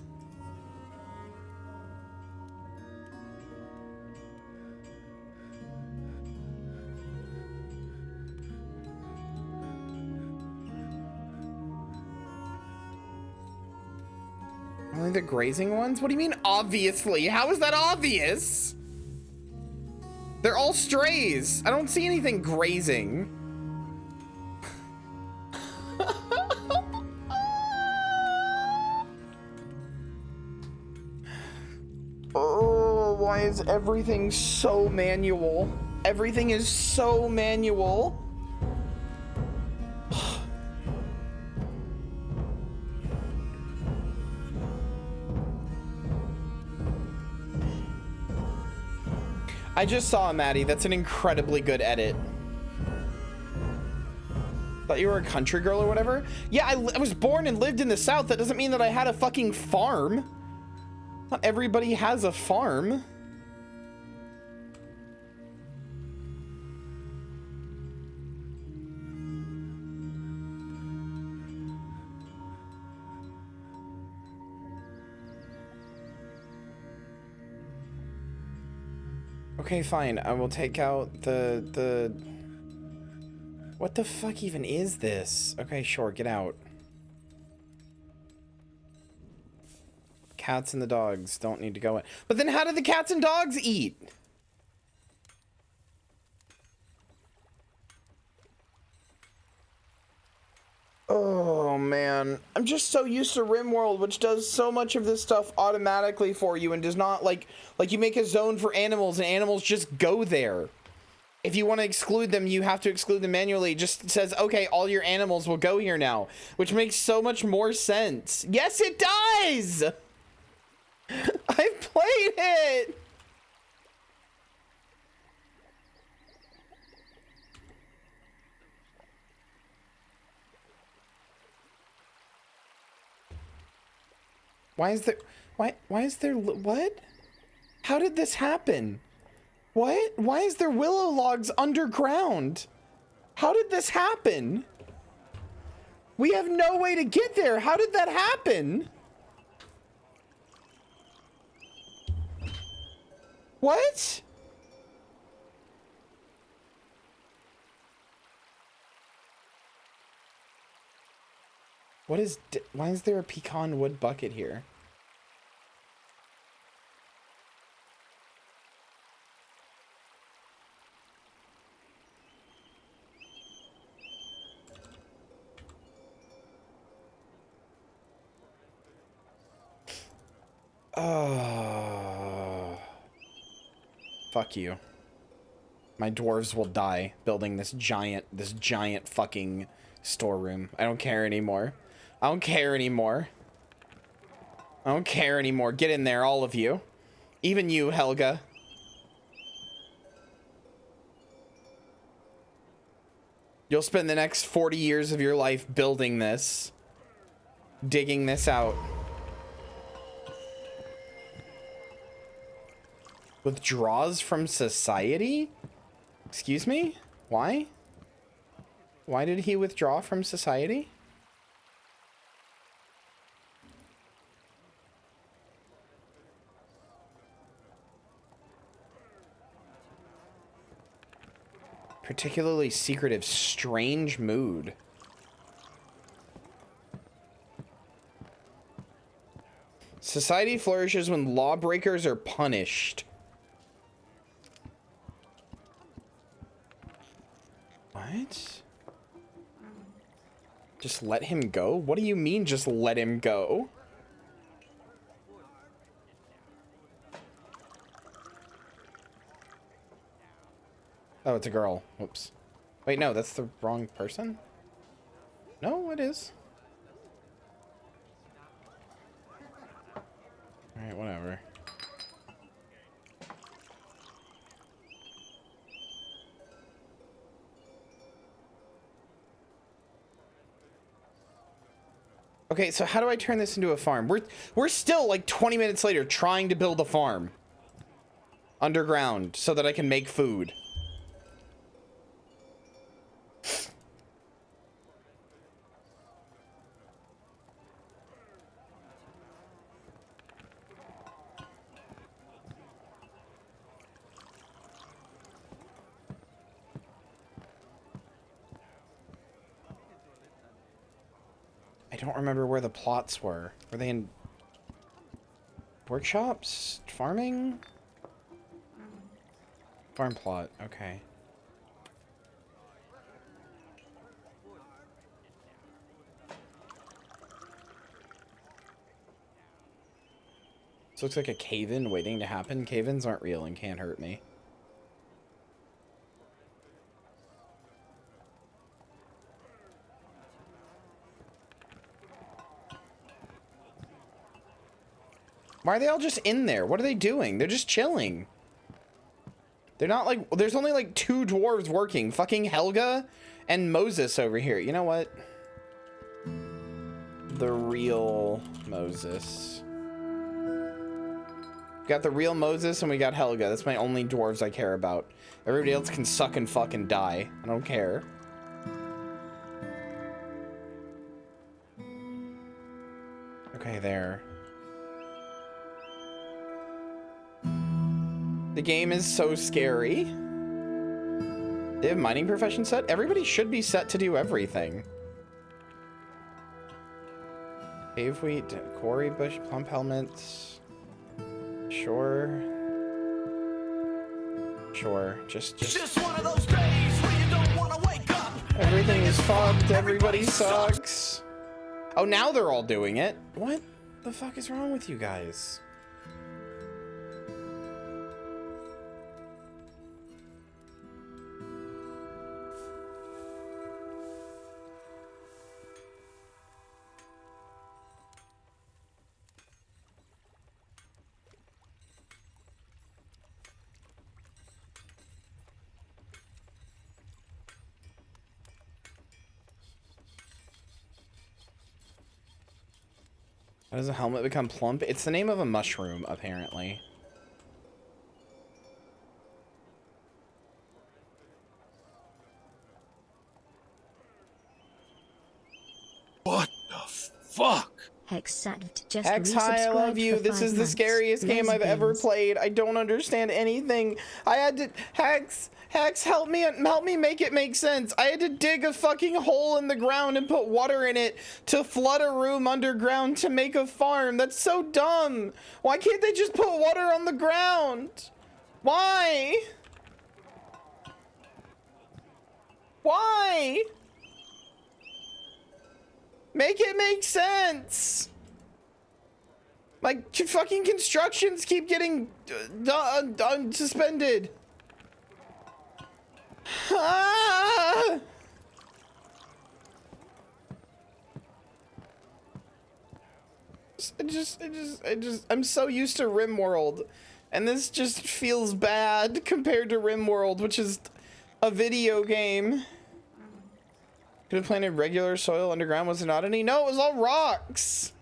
Only the grazing ones? What do you mean, obviously? How is that obvious? They're all strays. I don't see anything grazing. Oh, why is everything so manual? Everything is so manual. I just saw Maddie. That's an incredibly good edit. Thought you were a country girl or whatever. Yeah, I was born and lived in the South. That doesn't mean that I had a fucking farm. Not everybody has a farm. Okay, fine. I will take out the... What the fuck even is this? Okay, sure, get out. Cats and the dogs don't need to go in. But then how did the cats and dogs eat? Oh, man. I'm just so used to Rimworld, which does so much of this stuff automatically for you and does not, like you make a zone for animals and animals just go there. If you want to exclude them, you have to exclude them manually. It just says, okay, all your animals will go here now, which makes so much more sense. Yes, it does! I've played it! Why is there, what? How did this happen? What? Why is there willow logs underground? How did this happen? We have no way to get there. How did that happen? What? Why is there a pecan wood bucket here? Oh. Fuck you. My dwarves will die building this giant fucking storeroom. I don't care anymore. I don't care anymore. I don't care anymore. Get in there, all of you. Even you, Helga. You'll spend the next 40 years of your life building this. Digging this out. Withdraws from society? Excuse me? Why? Why did he withdraw from society? Particularly secretive, strange mood. Society flourishes when lawbreakers are punished. What? Just let him go? What do you mean just let him go? Oh, it's a girl. Whoops. Wait, no, that's the wrong person? No, it is. Alright, whatever. Okay, so how do I turn this into a farm? We're still like 20 minutes later trying to build a farm underground so that I can make food. I don't remember where the plots were. Were they in workshops? Farming? Farm plot, okay. This looks like a cave-in waiting to happen. Cave-ins aren't real and can't hurt me. Why are they all just in there? What are they doing? They're just chilling. They're not like... There's only like 2 dwarves working. Fucking Helga and Moses over here. You know what? The real Moses. Got the real Moses and we got Helga. That's my only dwarves I care about. Everybody else can suck and fucking die. I don't care. Okay, there. The game is so scary. They have mining profession set? Everybody should be set to do everything. Cave wheat, quarry bush, plump helmets. Sure. Sure. Just one of those days where you don't want to wake up. everything is fucked. Everybody sucks. Oh, now they're all doing it. What the fuck is wrong with you guys? How does a helmet become plump? It's the name of a mushroom, apparently. What the fuck? Hexat just Hex, hi, I love you. This is the scariest game I've ever played. I don't understand anything. I had to... Hex, help me make it make sense. I had to dig a fucking hole in the ground and put water in it to flood a room underground to make a farm. That's so dumb. Why can't they just put water on the ground? Why? Why? Make it make sense. Like, fucking constructions keep getting suspended. Ah! I'm so used to Rimworld, and this just feels bad compared to Rimworld, which is a video game. Could have planted regular soil underground. Was there not any? No, it was all rocks.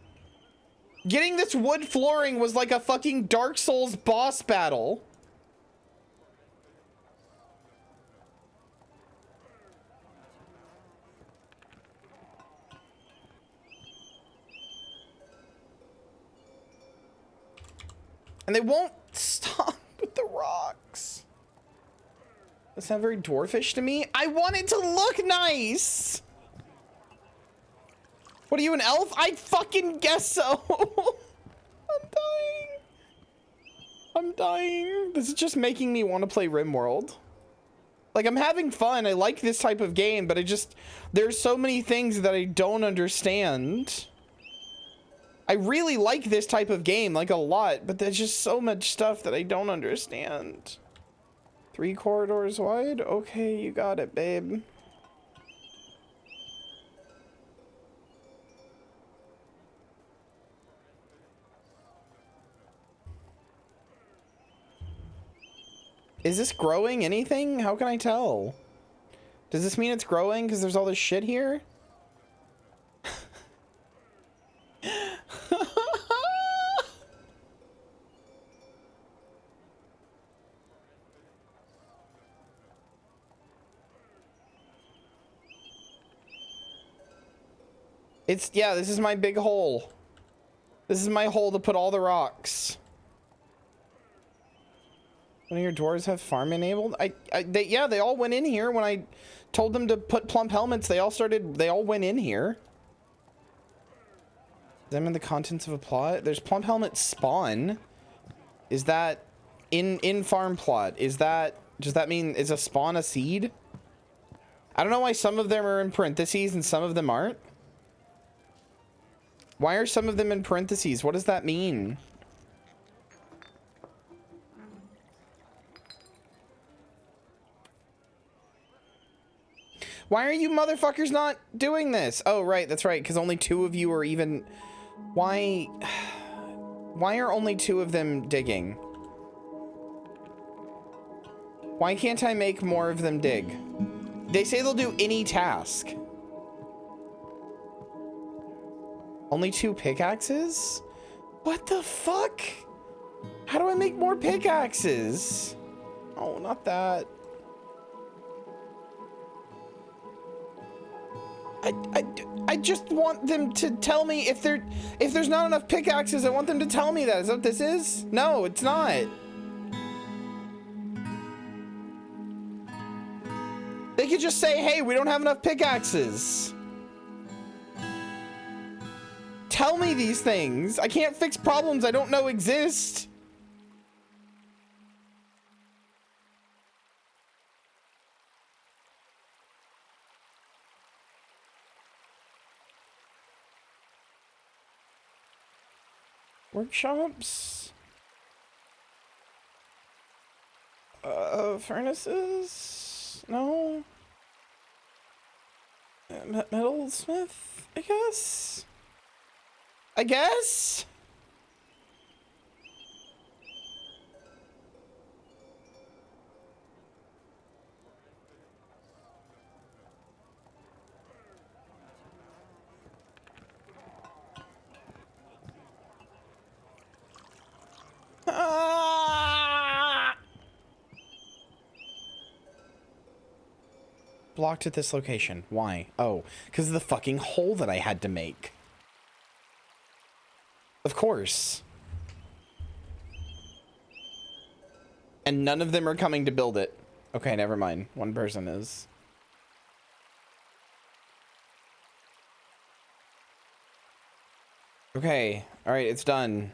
Getting this wood flooring was like a fucking Dark Souls boss battle. And they won't stop with the rocks. That's not very dwarfish to me. I want it to look nice. What are you, an elf? I fucking guess so. I'm dying. I'm dying. This is just making me want to play Rimworld. Like, I'm having fun. I like this type of game, but there's so many things that I don't understand. I really like this type of game, like a lot, but there's just so much stuff that I don't understand. 3 corridors wide? Okay, you got it, babe. Is this growing anything? How can I tell? Does this mean it's growing because there's all this shit here? Yeah, this is my big hole. This is my hole to put all the rocks. One of your dwarves have farm enabled? Yeah, they all went in here when I told them to put plump helmets. They all went in here. Examine the contents of a plot. There's plump helmet spawn. Is that in farm plot? Does that mean, is a spawn a seed? I don't know why some of them are in parentheses and some of them aren't. Why are some of them in parentheses? What does that mean? Why are you motherfuckers not doing this? Oh, right, that's right, because only 2 of you are even... Why are only 2 of them digging? Why can't I make more of them dig? They say they'll do any task. Only 2 pickaxes? What the fuck? How do I make more pickaxes? Oh, not that. I just want them to tell me if there's not enough pickaxes. I want them to tell me that. Is that what this is? No, it's not. They could just say, hey, we don't have enough pickaxes. Tell me these things. I can't fix problems I don't know exist. Workshops? Furnaces? No? Metalsmith, I guess? I guess? Blocked at this location. Why? Oh, because of the fucking hole that I had to make. Of course. And none of them are coming to build it. Okay, never mind. One person is. Okay. All right, it's done.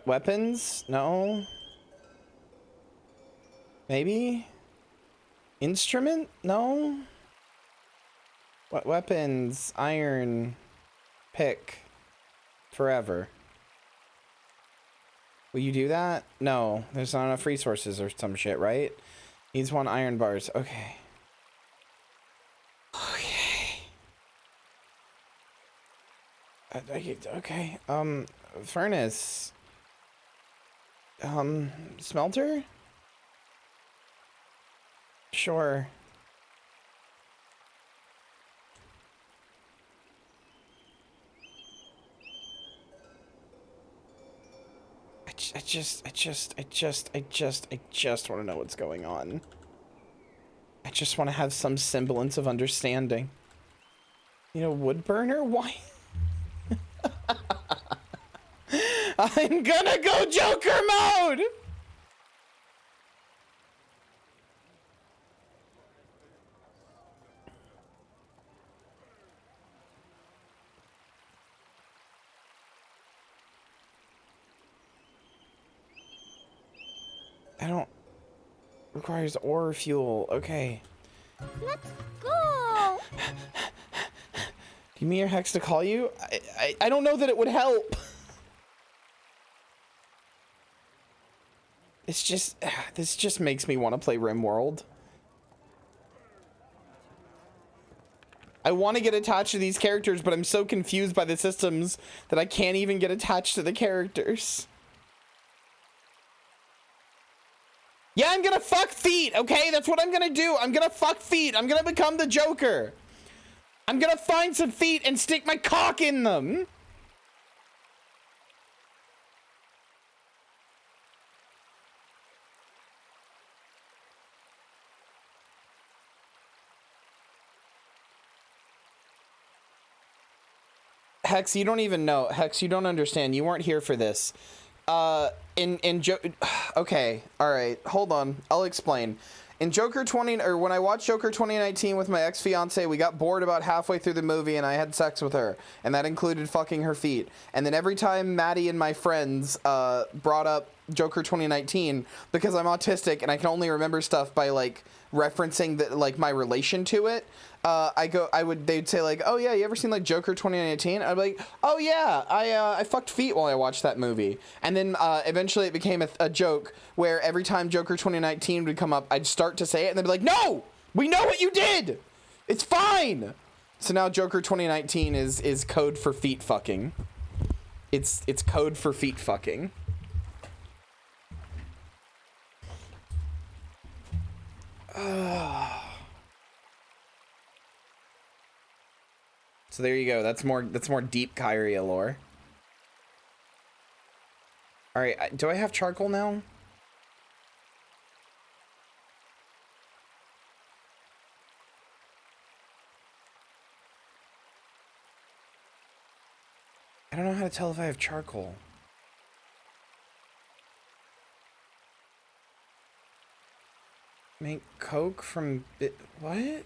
Weapons? No. Maybe? Instrument? No. What weapons? Iron. Pick. Forever. Will you do that? No, there's not enough resources or some shit, right? Needs 1 iron bars. Okay. Okay. Furnace. Smelter? Sure. I just want to know what's going on. I just want to have some semblance of understanding. You know, wood burner? Why? I'm gonna go Joker mode! I don't requires ore fuel. Okay. Let's go. Do you mean your Hex to call you? I don't know that it would help. It's just, this just makes me want to play Rimworld. I want to get attached to these characters, but I'm so confused by the systems that I can't even get attached to the characters. Yeah, I'm gonna fuck feet, okay? That's what I'm gonna do. I'm gonna fuck feet. I'm gonna become the Joker. I'm gonna find some feet and stick my cock in them. Hex, you don't even know. Hex, you don't understand. You weren't here for this. Okay, all right, hold on. I'll explain. In when I watched Joker 2019 with my ex-fiance, we got bored about halfway through the movie and I had sex with her, and that included fucking her feet. And then every time Maddie and my friends brought up Joker 2019, because I'm autistic and I can only remember stuff by like referencing the, like my relation to it, they'd say like, oh yeah, you ever seen like Joker 2019? I'd be like, oh yeah, I fucked feet while I watched that movie. And then eventually it became a joke where every time Joker 2019 would come up, I'd start to say it and they'd be like, no, we know what you did, it's fine. So now Joker 2019 is code for feet fucking. It's code for feet fucking. So there you go. That's more deep Kyria lore. All right, do I have charcoal now? I don't know how to tell if I have charcoal. Make coke from what?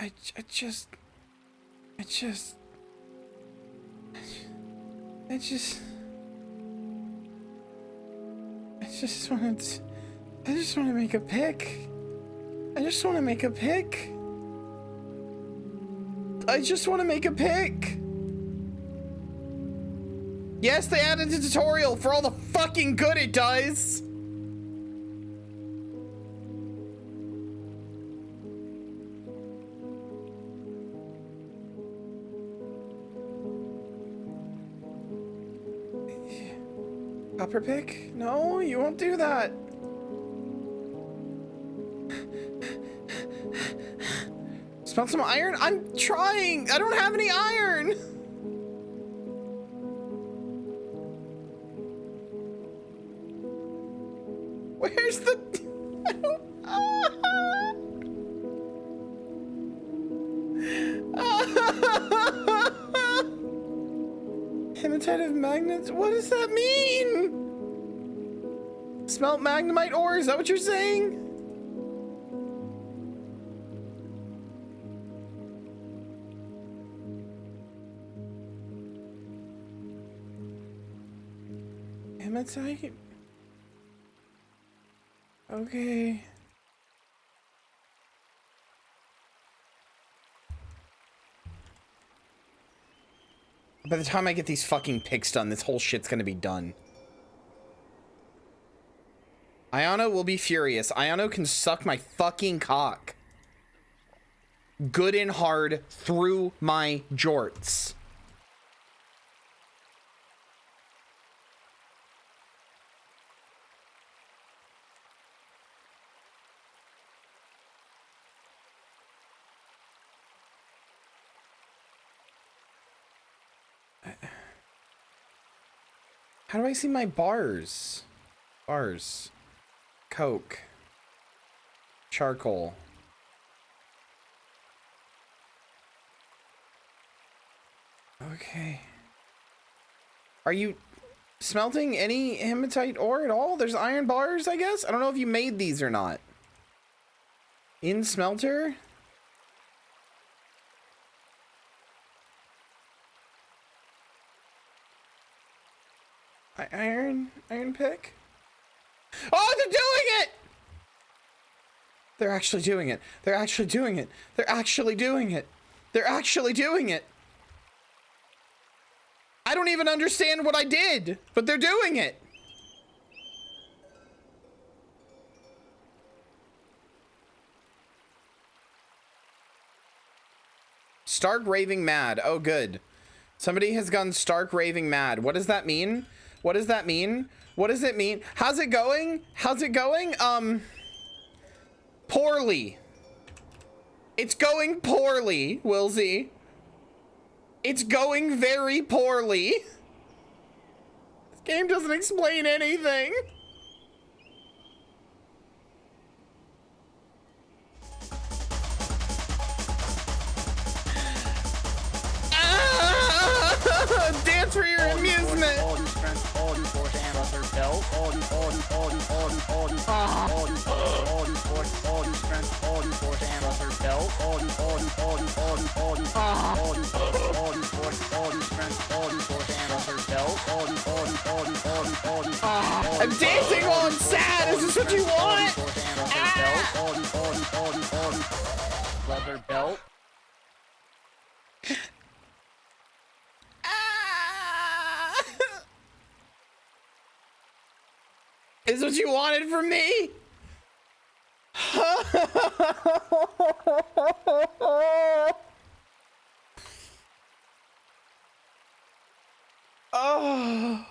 I just want to make a pick. I just want to make a pick. I just want to make a pick. Yes, they added a tutorial for all the fucking good it does. Copper pick? No, you won't do that. Smell some iron? I'm trying. I don't have any iron. Where's the... Hematite of magnets? What does that mean? Smelt magnemite ore? Is that what you're saying? Hematite? Okay. By the time I get these fucking picks done, this whole shit's gonna be done. Ayano will be furious. Ayano can suck my fucking cock. Good and hard through my jorts. How do I see my bars? Bars. Coke. Charcoal. Okay. Are you smelting any hematite ore at all? There's iron bars, I guess? I don't know if you made these or not. In smelter? Iron pick. Oh, they're doing it! They're actually doing it. They're actually doing it. They're actually doing it. They're actually doing it. I don't even understand what I did, but they're doing it. Stark raving mad. Oh, good. Somebody has gone stark raving mad. What does that mean? What does that mean? What does it mean? How's it going? How's it going? Poorly. It's going poorly, Wilsey. It's going very poorly. This game doesn't explain anything. Dance for your amusement. I'm dancing while I'm sad. Is this what you want? Leather belt. Is what you wanted from me? Oh.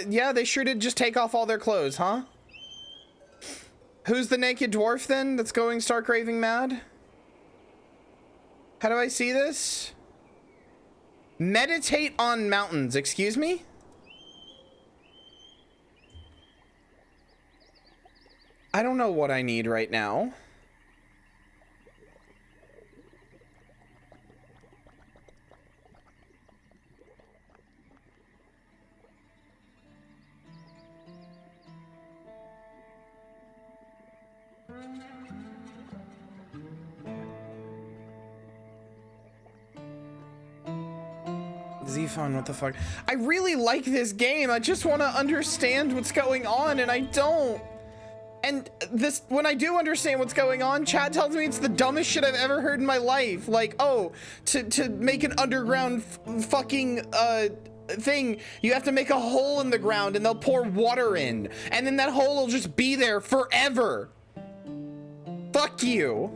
Yeah, they sure did just take off all their clothes, huh? Who's the naked dwarf then that's going stark raving mad? How do I see this? Meditate on mountains, excuse me? I don't know what I need right now. Z-Phone, what the fuck? I really like this game. I just want to understand what's going on, and I don't. And this, when I do understand what's going on, chat tells me it's the dumbest shit I've ever heard in my life. Like, oh, to make an underground fucking thing, you have to make a hole in the ground and they'll pour water in, and then that hole will just be there forever. Fuck you.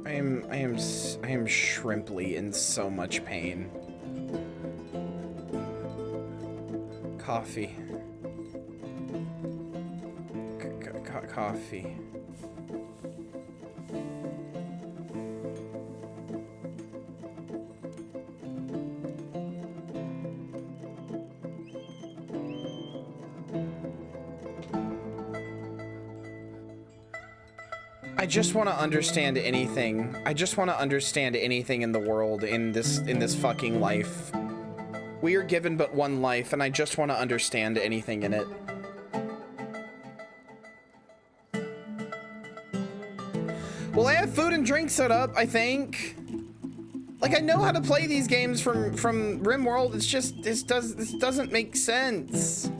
I am shrimply in so much pain. Coffee. Coffee. I just want to understand anything. I just want to understand anything in the world, in this fucking life. We are given but one life, and I just want to understand anything in it. Well, I have food and drink set up, I think. Like, I know how to play these games from Rimworld. It's just this doesn't make sense.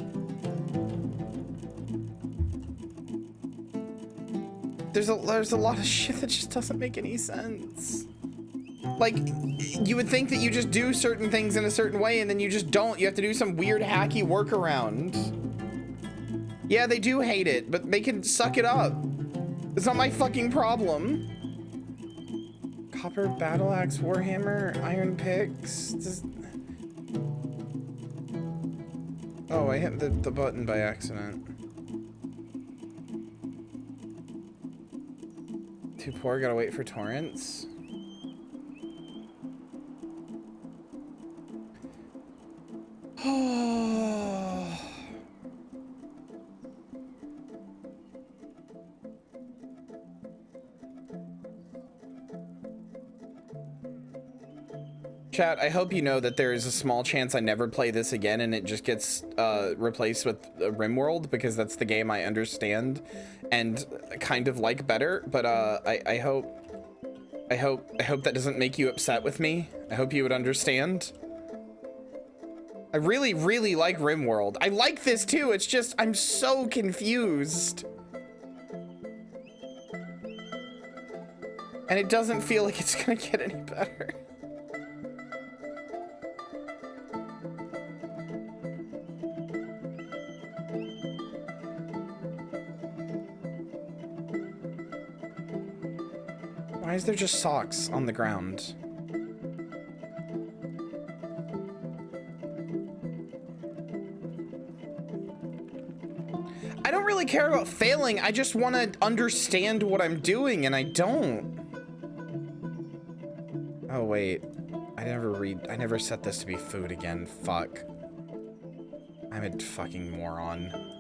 There's a lot of shit that just doesn't make any sense. Like, you would think that you just do certain things in a certain way, and then you just don't. You have to do some weird hacky workaround. Yeah, they do hate it, but they can suck it up. It's not my fucking problem. Copper, battle axe, warhammer, iron picks. Oh, I hit the button by accident. Too poor, gotta wait for torrents. Chat, I hope you know that there is a small chance I never play this again and it just gets replaced with Rimworld, because that's the game I understand and kind of like better. But I hope that doesn't make you upset with me. I hope you would understand. I really, really like Rimworld. I like this too. It's just I'm so confused. And it doesn't feel like it's gonna get any better. Why is there just socks on the ground? I don't really care about failing. I just want to understand what I'm doing, and I don't. Oh, wait. I never set this to be food again. Fuck. I'm a fucking moron.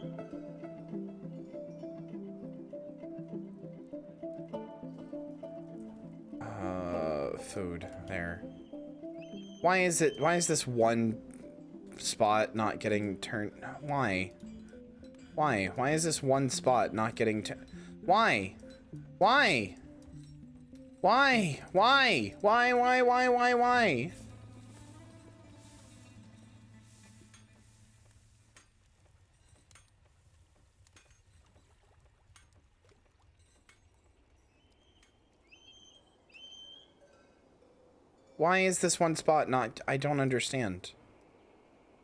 Food. There. Why is this one spot not getting turned? Why? Why is this one spot not getting Why? Why? Why? Why? Why? Why is this one spot not? I don't understand.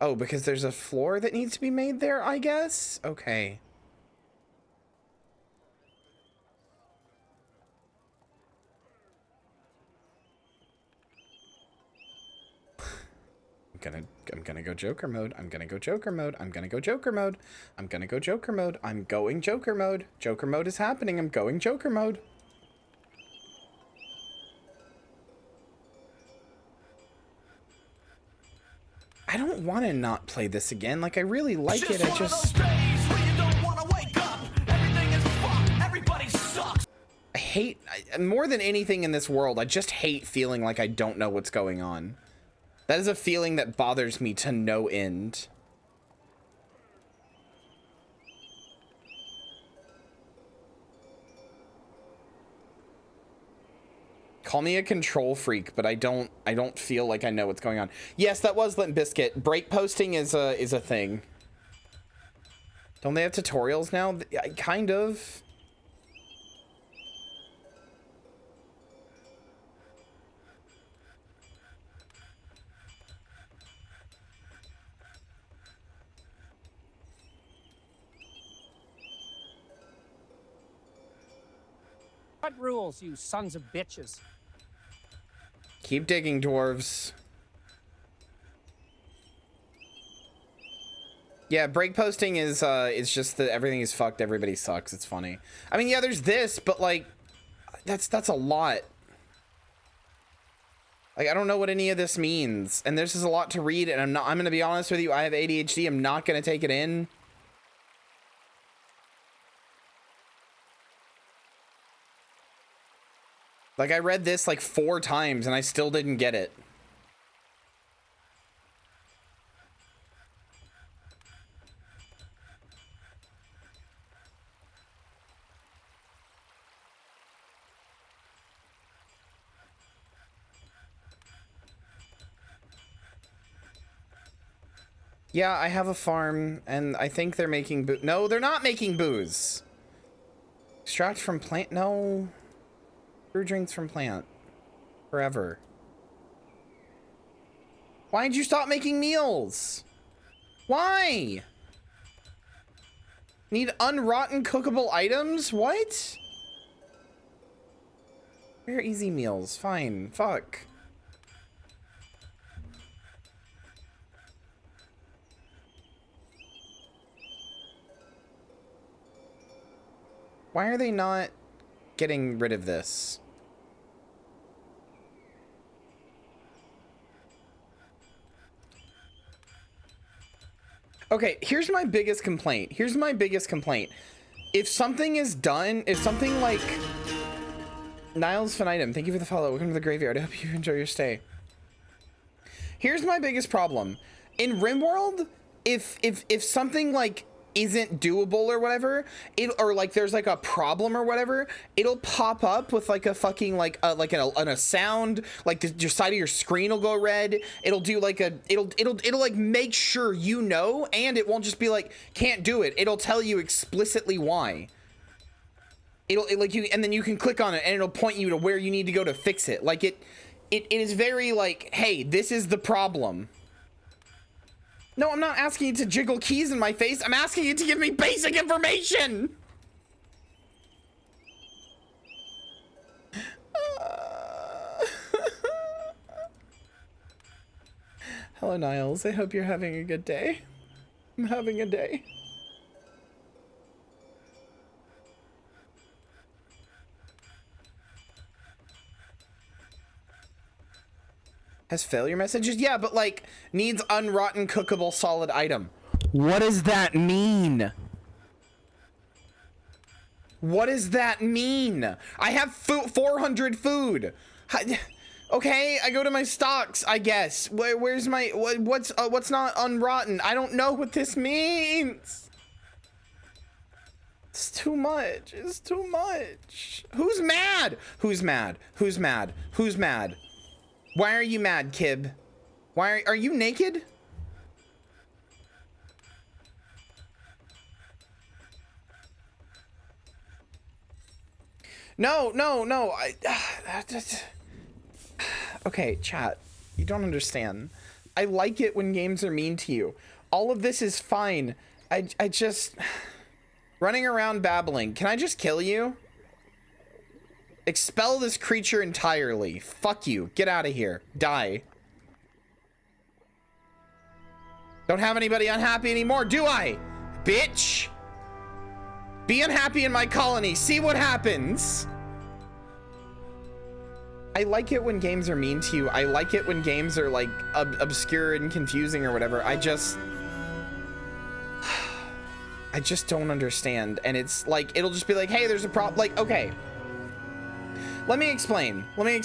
Oh, because there's a floor that needs to be made there, I guess? Okay. I'm gonna go Joker mode. I'm gonna go Joker mode. I'm gonna go Joker mode. I'm gonna go Joker mode. I'm going Joker mode. Joker mode is happening. I'm going Joker mode. I don't want to not play this again. Like, I really like it. I just... I hate... more than anything in this world, I just hate feeling like I don't know what's going on. That is a feeling that bothers me to no end. Call me a control freak, but I don't feel like I know what's going on. Yes, that was Limp Bizkit. Break posting is a thing. Don't they have tutorials now? Kind of. What rules, you sons of bitches? Keep digging, dwarves. Yeah, break posting is just that everything is fucked, everybody sucks. It's funny. I mean, yeah, there's this, but like that's a lot. Like, I don't know what any of this means, and this is a lot to read, and I'm gonna be honest with you, I have ADHD. I'm not gonna take it in. Like, I read this like 4 times and I still didn't get it. Yeah, I have a farm and I think they're making booze. No, they're not making booze. Extract from plant. No. Brew drinks from plant. Forever. Why'd you stop making meals? Why? Need unrotten cookable items? What? Where are easy meals? Fine. Fuck. Why are they not? getting rid of this. Okay, here's my biggest complaint. Here's my biggest complaint. If something is done, if something like... Niles Finitum, thank you for the follow. Welcome to the graveyard. I hope you enjoy your stay. Here's my biggest problem. In Rimworld, if something like isn't doable or whatever, or like there's like a problem or whatever, it'll pop up with like a fucking like a sound, like your side of your screen will go red. It'll do like it'll like make sure you know, and it won't just be like can't do it. It'll tell you explicitly why. It'll like you, and then you can click on it and it'll point you to where you need to go to fix it. Like it is very like, hey, this is the problem. No, I'm not asking you to jiggle keys in my face. I'm asking you to give me basic information. Hello, Niles. I hope you're having a good day. I'm having a day. Has failure messages? Yeah, but like needs unrotten cookable solid item. What does that mean? What does that mean? I have 400 food. Okay, I go to my stocks, I guess. Where's my what's not unrotten? I don't know what this means. It's too much. It's too much. Who's mad? Who's mad? Who's mad? Who's mad? Why are you mad, Kib? Why are you naked? No. Okay, chat. You don't understand. I like it when games are mean to you. All of this is fine. I just... Running around babbling. Can I just kill you? Expel this creature entirely. Fuck you. Get out of here. Die. Don't have anybody unhappy anymore, do I? Bitch! Be unhappy in my colony. See what happens. I like it when games are mean to you. I like it when games are like obscure and confusing or whatever. I just don't understand. And it's like, it'll just be like, hey, there's a problem. Like, okay. Let me explain. Like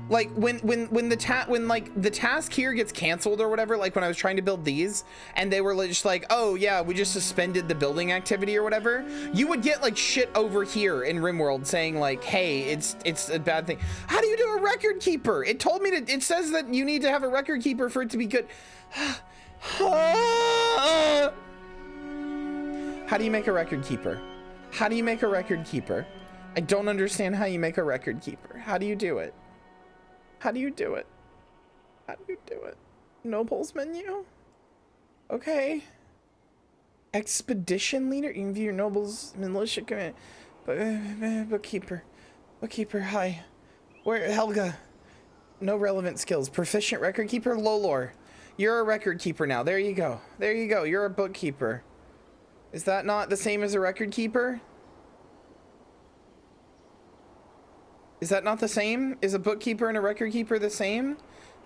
when the task here gets canceled or whatever, like when I was trying to build these and they were just like, oh yeah, we just suspended the building activity or whatever, you would get like shit over here in Rimworld saying like, hey, it's a bad thing. How do you do a record keeper? It told me it says that you need to have a record keeper for it to be good. How do you make a record keeper? How do you make a record keeper? I don't understand how you make a record keeper. How do you do it? How do you do it? How do you do it? Nobles menu? Okay. Expedition leader? You can view your nobles militia command. Bookkeeper. Bookkeeper, hi. Where, Helga? No relevant skills. Proficient record keeper? Lolor. You're a record keeper now. There you go. There you go. You're a bookkeeper. Is that not the same as a record keeper? Is that not the same? Is a bookkeeper and a record keeper the same?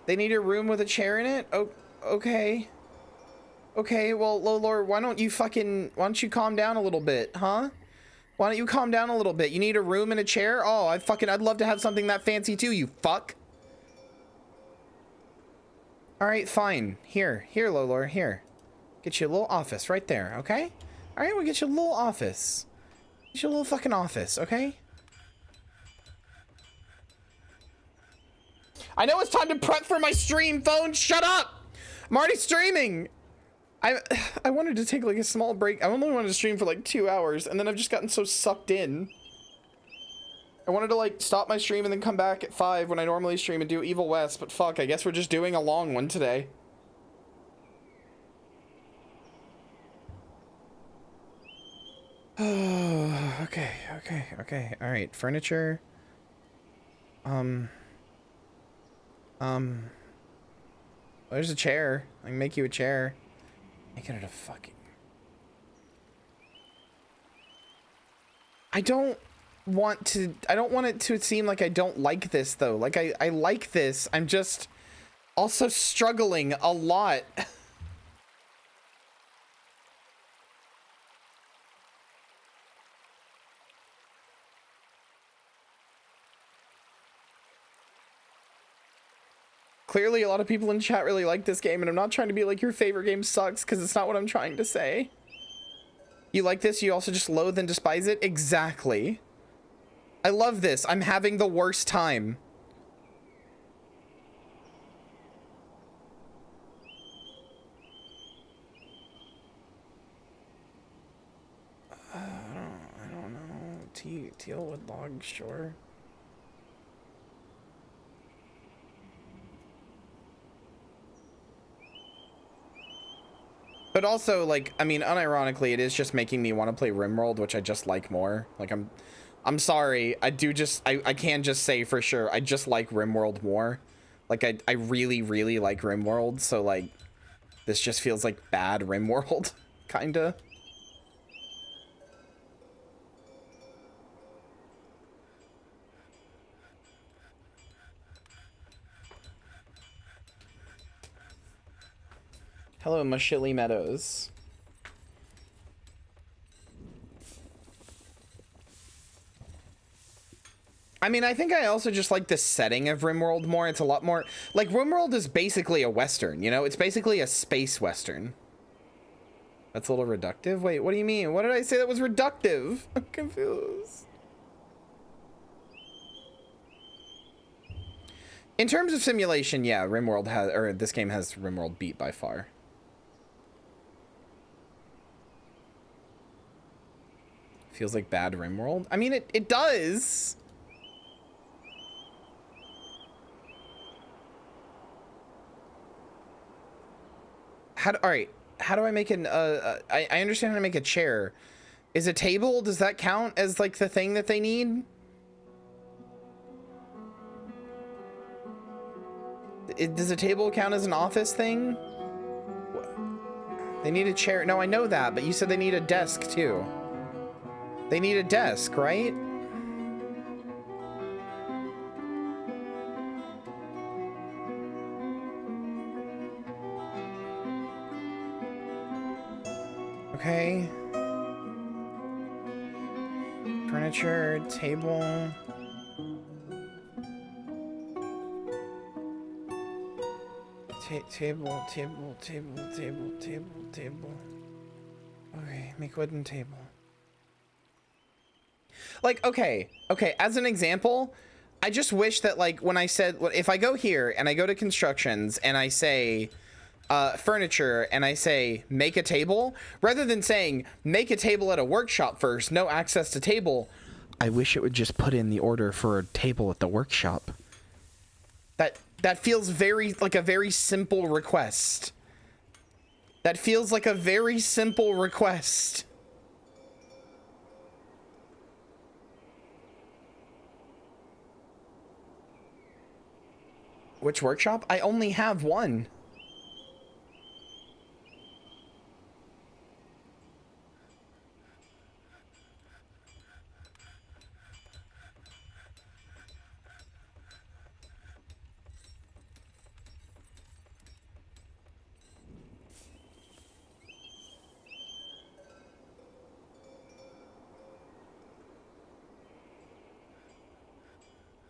They need a room with a chair in it? Oh, okay. Okay, well, Lolor, why don't you calm down a little bit, huh? Why don't you calm down a little bit? You need a room and a chair? Oh, I'd love to have something that fancy too, you fuck. All right, fine. Here, Lolor, here. Get you a little office right there, okay? All right, we'll get you a little office. Get you a little fucking office, okay? I know it's time to prep for my stream, phone. Shut up! I'm already streaming. I wanted to take like a small break. I only wanted to stream for like 2 hours, and then I've just gotten so sucked in. I wanted to like stop my stream and then come back at 5 when I normally stream and do Evil West, but fuck, I guess we're just doing a long one today. Oh, okay. All right, furniture. There's a chair. I can make you a chair. Make it a fucking... I don't want it to seem like I don't like this though. Like I like this. I'm just also struggling a lot. Clearly a lot of people in chat really like this game, and I'm not trying to be like your favorite game sucks, because it's not what I'm trying to say. You like this, you also just loathe and despise it? Exactly. I love this. I'm having the worst time. I don't know. Teal wood log, sure. But also, like, I mean, unironically, it is just making me want to play Rimworld, which I just like more. Like, I'm sorry. I can just say for sure, I just like Rimworld more. Like, I really, really like Rimworld. So, like, this just feels like bad Rimworld, kinda. Hello, Mashilly Meadows. I mean, I think I also just like the setting of Rimworld more. It's a lot more... Like, Rimworld is basically a Western, you know? It's basically a space Western. That's a little reductive? Wait, what do you mean? What did I say that was reductive? I'm confused. In terms of simulation, yeah, Rimworld has... Or this game has Rimworld beat by far. Feels like bad Rimworld. I mean, it does. All right, how do I make an I understand how to make a chair. Is a table, does that count as like the thing that they need? Does a table count as an office thing? They need a chair. No, I know that, but you said they need a desk too. They need a desk, right? Okay. Furniture, table. Table. Okay, make wooden table. Like, okay, as an example, I just wish that, like, when I said, if I go here and I go to constructions and I say furniture and I say make a table, rather than saying make a table at a workshop first, no access to table, I wish it would just put in the order for a table at the workshop. That feels very like a very simple request. That feels like a very simple request. Which workshop? I only have one.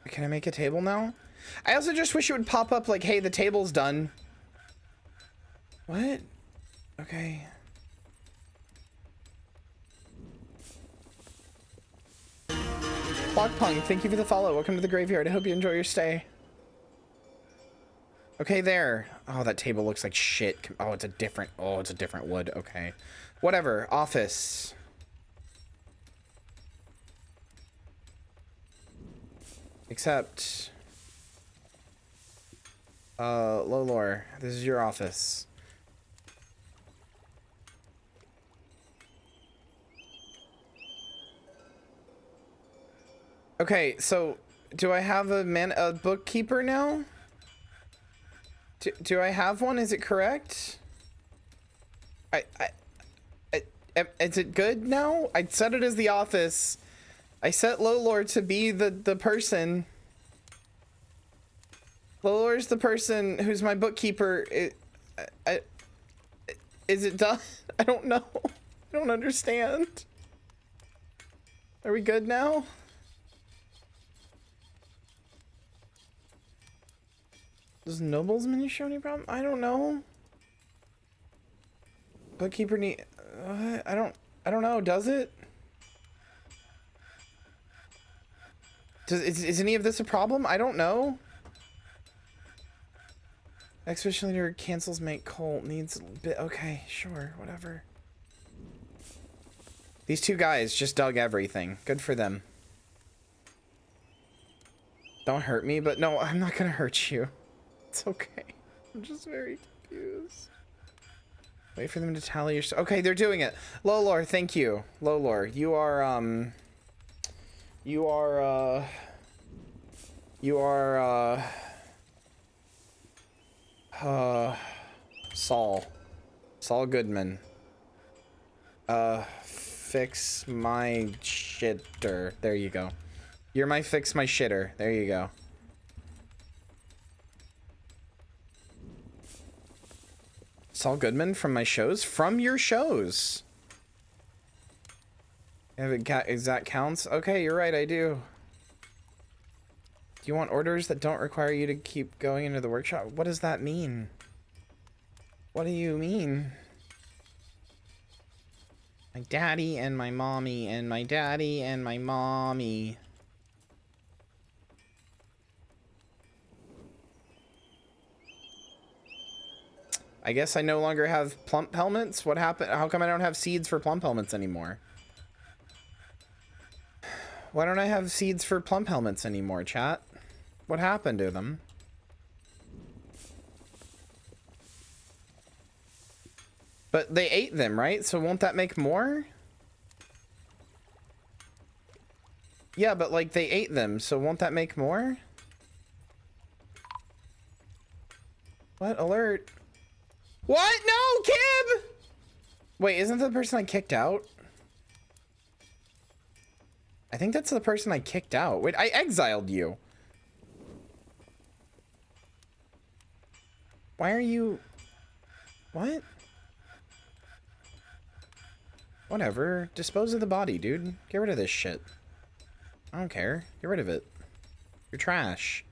Can I make a table now? I also just wish it would pop up like, hey, the table's done. What? Okay. Blockpunk, thank you for the follow. Welcome to the graveyard. I hope you enjoy your stay. Okay, there. Oh, that table looks like shit. Oh, it's a different wood. Okay. Whatever. Office. Except... Lolor, this is your office. Okay, so do I have a bookkeeper now? Do I have one? Is it correct? Is it good now? I set it as the office. I set Lolor to be the person. Lolor's the person who's my bookkeeper. Is it done? I don't know. I don't understand. Are we good now? Does Noble's menu show any problem? I don't know. Bookkeeper need. I don't know. Does it? Is any of this a problem? I don't know. Expedition leader cancels mate Colt needs a bit. Okay, sure, whatever. These two guys just dug everything. Good for them. Don't hurt me, but no, I'm not gonna hurt you. It's okay. I'm just very confused. Wait for them to tally your... Okay, they're doing it. Lolor, thank you. Lolor, you are, Saul Goodman. Fix my shitter. There you go. You're my fix my shitter. There you go. Saul Goodman from my shows? From your shows. Is that counts? Okay, you're right, I do. Do you want orders that don't require you to keep going into the workshop? What does that mean? What do you mean? My daddy and my mommy and my daddy and my mommy. I guess I no longer have plump helmets. What happened? How come I don't have seeds for plump helmets anymore? Why don't I have seeds for plump helmets anymore, chat? What happened to them? But they ate them, right? So won't that make more? Yeah, but like they ate them, so won't that make more? What? Alert. What? No, Kib! Wait, isn't that the person I kicked out? I think that's the person I kicked out. Wait, I exiled you. Why are you... What? Whatever. Dispose of the body, dude. Get rid of this shit. I don't care. Get rid of it. You're trash.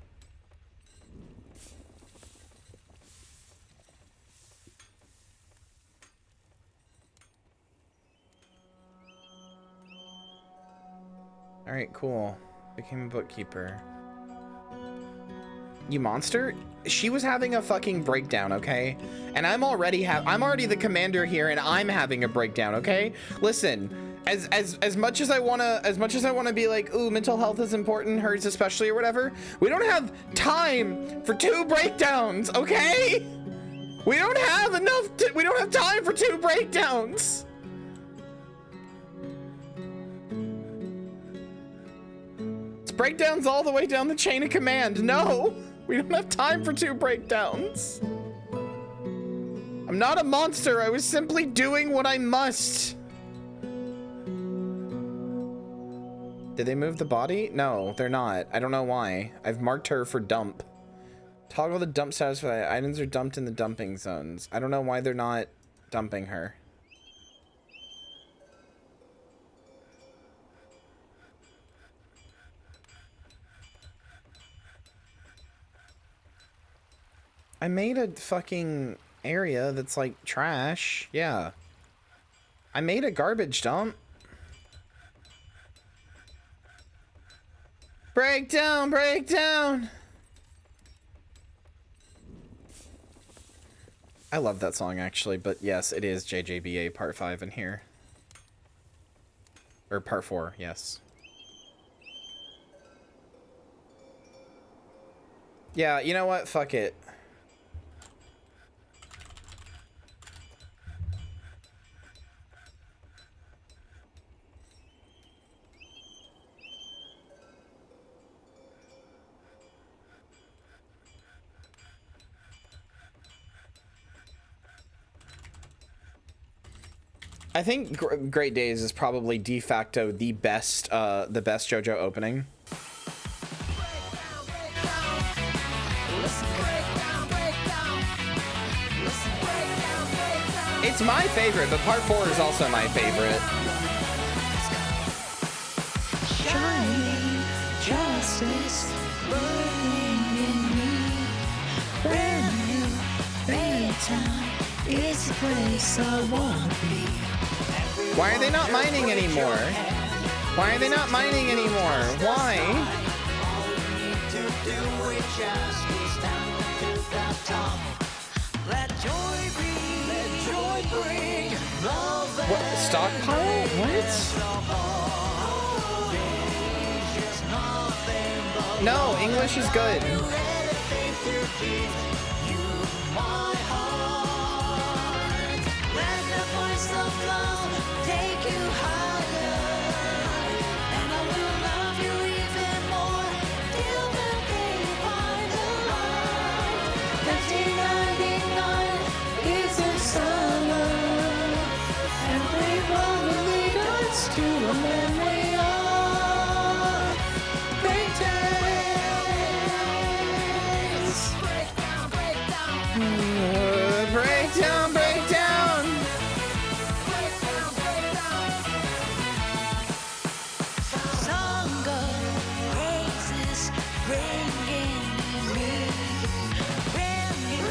Alright, cool. Became a bookkeeper. You monster? She was having a fucking breakdown, okay? And I'm already the commander here and I'm having a breakdown, okay? Listen, as much as I wanna be like, ooh, mental health is important, hers especially or whatever, we don't have time for 2 breakdowns, okay? We don't have time for 2 breakdowns. It's breakdowns all the way down the chain of command. No, we don't have time for 2 breakdowns. I'm not a monster. I was simply doing what I must. Did they move the body? No, they're not. I don't know why. I've marked her for dump. Toggle the dump status for the items are dumped in the dumping zones. I don't know why they're not dumping her. I made a fucking area that's like trash. Yeah. I made a garbage dump. Breakdown, breakdown. I love that song actually, but yes, it is JJBA part 5 in here. Or part 4, yes. Yeah, you know what? Fuck it. I think Great Days is probably de facto the best JoJo opening. It's my favorite, but part 4 is also my favorite. Shining justice burning in me. Brand new Baytown is the place I wanna be. Why are they not mining anymore? Why are they not mining anymore? Why? What? Stockpile? What? No, English is good. To a memory of great days. Breakdown, breakdown. Breakdown, breakdown. Breakdown, breakdown. Song of praises ringing in me. Brand new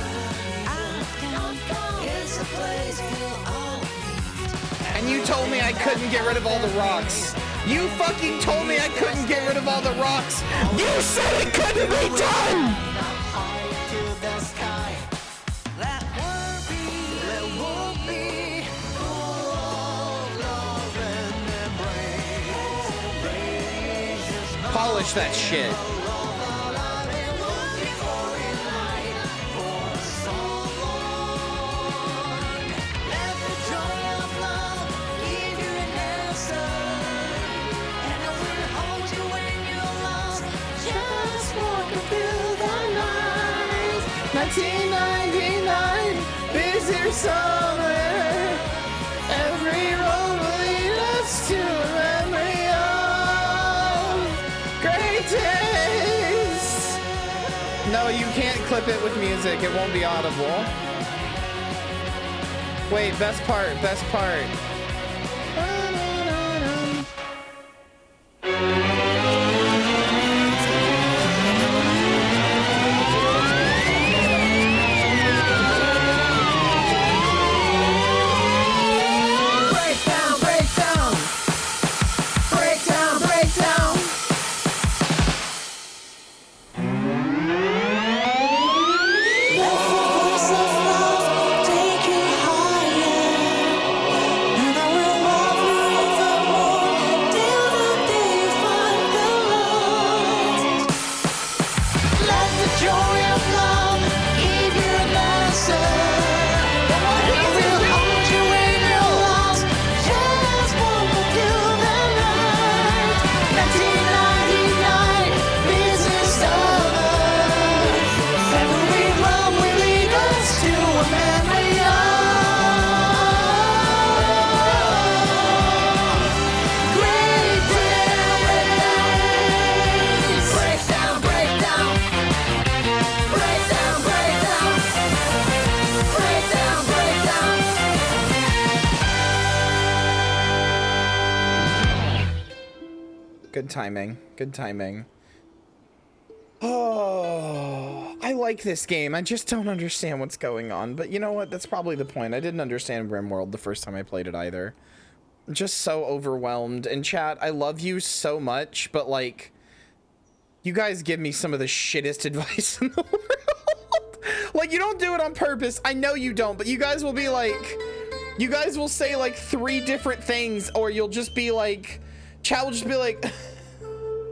outcome is a place we'll all meet. And you told me I couldn't get rid of all the rocks. You fucking told me I couldn't get rid of all the rocks. You said it couldn't be done! Polish that shit. Somewhere, every road will lead us to a memory of great days. No, you can't clip it with music. It won't be audible. Wait, best part, best part. Good timing. Good timing. Oh, I like this game. I just don't understand what's going on. But you know what? That's probably the point. I didn't understand Rimworld the first time I played it either. I'm just so overwhelmed. And chat, I love you so much, but like, you guys give me some of the shittest advice in the world. Like, you don't do it on purpose. I know you don't, but you guys will be like, you guys will say like 3 different things, or you'll just be like, chat will just be like,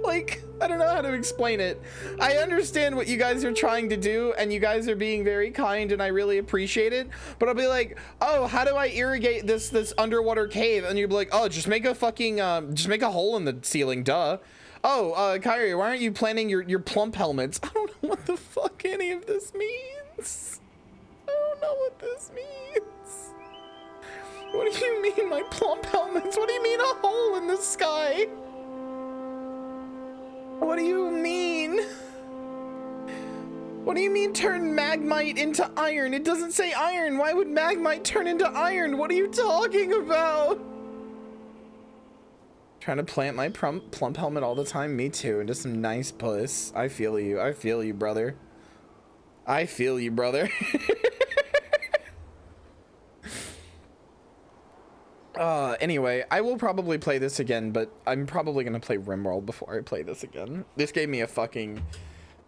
like, I don't know how to explain it. I understand what you guys are trying to do, and you guys are being very kind, and I really appreciate it. But I'll be like, oh, how do I irrigate this underwater cave? And you'll be like, oh, just make a fucking, just make a hole in the ceiling, duh. Oh, Kyria, why aren't you planting your plump helmets? I don't know what the fuck any of this means. I don't know what this means. What do you mean, my plump helmets? What do you mean a hole in the sky? What do you mean? What do you mean turn magmite into iron? It doesn't say iron. Why would magmite turn into iron? What are you talking about? Trying to plant my plump helmet all the time. Me too. Into some nice puss. I feel you. I feel you, brother. I feel you, brother. Anyway, I will probably play this again, but I'm probably gonna play Rimworld before I play this again. This gave me a fucking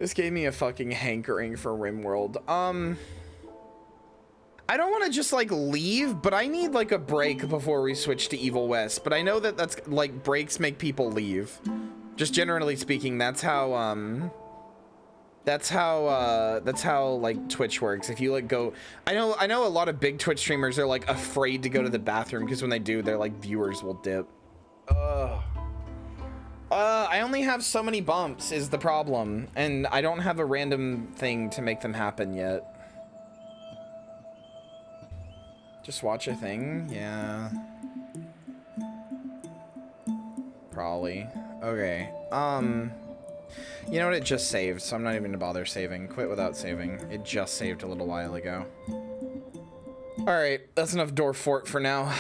hankering for Rimworld. I don't want to just like leave, but I need like a break before we switch to Evil West. But I know that that's like breaks make people leave. Just generally speaking, that's how like Twitch works. If you like go, I know a lot of big Twitch streamers are like afraid to go to the bathroom because when they do, their like viewers will dip. I only have so many bumps is the problem, and I don't have a random thing to make them happen yet. Just watch a thing? Yeah. Probably. Okay. You know what? It just saved, so I'm not even gonna bother saving. Quit without saving. It just saved a little while ago. Alright, that's enough Dwarf Fort for now.